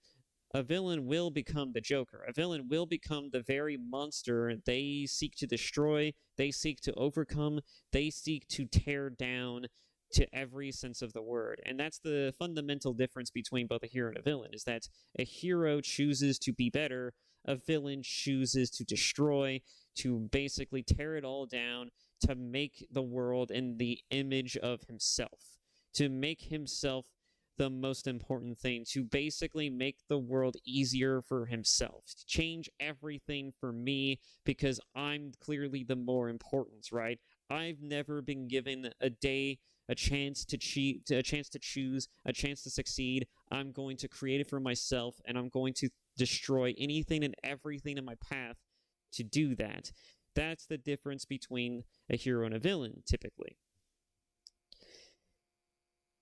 a villain will become the Joker. A villain will become the very monster they seek to destroy, they seek to overcome, they seek to tear down to every sense of the word. And that's the fundamental difference between both a hero and a villain, is that a hero chooses to be better, a villain chooses to destroy, to basically tear it all down, to make the world in the image of himself, to make himself the most important thing, to basically make the world easier for himself, to change everything for me because I'm clearly the more important, right? I've never been given a chance to cheat, a chance to choose, a chance to succeed. I'm going to create it for myself, and I'm going to destroy anything and everything in my path to do that. That's the difference between a hero and a villain, typically.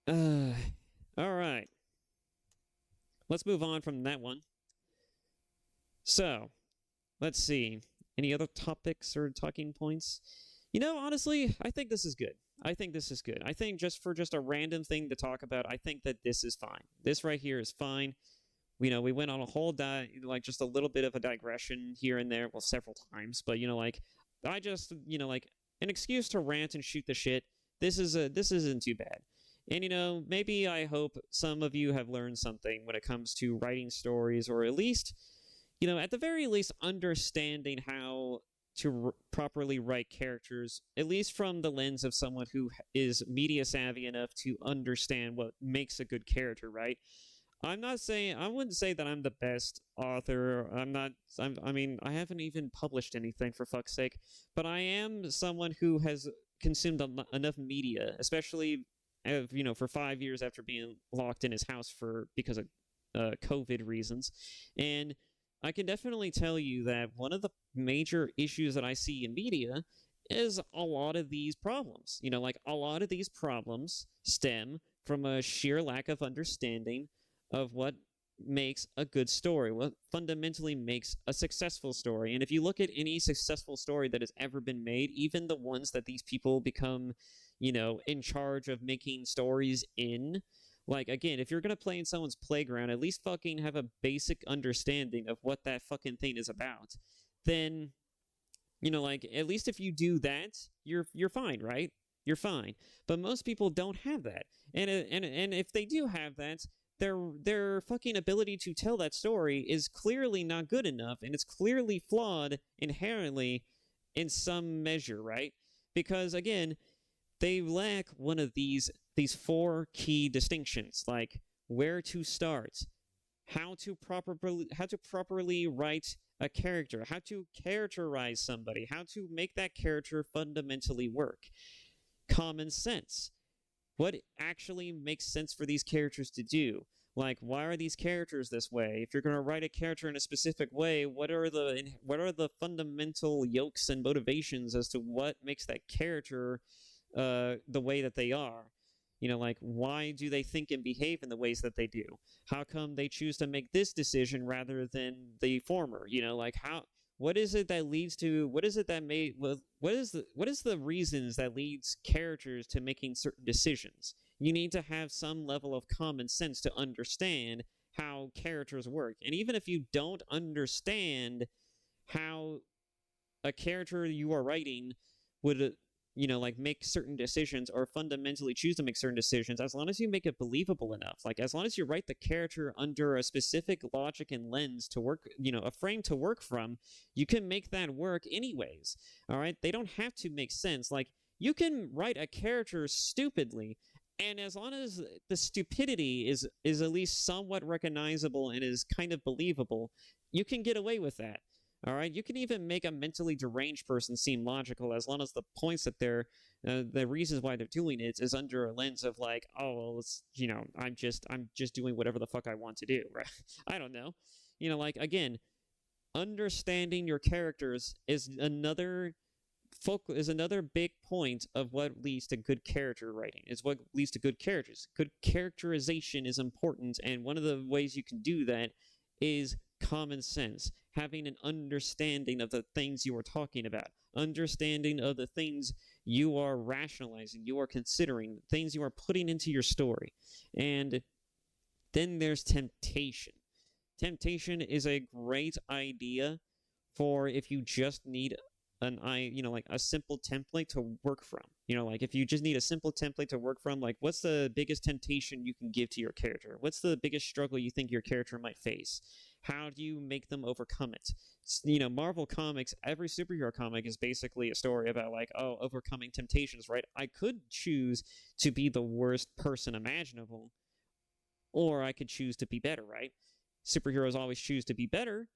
All right. Let's move on from that one. So, let's see. Any other topics or talking points? Honestly, I think this is good. I think just a random thing to talk about, I think that this is fine. This right here is fine. We went on a whole just a little bit of a digression here and there, well, several times, but I just an excuse to rant and shoot the shit. This isn't too bad. And maybe I hope some of you have learned something when it comes to writing stories, or at least, at the very least, understanding how to properly write characters, at least from the lens of someone who is media savvy enough to understand what makes a good character, right? I wouldn't say that I'm the best author. I haven't even published anything, for fuck's sake, but I am someone who has consumed enough media, especially for 5 years after being locked in his house because of COVID reasons. And I can definitely tell you that one of the major issues that I see in media is a lot of these problems. A lot of these problems stem from a sheer lack of understanding of what makes a good story, what fundamentally makes a successful story. And if you look at any successful story that has ever been made, even the ones that these people become, in charge of making stories in, again, if you're going to play in someone's playground, at least fucking have a basic understanding of what that fucking thing is about. Then, at least if you do that, you're fine, right? You're fine. But most people don't have that. And if they do have that, their fucking ability to tell that story is clearly not good enough, and it's clearly flawed inherently in some measure, right? Because again, they lack one of these four key distinctions, like where to start, how to properly write a character, how to characterize somebody, how to make that character fundamentally work, common sense. What actually makes sense for these characters to do? Why are these characters this way? If you're going to write a character in a specific way, what are the fundamental yokes and motivations as to what makes that character the way that they are? Why do they think and behave in the ways that they do? How come they choose to make this decision rather than the former? What is it that leads to, what is it that made, what is the reasons that leads characters to making certain decisions? You need to have some level of common sense to understand how characters work. And even if you don't understand how a character you are writing would make certain decisions, or fundamentally choose to make certain decisions, as long as you make it believable enough, as long as you write the character under a specific logic and lens to work, a frame to work from, you can make that work anyways. All right, they don't have to make sense. You can write a character stupidly, and as long as the stupidity is at least somewhat recognizable and is kind of believable, you can get away with that. All right, you can even make a mentally deranged person seem logical, as long as the points that the reasons why they're doing it is under a lens of oh, well, it's, I'm just doing whatever the fuck I want to do, right? I don't know, again, understanding your characters is another big point of what leads to good character writing. Is what leads to good characters. Good characterization is important, and one of the ways you can do that is common sense, having an understanding of the things you are talking about, understanding of the things you are rationalizing, you are considering, things you are putting into your story. And then there's temptation. temptation is a great idea for if you just need like a simple template to work from. Like if you just need a simple template to work from, like what's the biggest temptation you can give to your character? What's the biggest struggle you think your character might face? How do you make them overcome it? Marvel Comics, every superhero comic is basically a story about like, oh, overcoming temptations, right? I could choose to be the worst person imaginable, or I could choose to be better, right? Superheroes always choose to be better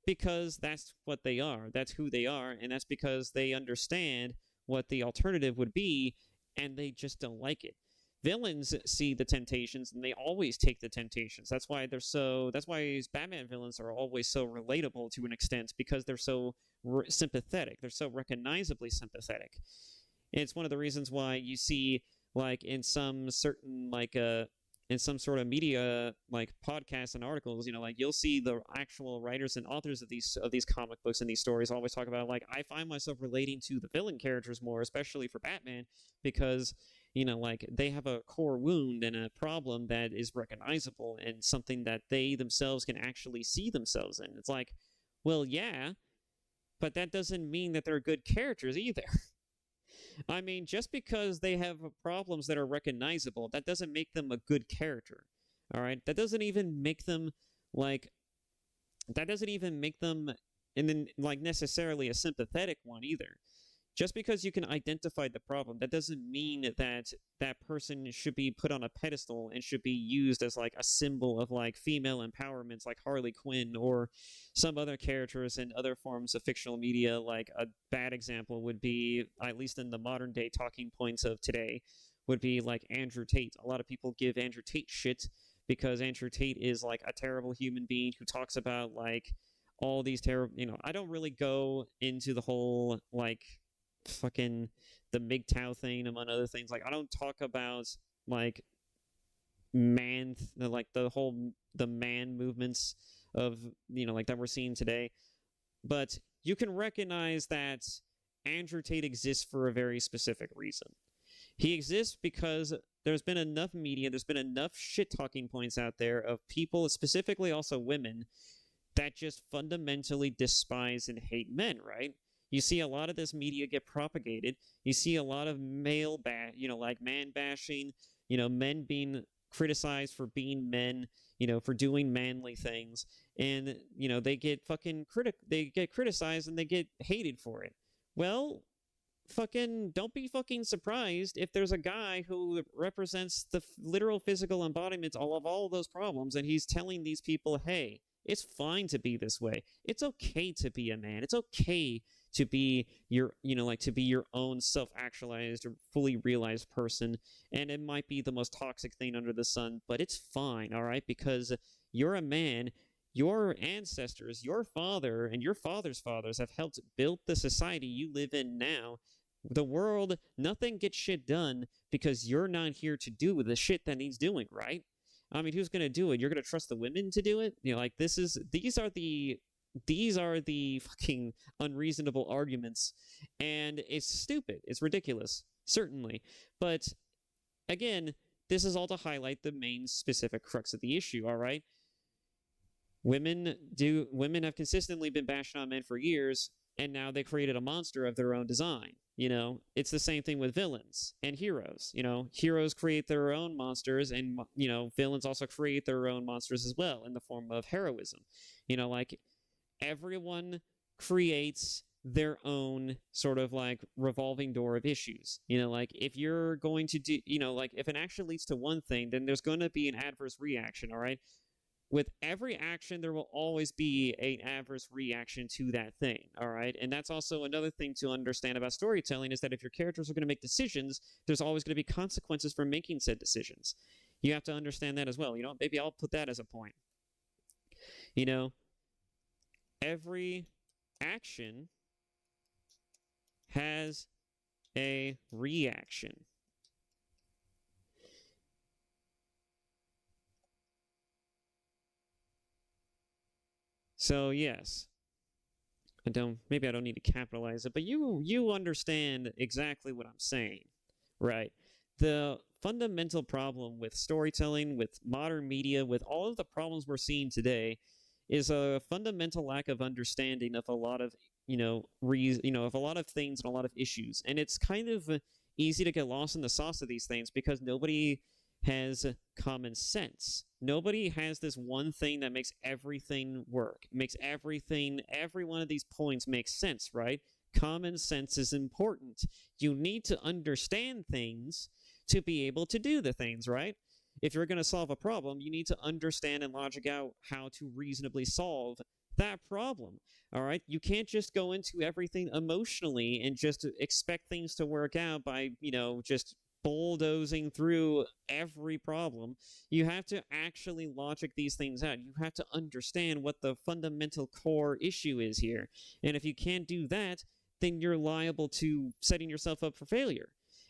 because that's what they are. That's who they are, and that's because they understand what the alternative would be, and they just don't like it. Villains see the temptations, and they always take the temptations. That's why Batman villains are always so relatable to an extent, because they're so sympathetic. They're so recognizably sympathetic. And it's one of the reasons why you see, like, in some certain, like, in some sort of media, like podcasts and articles, like you'll see the actual writers and authors of these comic books and these stories always talk about, like, I find myself relating to the villain characters more, especially for Batman, because like they have a core wound and a problem that is recognizable and something that they themselves can actually see themselves in. It's like, well, yeah, but that doesn't mean that they're good characters either. I mean, just because they have problems that are recognizable, that doesn't make them a good character. All right? That doesn't even make them like and then like necessarily a sympathetic one either. Just because you can identify the problem, that doesn't mean that that person should be put on a pedestal and should be used as like a symbol of like female empowerment, like Harley Quinn or some other characters in other forms of fictional media. Like a bad example would be, at least in the modern day talking points of today, would be like Andrew Tate. A lot of people give Andrew Tate shit because Andrew Tate is like a terrible human being who talks about like all these terrible, I don't really go into the whole like fucking the MGTOW thing, among other things. Like, I don't talk about like the man movements of like that we're seeing today, but you can recognize that Andrew Tate exists for a very specific reason. He exists because there's been enough media, there's been enough shit talking points out there of people, specifically also women, that just fundamentally despise and hate men, right? You see a lot of this media get propagated. You see a lot of like man bashing, men being criticized for being men, for doing manly things. And, they get they get criticized and they get hated for it. Well, fucking don't be fucking surprised if there's a guy who represents the literal physical embodiment of all of those problems, and he's telling these people, hey, it's fine to be this way. It's okay to be a man. It's okay to be your own self-actualized or fully realized person. And it might be the most toxic thing under the sun, but it's fine, all right? Because you're a man. Your ancestors, your father, and your father's fathers have helped build the society you live in now. The world, nothing gets shit done because you're not here to do the shit that needs doing, right? I mean, who's gonna do it? You're gonna trust the women to do it? Like these are the fucking unreasonable arguments, and it's stupid. It's ridiculous, certainly. But again, this is all to highlight the main specific crux of the issue, all right? Women have consistently been bashing on men for years, and now they created a monster of their own design. It's the same thing with villains and heroes. Heroes create their own monsters, and villains also create their own monsters as well in the form of heroism. Like everyone creates their own sort of like revolving door of issues. Like if you're going to do, like if an action leads to one thing, then there's going to be an adverse reaction, all right? With every action, there will always be an adverse reaction to that thing, all right? And that's also another thing to understand about storytelling, is that if your characters are going to make decisions, there's always going to be consequences for making said decisions. You have to understand that as well. Maybe I'll put that as a point. Every action has a reaction. So yes, maybe I don't need to capitalize it, but you understand exactly what I'm saying, right? The fundamental problem with storytelling, with modern media, with all of the problems we're seeing today, is a fundamental lack of understanding of a lot of of a lot of things and a lot of issues, and it's kind of easy to get lost in the sauce of these things because nobody has common sense. Nobody has this one thing that makes everything work, makes every one of these points make sense, right? Common sense is important. You need to understand things to be able to do the things, right? If you're going to solve a problem, you need to understand and logic out how to reasonably solve that problem. All right? You can't just go into everything emotionally and just expect things to work out by, just bulldozing through every problem. You have to actually logic these things out. You have to understand what the fundamental core issue is here. And if you can't do that, then you're liable to setting yourself up for failure.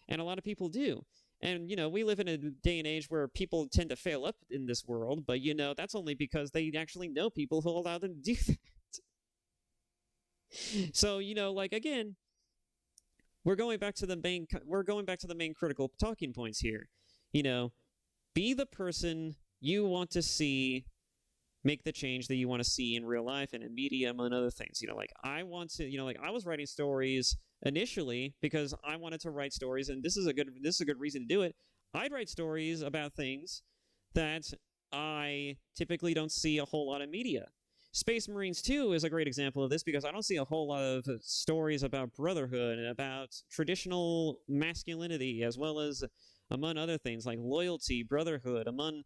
And a lot of people do. And, we live in a day and age where people tend to fail up in this world, but, that's only because they actually know people who allow them to do that. So, again, we're going back to the main critical talking points here. Be the person you want to see make the change that you want to see in real life and in media, among other things. I was writing stories initially because I wanted to write stories, and this is a good reason to do it. I'd write stories about things that I typically don't see a whole lot of media. Space Marines 2 is a great example of this because I don't see a whole lot of stories about brotherhood and about traditional masculinity, as well as among other things like loyalty, brotherhood, among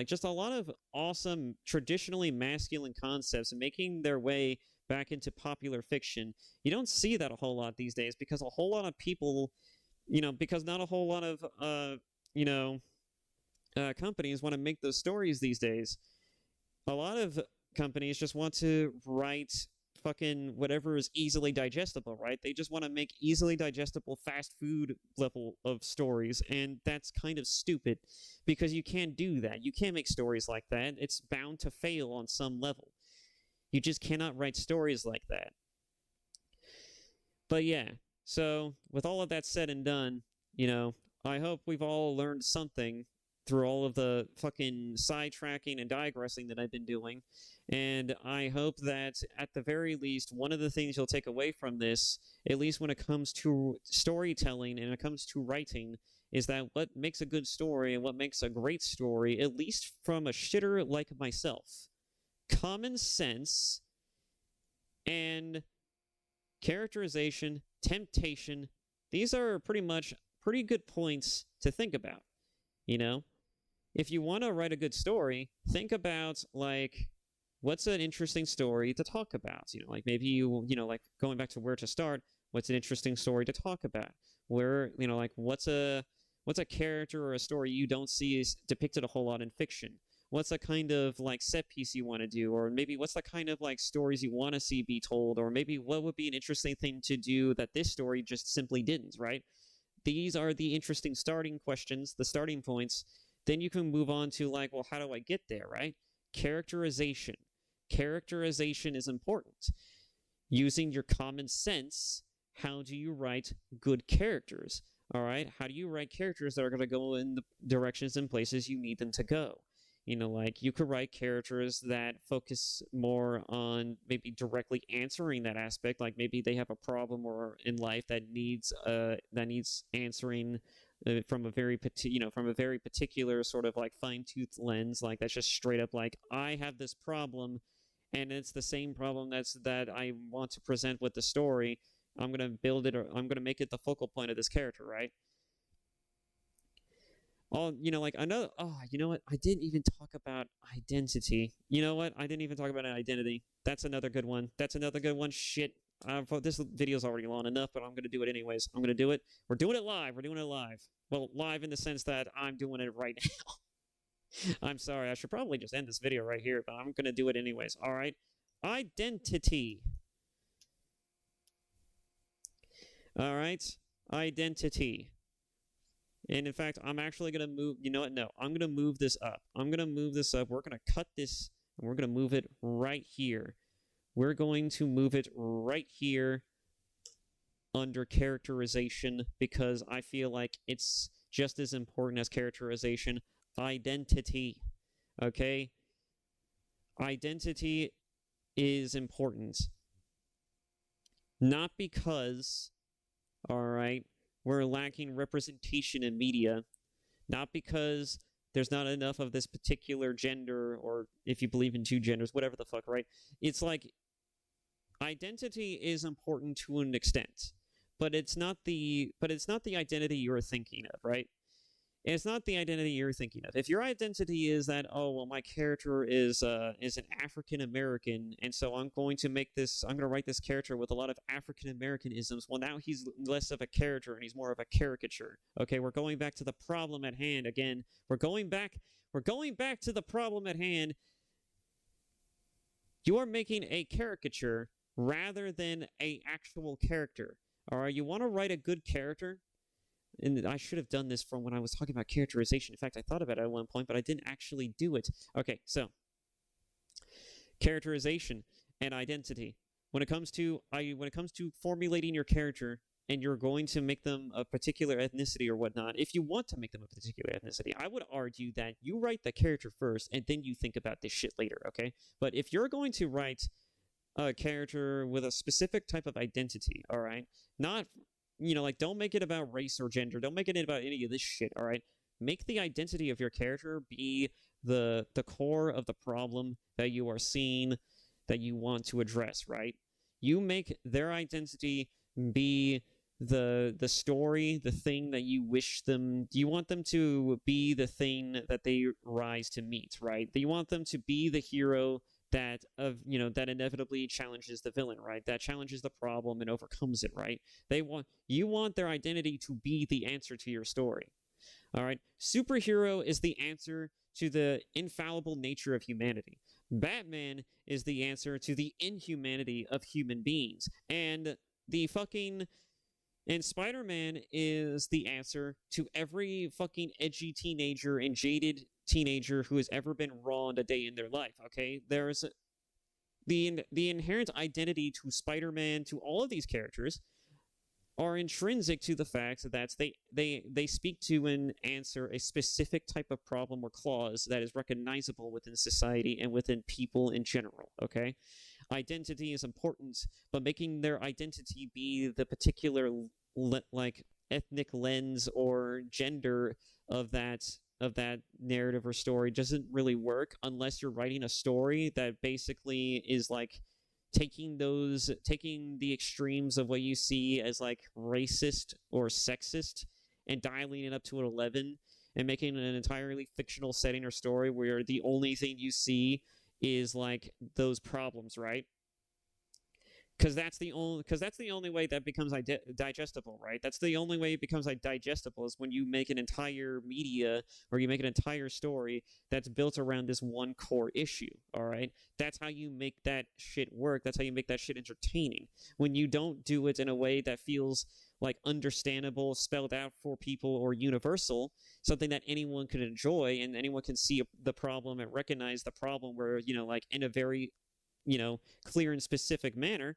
just a lot of awesome traditionally masculine concepts making their way back into popular fiction. You don't see that a whole lot these days because a whole lot of people, because not a whole lot of, companies want to make those stories these days. A lot of companies just want to write fucking whatever is easily digestible, right? They just want to make easily digestible fast food level of stories, and that's kind of stupid because you can't do that. You can't make stories like that. It's bound to fail on some level. You just cannot write stories like that. But yeah, so with all of that said and done, I hope we've all learned something through all of the fucking sidetracking and digressing that I've been doing. And I hope that at the very least, one of the things you'll take away from this, at least when it comes to storytelling and it comes to writing, is that what makes a good story and what makes a great story, at least from a shitter like myself, common sense and characterization, temptation, these are pretty much pretty good points to think about. If you want to write a good story, think about what's an interesting story to talk about. Maybe like going back to where to start, what's an interesting story to talk about? Where, what's a character or a story you don't see is depicted a whole lot in fiction? What's a kind of set piece you want to do? Or maybe what's the kind of stories you want to see be told? Or maybe what would be an interesting thing to do that this story just simply didn't, right? These are the interesting starting questions, the starting points. Then you can move on to well, how do I get there, right? Characterization. Characterization is important. Using your common sense, how do you write good characters? All right? How do you write characters that are going to go in the directions and places you need them to go? You could write characters that focus more on maybe directly answering that aspect. Like maybe they have a problem or in life that needs answering from a very particular sort of fine-toothed lens. Like that's just straight up I have this problem, and it's the same problem that I want to present with the story. I'm gonna build it, or I'm gonna make it the focal point of this character, right? Another, you know what? I didn't even talk about identity. You know what? I didn't even talk about an identity. That's another good one. Shit. This video's already long enough, but I'm going to do it anyways. I'm going to do it. We're doing it live. Well, live in the sense that I'm doing it right now. I'm sorry. I should probably just end this video right here, but I'm going to do it anyways. All right. Identity. All right. Identity. And in fact, I'm actually going to move, you know what? No, I'm going to move this up. We're going to cut this, and we're going to move it right here. We're going to move it right here under characterization because I feel like it's just as important as characterization. Identity. Okay? identity is important. Not because, all right, we're lacking representation in media, not because there's not enough of this particular gender, or if you believe in two genders, whatever the fuck, right? It's like identity is important to an extent, but it's not the identity you're thinking of, right? It's not the identity you're thinking of. If your identity is that, oh well, my character is an African American, and so I'm going to write this character with a lot of African Americanisms. Well, now he's less of a character and he's more of a caricature. Okay, we're going back to the problem at hand again. We're going back to the problem at hand. You are making a caricature rather than a actual character. All right, you want to write a good character? And I should have done this from when I was talking about characterization. In fact, I thought about it at one point, but I didn't actually do it. Okay, so characterization and identity. When it comes to formulating your character, and you're going to make them a particular ethnicity or whatnot, if you want to make them a particular ethnicity, I would argue that you write the character first, and then you think about this shit later. Okay, but if you're going to write a character with a specific type of identity, all right, not like, don't make it about race or gender. Don't make it about any of this shit, all right? Make the identity of your character be the core of the problem that you are seeing, that you want to address, right? You make their identity be the story, the thing that you want them to be the thing that they rise to meet, right? You want them to be the hero that inevitably challenges the villain, right? That challenges the problem and overcomes it, right? You want their identity to be the answer to your story. All right? Superhero is the answer to the infallible nature of humanity. Batman is the answer to the inhumanity of human beings. And Spider-Man is the answer to every fucking edgy teenager and jaded teenager who has ever been wronged a day in their life. Okay, there's the inherent identity to Spider-Man, to all of these characters, are intrinsic to the fact that they speak to and answer a specific type of problem or clause that is recognizable within society and within people in general. Okay, identity is important, but making their identity be the particular ethnic lens or gender of that narrative or story doesn't really work unless you're writing a story that basically is like taking the extremes of what you see as like racist or sexist and dialing it up to an 11 and making an entirely fictional setting or story where the only thing you see is like those problems, right? Because that's the only way that becomes digestible, right? That's the only way it becomes digestible is when you make an entire media or you make an entire story that's built around this one core issue, all right? That's how you make that shit work. That's how you make that shit entertaining. When you don't do it in a way that feels like understandable, spelled out for people, or universal, something that anyone can enjoy and anyone can see the problem and recognize the problem where, like in a very, clear and specific manner,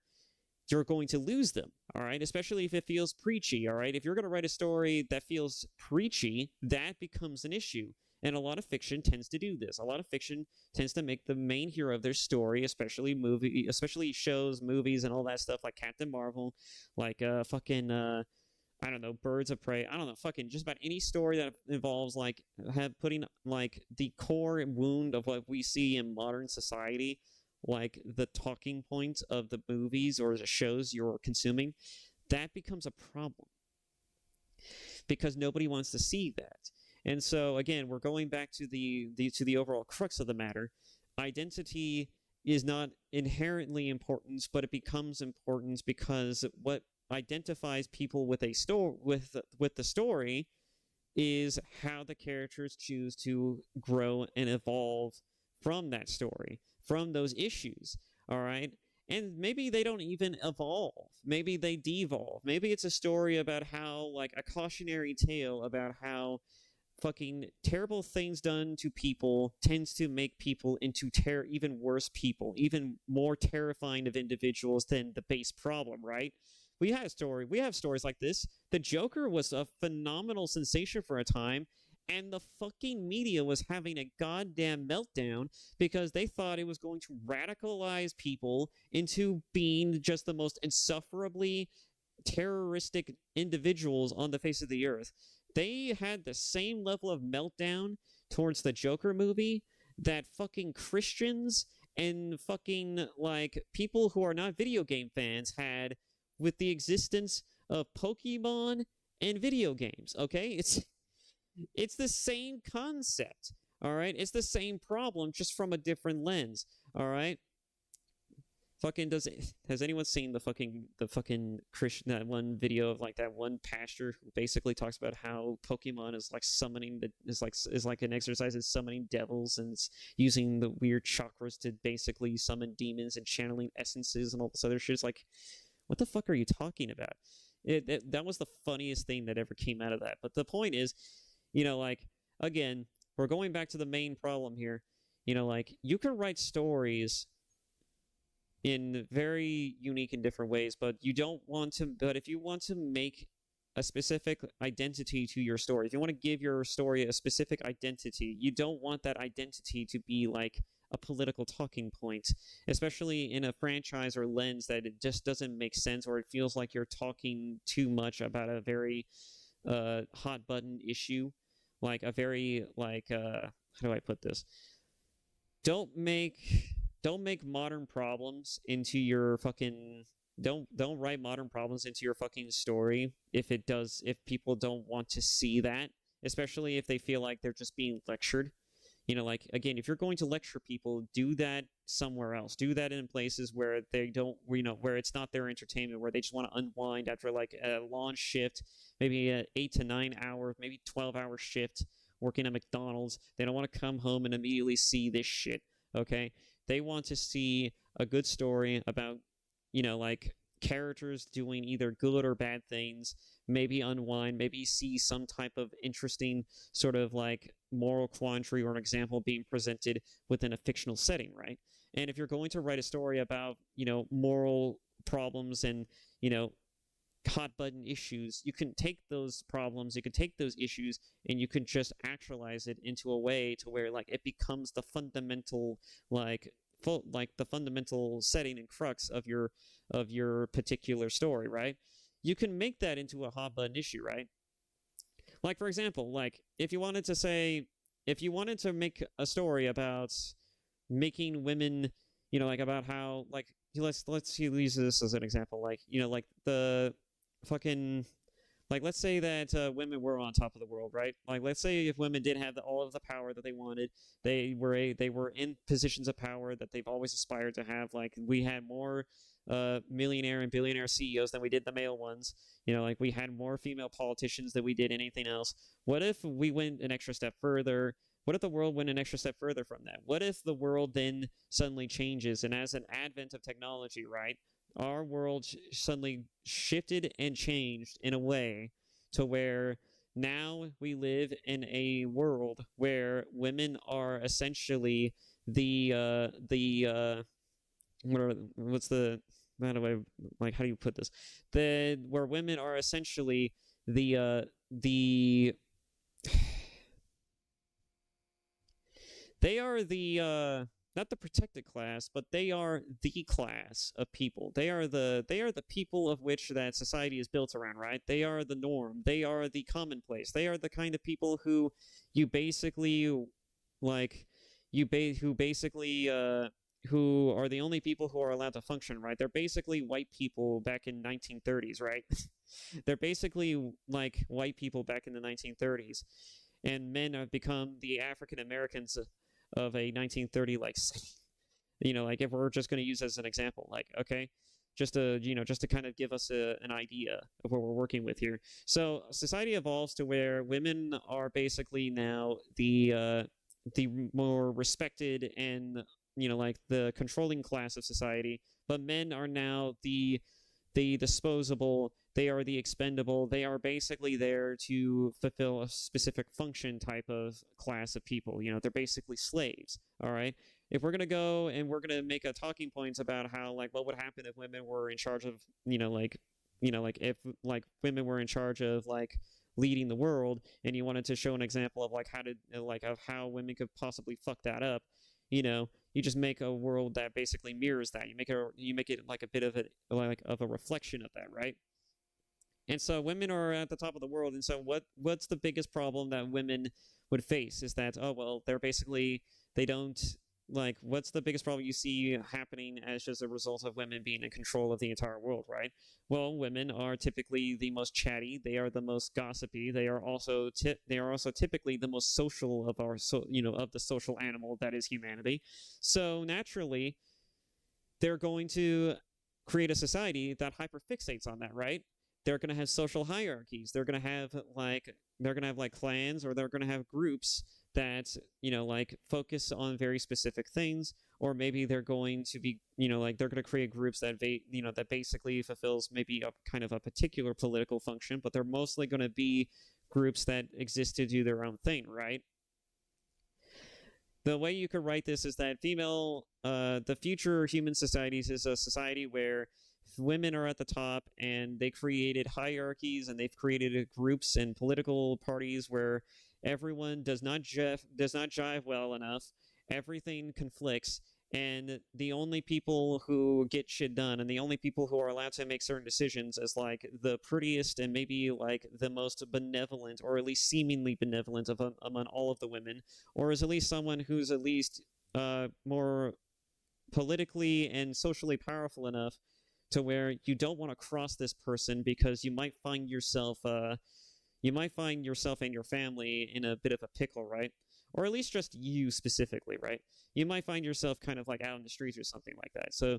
you're going to lose them, all right? Especially if it feels preachy, all right? If you're going to write a story that feels preachy, that becomes an issue. And a lot of fiction tends to do this. A lot of fiction tends to make the main hero of their story, especially shows, movies, and all that stuff, like Captain Marvel, like I don't know, Birds of Prey. I don't know, fucking just about any story that involves like putting like the core wound of what we see in modern society, like the talking points of the movies or the shows you're consuming, that becomes a problem because nobody wants to see that. And so again, we're going back to the overall crux of the matter. Identity is not inherently important, but it becomes important because what identifies people with a with the story is how the characters choose to grow and evolve from that story, from those issues, all right? And maybe they don't even evolve. Maybe they devolve. Maybe it's a story about how, like, a cautionary tale about how fucking terrible things done to people tends to make people into even worse people, even more terrifying of individuals than the base problem, right? We have stories like this. The Joker was a phenomenal sensation for a time, And the fucking media was having a goddamn meltdown because they thought it was going to radicalize people into being just the most insufferably terroristic individuals on the face of the earth. They had the same level of meltdown towards the Joker movie that fucking Christians and fucking like people who are not video game fans had with the existence of Pokemon and video games. Okay, it's the same concept. All right, it's the same problem, just from a different lens. All right. Fucking does it? Has anyone seen the fucking Christian, that one video of like that one pastor who basically talks about how Pokemon is like summoning the is like an exercise in summoning devils, and it's using the weird chakras to basically summon demons and channeling essences and all this other shit. It's like, what the fuck are you talking about? That was the funniest thing that ever came out of that. But the point is, like, again, we're going back to the main problem here. Like, you can write stories in very unique and different ways, but you don't want to. But if you want to make a specific identity to your story, if you want to give your story a specific identity, you don't want that identity to be like a political talking point, especially in a franchise or lens that it just doesn't make sense, or it feels like you're talking too much about a very hot button issue, like a very like how do I put this? Don't make modern problems into your fucking don't write modern problems into your fucking story if people don't want to see that, especially if they feel like they're just being lectured. Like, again, if you're going to lecture people, do that somewhere else. Do that in places where they don't, where it's not their entertainment, where they just want to unwind after like a long shift, maybe an 8 to 9 hour, maybe 12-hour shift working at McDonald's. They don't want to come home and immediately see this shit. Okay, they want to see a good story about, like, characters doing either good or bad things, maybe unwind, maybe see some type of interesting sort of like moral quandary or an example being presented within a fictional setting, right? And if you're going to write a story about, moral problems and, hot button issues, you can take those problems, you can take those issues, and you can just actualize it into a way to where like it becomes the fundamental the fundamental setting and crux of your particular story, right? You can make that into a hot button issue, right? Like, for example, like if you wanted to make a story about making women, like about how like let's use this as an example, like like the fucking like let's say that women were on top of the world, right? Like let's say if women did have all of the power that they wanted, they were in positions of power that they've always aspired to have. Like we had more millionaire and billionaire CEOs than we did the male ones. Like we had more female politicians than we did anything else. What if we went an extra step further? What if the world went an extra step further from that? What if the world then suddenly changes, and as an advent of technology, right, our world suddenly shifted and changed in a way to where now we live in a world where women are essentially what's the how do I like how do you put this? Where women are essentially the they are the not the protected class, but they are the class of people. They are the people of which that society is built around, right? They are the norm. They are the commonplace. They are the kind of people who you basically like who basically who are the only people who are allowed to function, right? They're basically white people back in 1930s, right? They're basically like white people back in the 1930s, and men have become the African Americans of a 1930 like city. Like if we're just going to use as an example, like okay, just to kind of give us an idea of what we're working with here. So society evolves to where women are basically now the more respected and like the controlling class of society, but men are now the disposable, they are the expendable, they are basically there to fulfill a specific function type of class of people. They're basically slaves, all right? If we're going to go and we're going to make a talking points about how like what would happen if women were in charge of, like if like women were in charge of like leading the world, and you wanted to show an example of like how to like of how women could possibly fuck that up, you just make a world that basically mirrors that. You make it like a bit of a reflection of that, right? And so women are at the top of the world, and so what's the biggest problem that women would face is that, oh well, they don't, like, what's the biggest problem you see happening as just a result of women being in control of the entire world, right? Well, women are typically the most chatty, they are the most gossipy, they are also typically the most social of of the social animal that is humanity. So naturally, they're going to create a society that hyperfixates on that, right? They're going to have social hierarchies. They're going to have like clans, or they're going to have groups that like focus on very specific things, or maybe they're going to be like they're going to create groups that basically fulfills maybe a kind of a particular political function, but they're mostly going to be groups that exist to do their own thing, right? The way you could write this is that the future human societies is a society where women are at the top, and they created hierarchies, and they've created groups and political parties where everyone does not jive well enough. Everything conflicts, and the only people who get shit done, and the only people who are allowed to make certain decisions, as like the prettiest and maybe like the most benevolent, or at least seemingly benevolent among all of the women, or is at least someone who's at least more politically and socially powerful enough to where you don't want to cross this person, because you might find yourself and your family in a bit of a pickle, right? Or at least just you specifically, right? You might find yourself kind of like out in the streets or something like that. So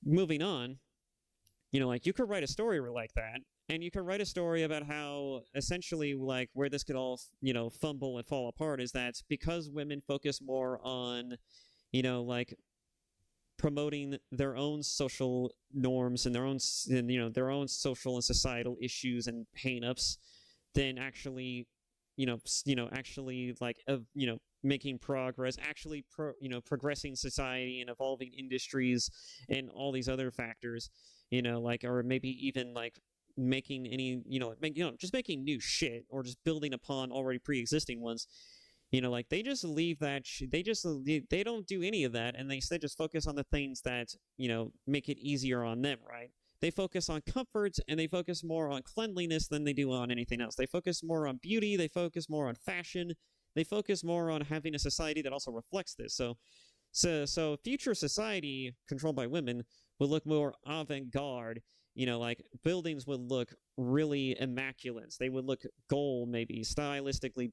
moving on, like you could write a story like that, and you could write a story about how essentially like where this could all fumble and fall apart is that because women focus more on like promoting their own social norms and their own social and societal issues and hang-ups than actually actually like making progress, actually progressing society and evolving industries and all these other factors, like, or maybe even like making any just making new shit, or just building upon already pre-existing ones. Like they just leave that. They don't do any of that, and they instead just focus on the things that make it easier on them, right? They focus on comfort, and they focus more on cleanliness than they do on anything else. They focus more on beauty. They focus more on fashion. They focus more on having a society that also reflects this. So future society controlled by women would look more avant-garde. Like buildings would look really immaculate. They would look gold, maybe stylistically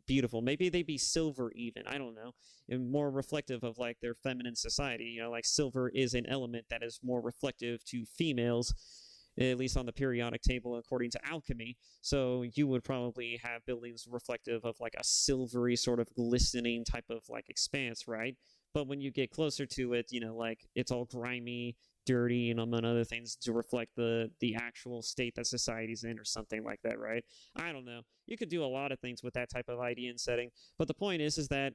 beautiful. Maybe they'd be silver even. I don't know. And more reflective of like their feminine society. Like silver is an element that is more reflective to females, at least on the periodic table according to alchemy. So you would probably have buildings reflective of like a silvery sort of glistening type of like expanse, right? But when you get closer to it, like it's all grimy, dirty, and among other things to reflect the actual state that society's in, or something like that, right? I don't know. You could do a lot of things with that type of idea and setting, but the point is that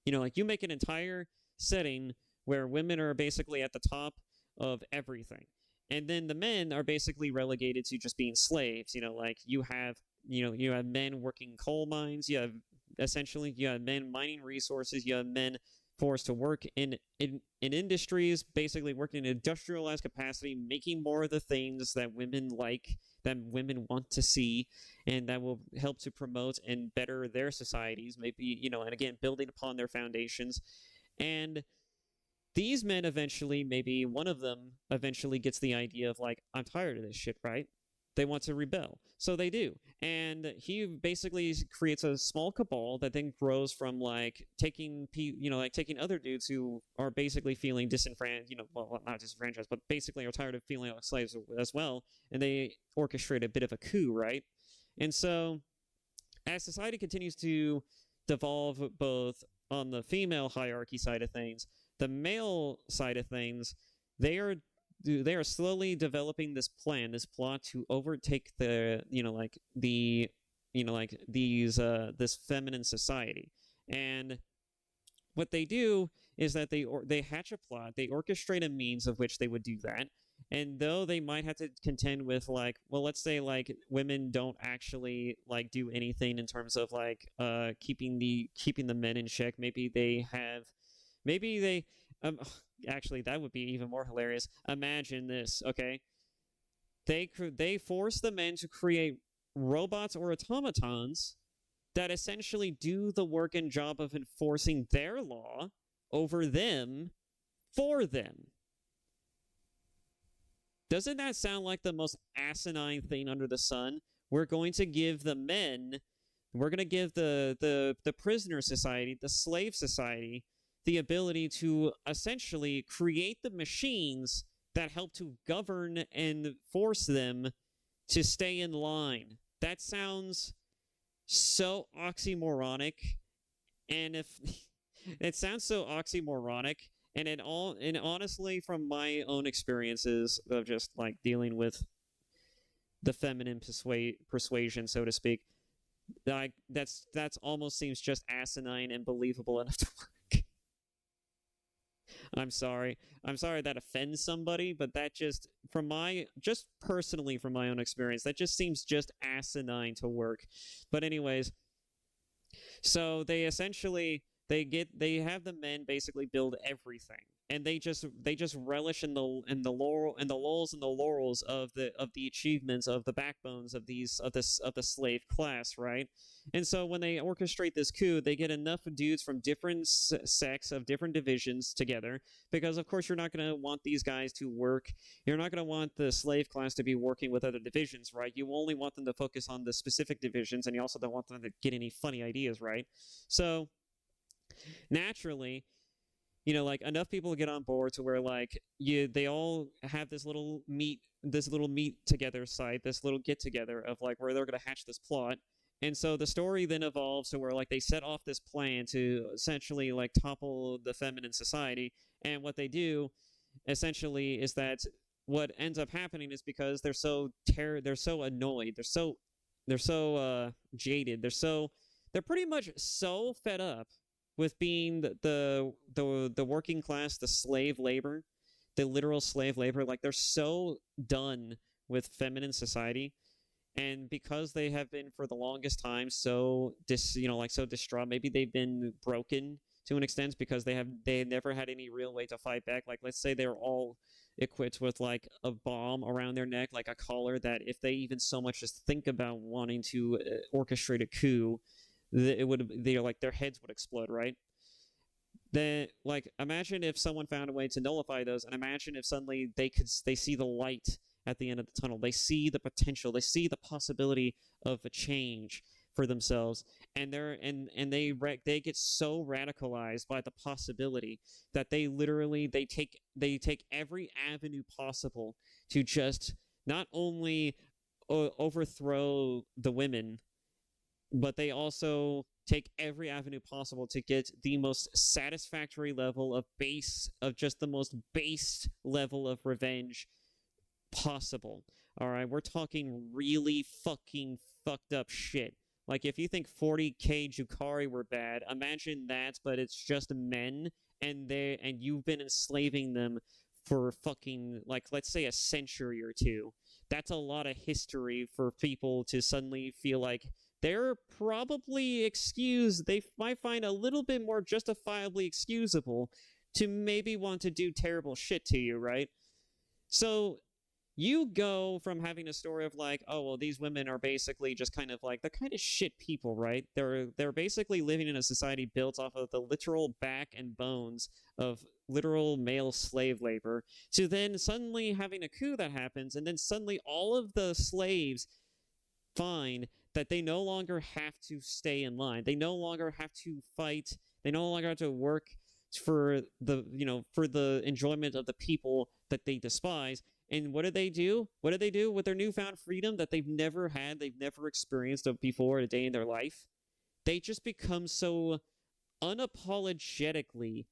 like you make an entire setting where women are basically at the top of everything, and then the men are basically relegated to just being slaves. Like you have men working coal mines. You have men mining resources. You have men forced to work in industries, basically working in industrialized capacity, making more of the things that women like, that women want to see, and that will help to promote and better their societies, maybe, and again, building upon their foundations. And these men eventually, maybe one of them eventually gets the idea of like, I'm tired of this shit, right? They want to rebel. So they do. And he basically creates a small cabal that then grows from like taking other dudes who are basically feeling disenfranchised, well, not disenfranchised, but basically are tired of feeling like slaves as well. And they orchestrate a bit of a coup, right? And so as society continues to devolve both on the female hierarchy side of things, the male side of things, they are slowly developing this plot to overtake this feminine society. And what they do is that they hatch a plot, they orchestrate a means of which they would do that, And though they might have to contend with like, well, let's say like women don't actually like do anything in terms of like keeping the men in check. Maybe they um actually that would be even more hilarious. Imagine this, okay? They force the men to create robots or automatons that essentially do the work and job of enforcing their law over them for them. Doesn't that sound like the most asinine thing under the sun? We're going to give the men, we're going to give the prisoner society, the slave society, the ability to essentially create the machines that help to govern and force them to stay in line. That sounds so oxymoronic. And if it sounds so oxymoronic, and honestly, from my own experiences of just like dealing with the feminine persuasion, so to speak, that's almost seems just asinine and believable enough to work. I'm sorry that offends somebody, but that just personally from my own experience, that just seems just asinine to work. But anyways, so they essentially they have the men basically build everything, and they just relish in the laurel and the lulls and the laurels of the achievements of the backbones of these of the slave class, right? And so when they orchestrate this coup, they get enough dudes from different sects of different divisions together, because of course you're not going to want these guys to work. You're not going to want the slave class to be working with other divisions, right? You only want them to focus on the specific divisions, and you also don't want them to get any funny ideas, right? So naturally, like enough people get on board to where like they all have this little meet together site, this little get together of like where they're gonna hatch this plot. And so the story then evolves to where like they set off this plan to essentially like topple the feminine society. And what they do essentially is that what ends up happening is because they're so annoyed, they're so jaded, they're pretty much so fed up with being the working class, the slave labor, the literal slave labor. Like they're so done with feminine society, and because they have been for the longest time so distraught. Maybe they've been broken to an extent because they never had any real way to fight back. Like let's say they were all equipped with like a bomb around their neck, like a collar, that if they even so much as think about wanting to orchestrate a coup, they're like their heads would explode, right? Then like imagine if someone found a way to nullify those, and imagine if suddenly they see the light at the end of the tunnel. They see the potential, they see the possibility of a change for themselves, and they get so radicalized by the possibility that they take every avenue possible to just not only overthrow the women, but they also take every avenue possible to get the most satisfactory level of just the most base level of revenge possible. All right, we're talking really fucking fucked up shit. Like if you think 40k Jukari were bad, imagine that, but it's just men, and you've been enslaving them for fucking like let's say a century or two. That's a lot of history for people to suddenly feel like they're probably excused. They might find a little bit more justifiably excusable to maybe want to do terrible shit to you, right? So you go from having a story of like, oh well, these women are basically just kind of like they're kind of shit people, right? They're basically living in a society built off of the literal back and bones of literal male slave labor, to then suddenly having a coup that happens, and then suddenly all of the slaves find that they no longer have to stay in line. They no longer have to fight. They no longer have to work for the enjoyment of the people that they despise. And what do they do? What do they do with their newfound freedom that they've never had, they've never experienced before a day in their life? They just become so unapologetically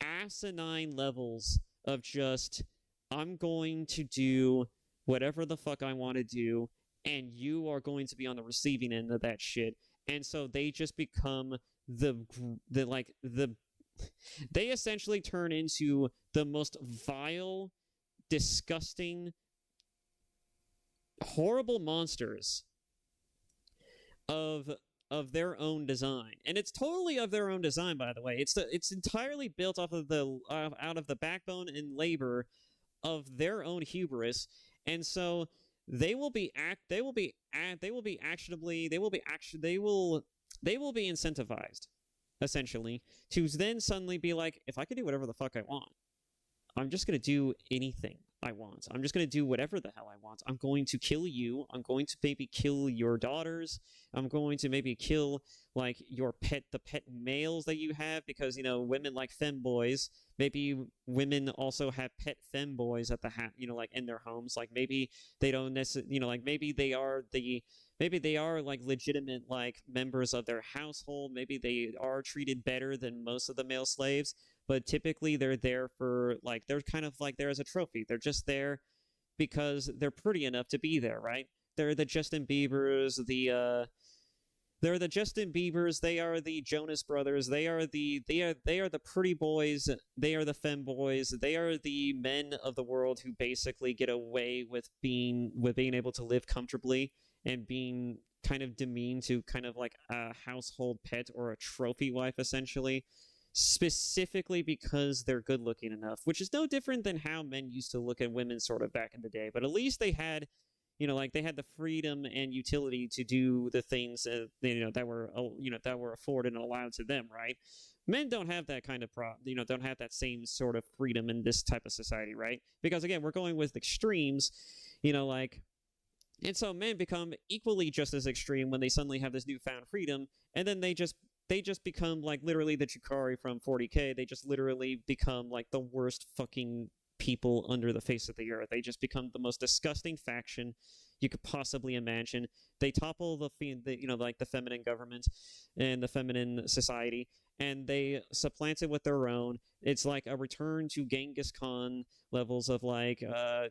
asinine levels of just, I'm going to do whatever the fuck I want to do, and you are going to be on the receiving end of that shit. And so they just become they essentially turn into the most vile, disgusting, horrible monsters of their own design, and it's totally of their own design. By the way, it's entirely built off of the out of the backbone and labor of their own hubris, and so they will be incentivized essentially to then suddenly be like, if I could do whatever the fuck I want, I'm just going to do anything I want. I'm just going to do whatever the hell I want. I'm going to kill you. I'm going to maybe kill your daughters. I'm going to maybe kill like the pet males that you have, because women like femboys. Maybe women also have pet femboys at the like in their homes. Like maybe they don't necessarily, like maybe they are like legitimate like members of their household. Maybe they are treated better than most of the male slaves, but typically they're there for like, they're kind of like there as a trophy. They're just there because they're pretty enough to be there, right? They're the Justin Biebers, they're the Justin Biebers, they are the Jonas Brothers, they are the pretty boys, they are the femboys, they are the men of the world who basically get away with being able to live comfortably and being kind of demeaned to kind of like a household pet or a trophy wife, essentially, specifically because they're good looking enough, which is no different than how men used to look at women sort of back in the day. But at least they had, like they had the freedom and utility to do the things that were afforded and allowed to them, right? Men don't have that kind of don't have that same sort of freedom in this type of society, right? Because again, we're going with extremes, like. And so men become equally just as extreme when they suddenly have this newfound freedom, and then they just become like literally the Chikari from 40K. They just literally become like the worst fucking people under the face of the earth. They just become the most disgusting faction you could possibly imagine. They topple like the feminine government and the feminine society, and they supplant it with their own. It's like a return to Genghis Khan levels of like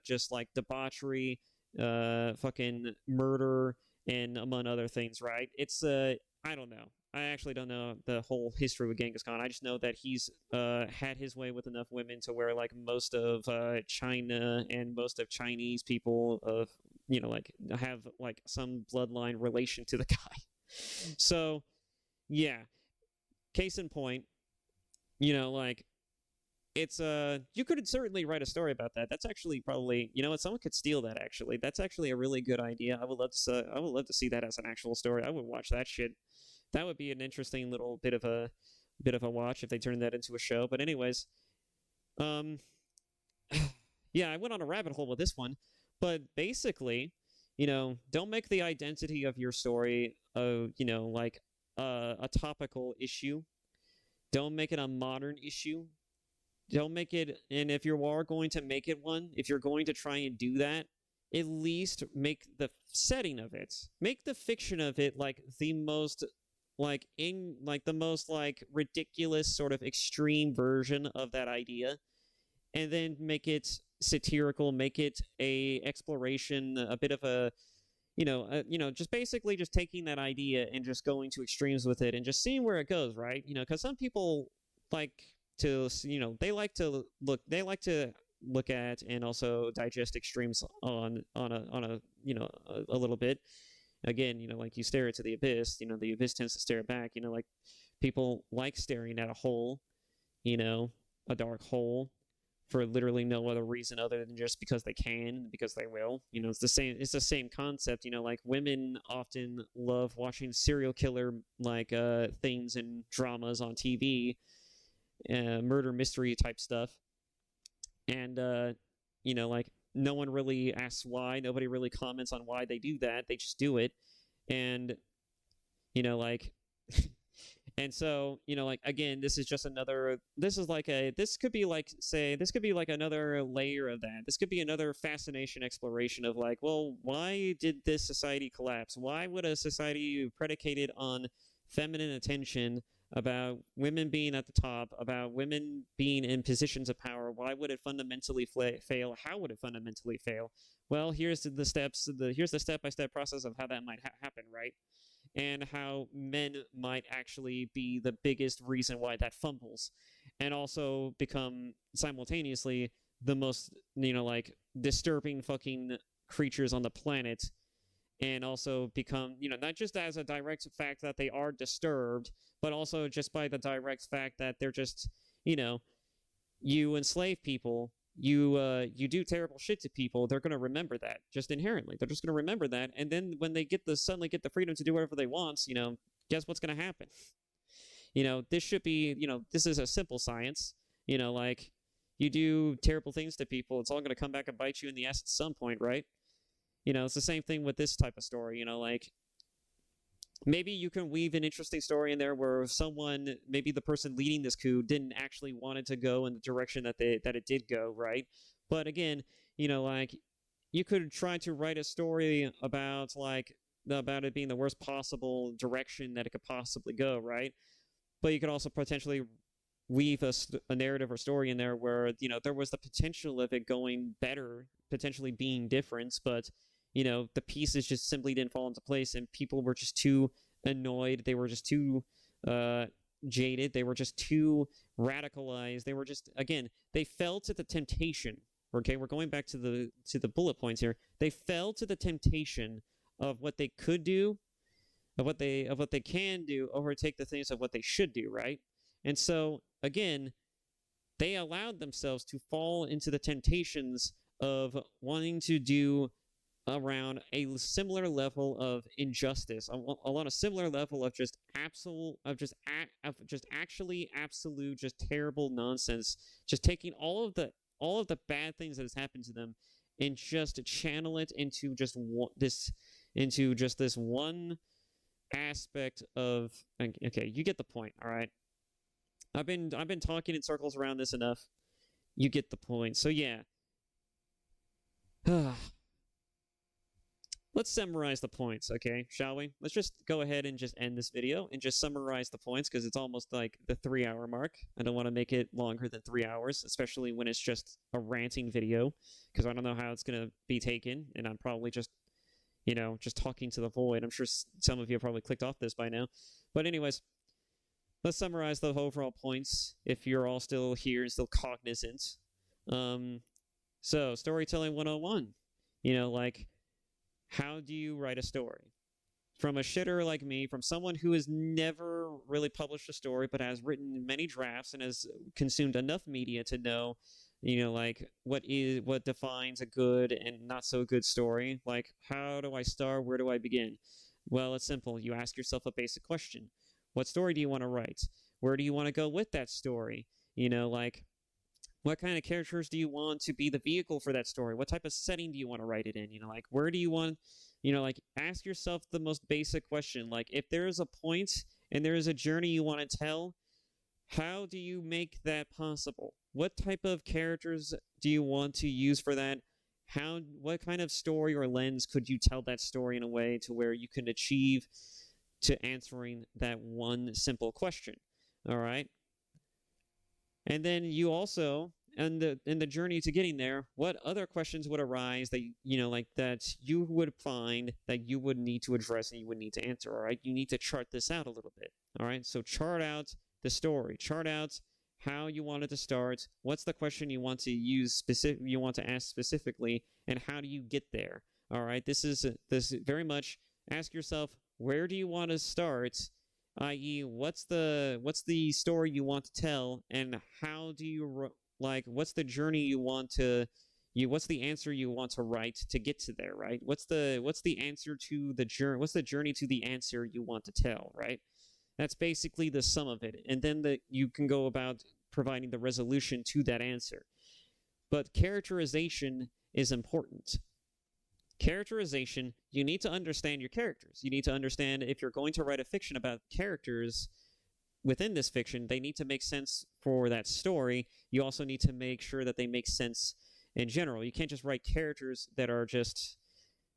just like debauchery, fucking murder, and among other things, right? It's I don't know. I actually don't know the whole history with Genghis Khan. I just know that he's had his way with enough women to where like most of China and most of Chinese people of like have like some bloodline relation to the guy. So yeah, case in point, like it's you could certainly write a story about that. That's actually probably, what, someone could steal that. Actually, that's actually a really good idea. I would love to see that as an actual story. I would watch that shit. That would be an interesting little bit of a watch if they turned that into a show. But anyways, yeah, I went on a rabbit hole with this one, but basically, don't make the identity of your story like a topical issue. Don't make it a modern issue. Don't make it, and if you are going to make it one, if you're going to try and do that, at least make the setting of it, make the fiction of it like the most ridiculous sort of extreme version of that idea, and then make it satirical, make it a exploration, a bit of a just basically just taking that idea and just going to extremes with it and just seeing where it goes, right? Because some people like to, they like to look at and also digest extremes on a little bit. Again, like you stare into the abyss, the abyss tends to stare back. Like people like staring at a hole, a dark hole, for literally no other reason other than just because they can, because they will. It's the same concept. Like women often love watching serial killer like things and dramas on TV, murder mystery type stuff, and like no one really asks why. Nobody really comments on why they do that. They just do it, and like. And so, like, again, this is just another, this could be like another layer of that. This could be another fascination exploration of like, well, why did this society collapse? Why would a society predicated on feminine attention, about women being at the top, about women being in positions of power, why would it fundamentally fail? How would it fundamentally fail? Well, here's the step-by-step process of how that might happen, right? And how men might actually be the biggest reason why that fumbles, and also become simultaneously the most, like disturbing fucking creatures on the planet, and also become, not just as a direct fact that they are disturbed, but also just by the direct fact that they're just, you know, you enslave people, you do terrible shit to people. They're gonna remember that just inherently. They're just gonna remember that, and then when they suddenly get the freedom to do whatever they want, guess what's gonna happen? This should be, this is a simple science. Like you do terrible things to people, it's all gonna come back and bite you in the ass at some point, right? It's the same thing with this type of story. Like maybe you can weave an interesting story in there where someone, maybe the person leading this coup, didn't actually want it to go in the direction that it did go, right? But again, like you could try to write a story about it being the worst possible direction that it could possibly go, right? But you could also potentially weave a narrative or story in there where there was the potential of it going better, potentially being different, but the pieces just simply didn't fall into place, and people were just too annoyed. They were just too jaded. They were just too radicalized. They were just, again, they fell to the temptation. Okay, we're going back to the bullet points here. They fell to the temptation of what they could do, of what they can do, overtake the things of what they should do, right? And so again, they allowed themselves to fall into the temptations of wanting to do around a similar level of injustice, on a similar level of just actually absolute, just terrible nonsense, just taking all of the bad things that has happened to them and just channel it into just this one aspect of. Okay, you get the point. All right, I've been talking in circles around this enough. You get the point. So yeah. Let's summarize the points, okay? Shall we? Let's just go ahead and just end this video and just summarize the points, because it's almost like the 3-hour mark. I don't want to make it longer than 3 hours, especially when it's just a ranting video, because I don't know how it's going to be taken, and I'm probably just, just talking to the void. I'm sure some of you have probably clicked off this by now. But anyways, let's summarize the overall points if you're all still here and still cognizant. So, storytelling 101. Like, how do you write a story? From a shitter like me, from someone who has never really published a story but has written many drafts and has consumed enough media to know, like what defines a good and not so good story. Like, how do I start? Where do I begin? Well, it's simple. You ask yourself a basic question. What story do you want to write? Where do you want to go with that story? Like, what kind of characters do you want to be the vehicle for that story? What type of setting do you want to write it in? Like, where do you want, like, ask yourself the most basic question. Like, if there is a point and there is a journey you want to tell, how do you make that possible? What type of characters do you want to use for that? What kind of story or lens could you tell that story in a way to where you can achieve to answering that one simple question? All right. And then you also, in the journey to getting there, what other questions would arise that like that you would find that you would need to address and you would need to answer? All right, you need to chart this out a little bit. All right, so chart out the story, chart out how you want it to start. What's the question you want to you want to ask specifically, and how do you get there? All right, this is very much ask yourself, where do you want to start? I.e., what's the story you want to tell, and how do you what's the journey you want to what's the answer you want to write to get to there, right? What's the answer to the journey? What's the journey to the answer you want to tell, right? That's basically the sum of it, and then you can go about providing the resolution to that answer. But characterization is important. Characterization, you need to understand your characters. You need to understand, if you're going to write a fiction about characters within this fiction, they need to make sense for that story. You also need to make sure that they make sense in general. You can't just write characters that are just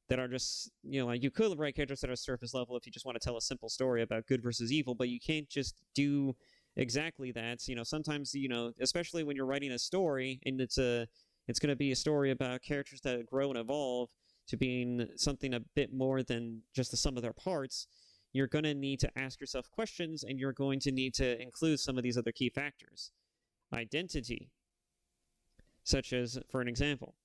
like, you could write characters that are surface level if you just want to tell a simple story about good versus evil, but you can't just do exactly that. Sometimes, especially when you're writing a story and it's going to be a story about characters that grow and evolve to being something a bit more than just the sum of their parts, you're going to need to ask yourself questions, and you're going to need to include some of these other key factors. Identity. such as, for an example,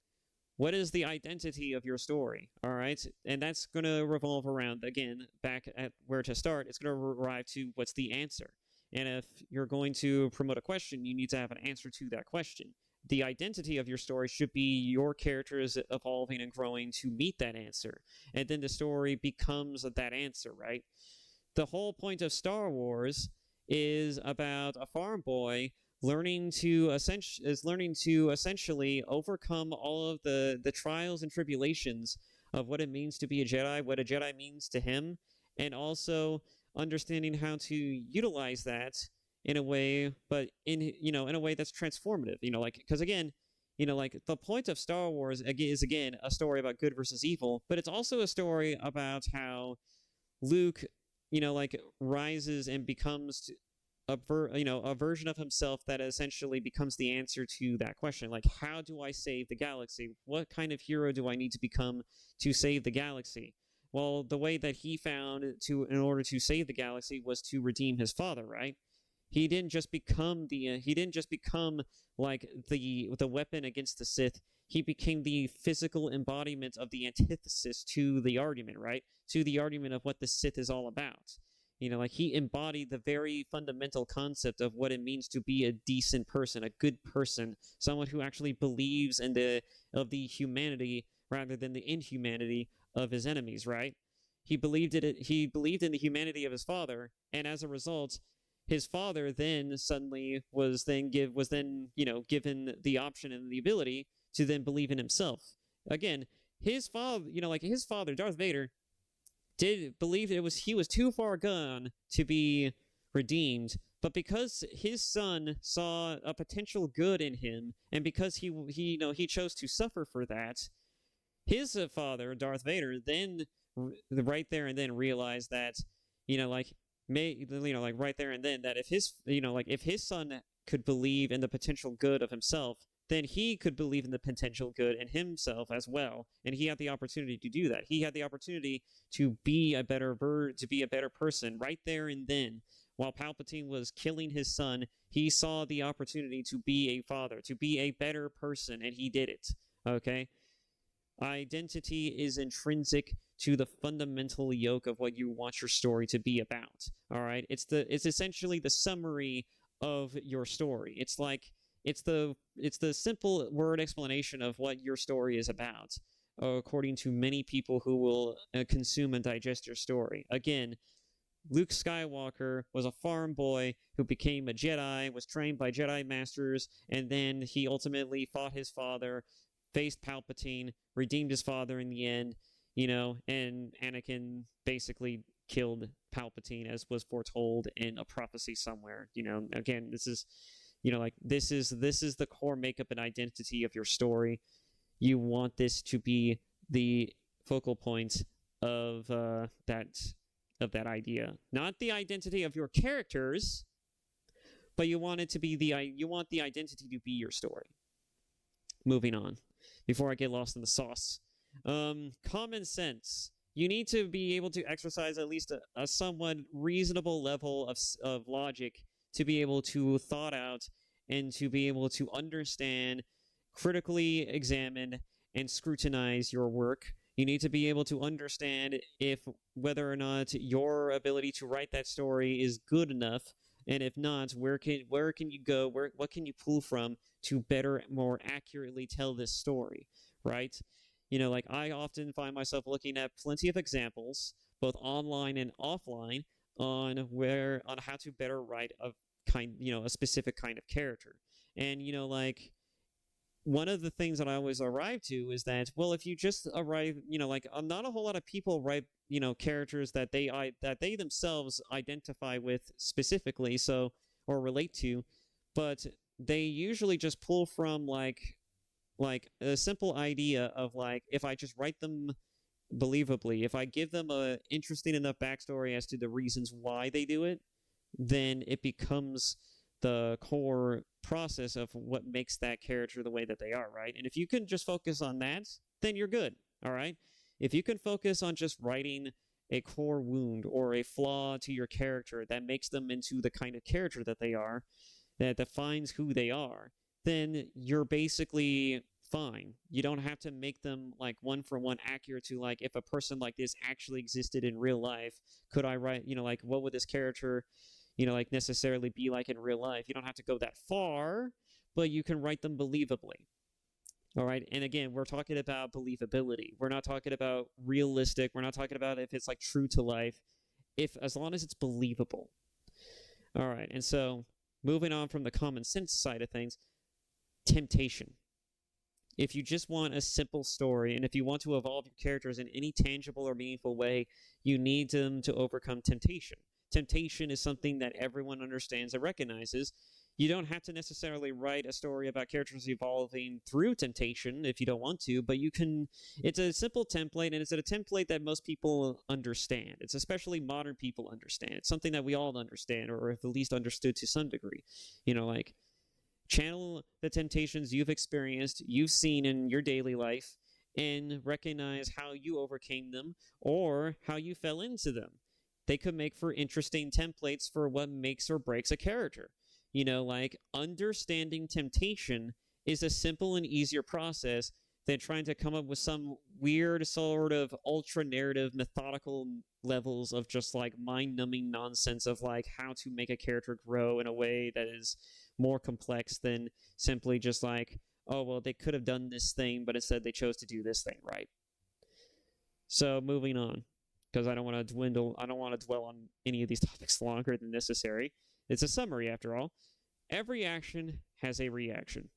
what is the identity of your story? All right. And that's going to revolve around, again, back at where to start. It's going to arrive to what's the answer. And if you're going to promote a question, you need to have an answer to that question. The identity of your story should be your characters evolving and growing to meet that answer. And then the story becomes that answer, right? The whole point of Star Wars is about a farm boy learning to essentially overcome all of the trials and tribulations of what it means to be a Jedi, what a Jedi means to him, and also understanding how to utilize that in a way, but in a way that's transformative. Like, because again, like the point of Star Wars is again a story about good versus evil, but it's also a story about how Luke, like rises and becomes a version of himself that essentially becomes the answer to that question. Like, how do I save the galaxy? What kind of hero do I need to become to save the galaxy? Well, the way that he found in order to save the galaxy was to redeem his father, right? He didn't just become like the weapon against the Sith. He became the physical embodiment of the antithesis to the argument, right? To the argument of what the Sith is all about. Like he embodied the very fundamental concept of what it means to be a decent person, a good person, someone who actually believes in the humanity rather than the inhumanity of his enemies, right? He believed in the humanity of his father, and as a result, his father then suddenly was given the option and the ability to then believe in himself. Again, his father, Darth Vader, did believe he was too far gone to be redeemed, but because his son saw a potential good in him, and because he chose to suffer for that, his father, Darth Vader, then right there and then realized that right there and then that if his son could believe in the potential good of himself, then he could believe in the potential good in himself as well. And he had the opportunity to do that. He had the opportunity to be a better person right there and then. While Palpatine was killing his son, he saw the opportunity to be a father, to be a better person, and he did it. Okay? Identity is intrinsic to the fundamental yoke of what you want your story to be about. All right? It's essentially the summary of your story. It's the simple word explanation of what your story is about, according to many people who will consume and digest your story. Again, Luke Skywalker was a farm boy who became a Jedi, was trained by Jedi masters, and then he ultimately fought his father, faced Palpatine, redeemed his father in the end, and Anakin basically killed Palpatine as was foretold in a prophecy somewhere. Again, this is the core makeup and identity of your story. You want this to be the focal point of that idea, not the identity of your characters, but you want the identity to be your story. Moving on, before I get lost in the sauce, common sense. You need to be able to exercise at least a somewhat reasonable level of logic to be able to thought out and to be able to understand, critically examine, and scrutinize your work. You need to be able to understand whether or not your ability to write that story is good enough, and if not, where can you go? What can you pull from to better, more accurately tell this story, right? I often find myself looking at plenty of examples, both online and offline, on how to better write a specific kind of character. And one of the things that I always arrive to is that, well, if you just arrive, not a whole lot of people write, characters that they themselves identify with specifically, or relate to, but they usually just pull from like a simple idea of if I just write them believably, if I give them a interesting enough backstory as to the reasons why they do it, then it becomes the core process of what makes that character the way that they are, right? And if you can just focus on that, then you're good, all right? If you can focus on just writing a core wound or a flaw to your character that makes them into the kind of character that they are, that defines who they are, then you're basically fine. You don't have to make them like one for one accurate to like if a person like this actually existed in real life, could I write, like what would this character, like necessarily be like in real life? You don't have to go that far, but you can write them believably. All right. And again, we're talking about believability. We're not talking about realistic. We're not talking about if it's like true to life. If as long as it's believable. All right. And so moving on from the common sense side of things, temptation. If you just want a simple story and if you want to evolve your characters in any tangible or meaningful way, you need them to overcome temptation. Temptation is something that everyone understands and recognizes. You don't have to necessarily write a story about characters evolving through temptation if you don't want to, but you can. It's a simple template, and it's a template that most people understand. It's especially modern people understand. It's something that we all understand, or have at least understood to some degree. Like channel the temptations you've experienced, you've seen in your daily life, and recognize how you overcame them or how you fell into them. They could make for interesting templates for what makes or breaks a character. Like understanding temptation is a simple and easier process than trying to come up with some weird sort of ultra narrative methodical levels of just like mind numbing nonsense of like how to make a character grow in a way that is more complex than simply just like, oh, well, they could have done this thing, but instead they chose to do this thing, right? So moving on, because I don't want to dwell on any of these topics longer than necessary. It's a summary, after all. Every action has a reaction.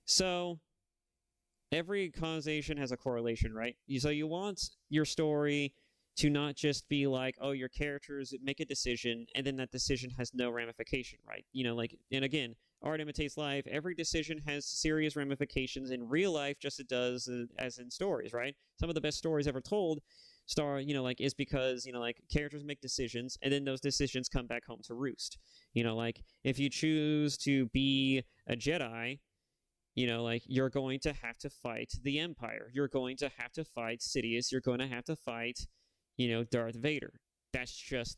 So every causation has a correlation, right? So you want your story to not just be like, oh, your characters make a decision, and then that decision has no ramification, right? And again, art imitates life. Every decision has serious ramifications in real life, just as it does as in stories, right? Some of the best stories ever told is because, characters make decisions and then those decisions come back home to roost. If you choose to be a Jedi, you're going to have to fight the Empire. You're going to have to fight Sidious. You're going to have to fight, Darth Vader. That's just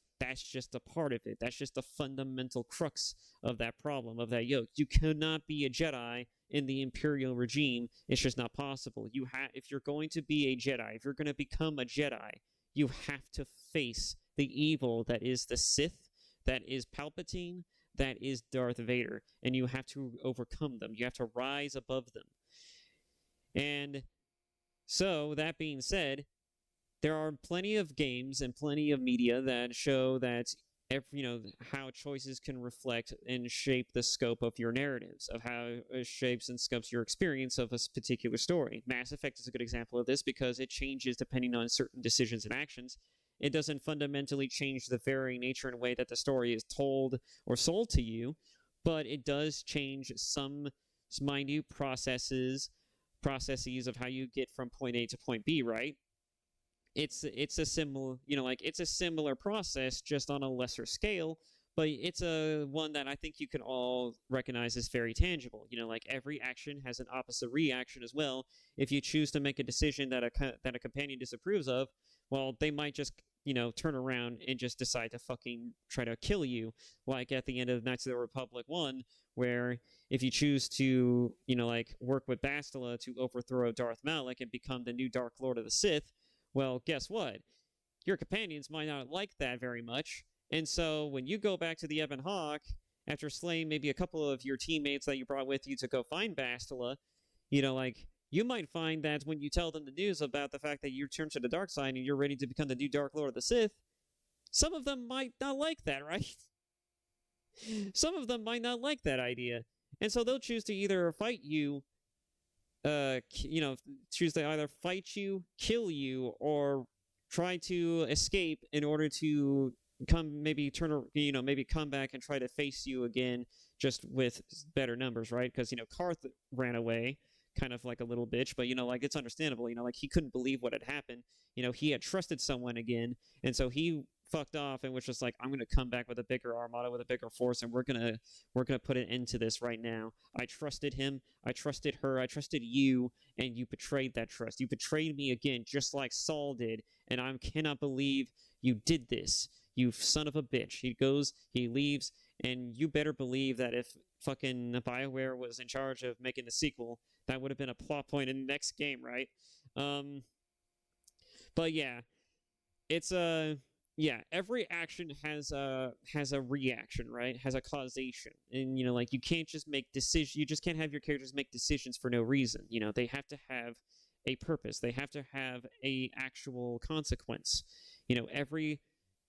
a part of it. That's just the fundamental crux of that problem, of that yoke. You cannot be a Jedi in the Imperial regime. It's just not possible. If you're going to be a Jedi, if you're going to become a Jedi, you have to face the evil that is the Sith, that is Palpatine, that is Darth Vader, and you have to overcome them. You have to rise above them. And so, that being said, there are plenty of games and plenty of media that show that how choices can reflect and shape the scope of your narratives, of how it shapes and scopes your experience of a particular story. Mass Effect is a good example of this because it changes depending on certain decisions and actions. It doesn't fundamentally change the very nature and way that the story is told or sold to you, but it does change some minute processes of how you get from point A to point B, right? It's a similar it's a similar process, just on a lesser scale, but it's a one that I think you can all recognize as very tangible. Every action has an opposite reaction as well. If you choose to make a decision that a companion disapproves of, well, they might just turn around and just decide to fucking try to kill you, like at the end of Knights of the Republic 1, where if you choose to work with Bastila to overthrow Darth Malak and become the new Dark Lord of the Sith, well, guess what? Your companions might not like that very much. And so when you go back to the Ebon Hawk, after slaying maybe a couple of your teammates that you brought with you to go find Bastila, you might find that when you tell them the news about the fact that you turned to the dark side and you're ready to become the new Dark Lord of the Sith, some of them might not like that, right? Some of them might not like that idea. And so they'll choose to either fight you, choose to either fight you, kill you, or try to escape in order to maybe come back and try to face you again, just with better numbers, right? Because Carth ran away, kind of like a little bitch, but it's understandable. He couldn't believe what had happened. He had trusted someone again, and so he fucked off and was just like, I'm gonna come back with a bigger armada, with a bigger force, and we're gonna put an end to this right now. I trusted him, I trusted her, I trusted you, and you betrayed that trust. You betrayed me again, just like Saul did, and I cannot believe you did this. You son of a bitch. He goes, he leaves, and you better believe that if fucking BioWare was in charge of making the sequel, that would have been a plot point in the next game, right? Um, but yeah, it's a yeah. Every action has a reaction, right? Has a causation, and like you can't just make decisions. You just can't have your characters make decisions for no reason. They have to have a purpose. They have to have a actual consequence. Every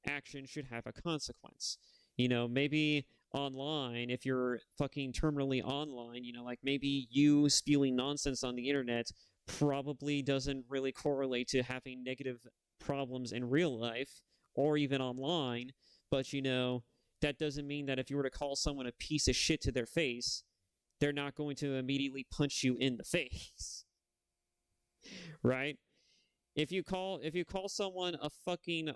action should have a consequence. Maybe online, if you're fucking terminally online, like maybe you spewing nonsense on the internet probably doesn't really correlate to having negative problems in real life or even online. But that doesn't mean that if you were to call someone a piece of shit to their face, they're not going to immediately punch you in the face. Right? If you call someone a fucking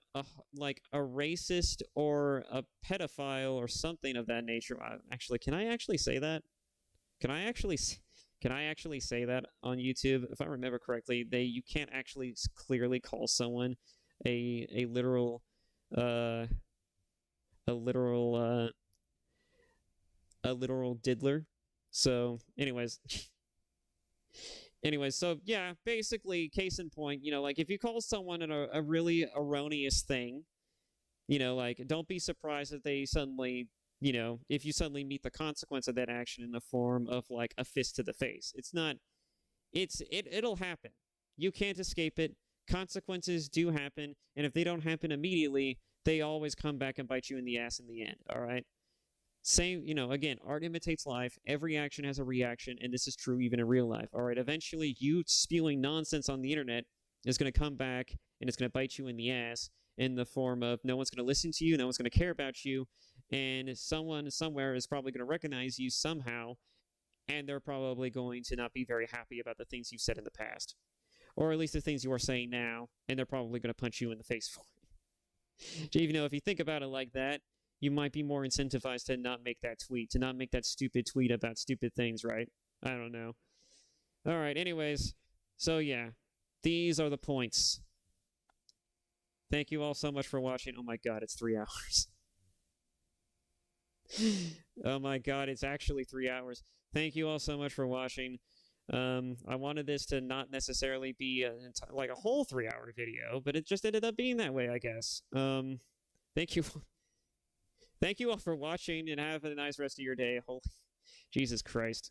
like a racist or a pedophile or something of that nature, actually, can I actually say that? Can I actually say that on YouTube? If I remember correctly, you can't actually clearly call someone a literal uh a literal diddler. So, anyways, so yeah, basically, case in point, like if you call someone a really erroneous thing, like don't be surprised that they suddenly, if you suddenly meet the consequence of that action in the form of like a fist to the face. It'll happen. You can't escape it. Consequences do happen, and if they don't happen immediately, they always come back and bite you in the ass in the end, all right? Same, again, art imitates life. Every action has a reaction, and this is true even in real life. All right, eventually, you spewing nonsense on the internet is going to come back and it's going to bite you in the ass in the form of no one's going to listen to you, no one's going to care about you, and someone somewhere is probably going to recognize you somehow, and they're probably going to not be very happy about the things you've said in the past, or at least the things you are saying now, and they're probably going to punch you in the face for it. Even though if you think about it like that, you might be more incentivized to not make that tweet, to not make that stupid tweet about stupid things, right? I don't know. All right, anyways, so yeah, these are the points. Thank you all so much for watching. Oh my god, it's 3 hours. Oh my god, it's actually 3 hours. Thank you all so much for watching. I wanted this to not necessarily be like a whole 3-hour video, but it just ended up being that way, I guess. Thank you. Thank you all for watching, and have a nice rest of your day. Holy Jesus Christ.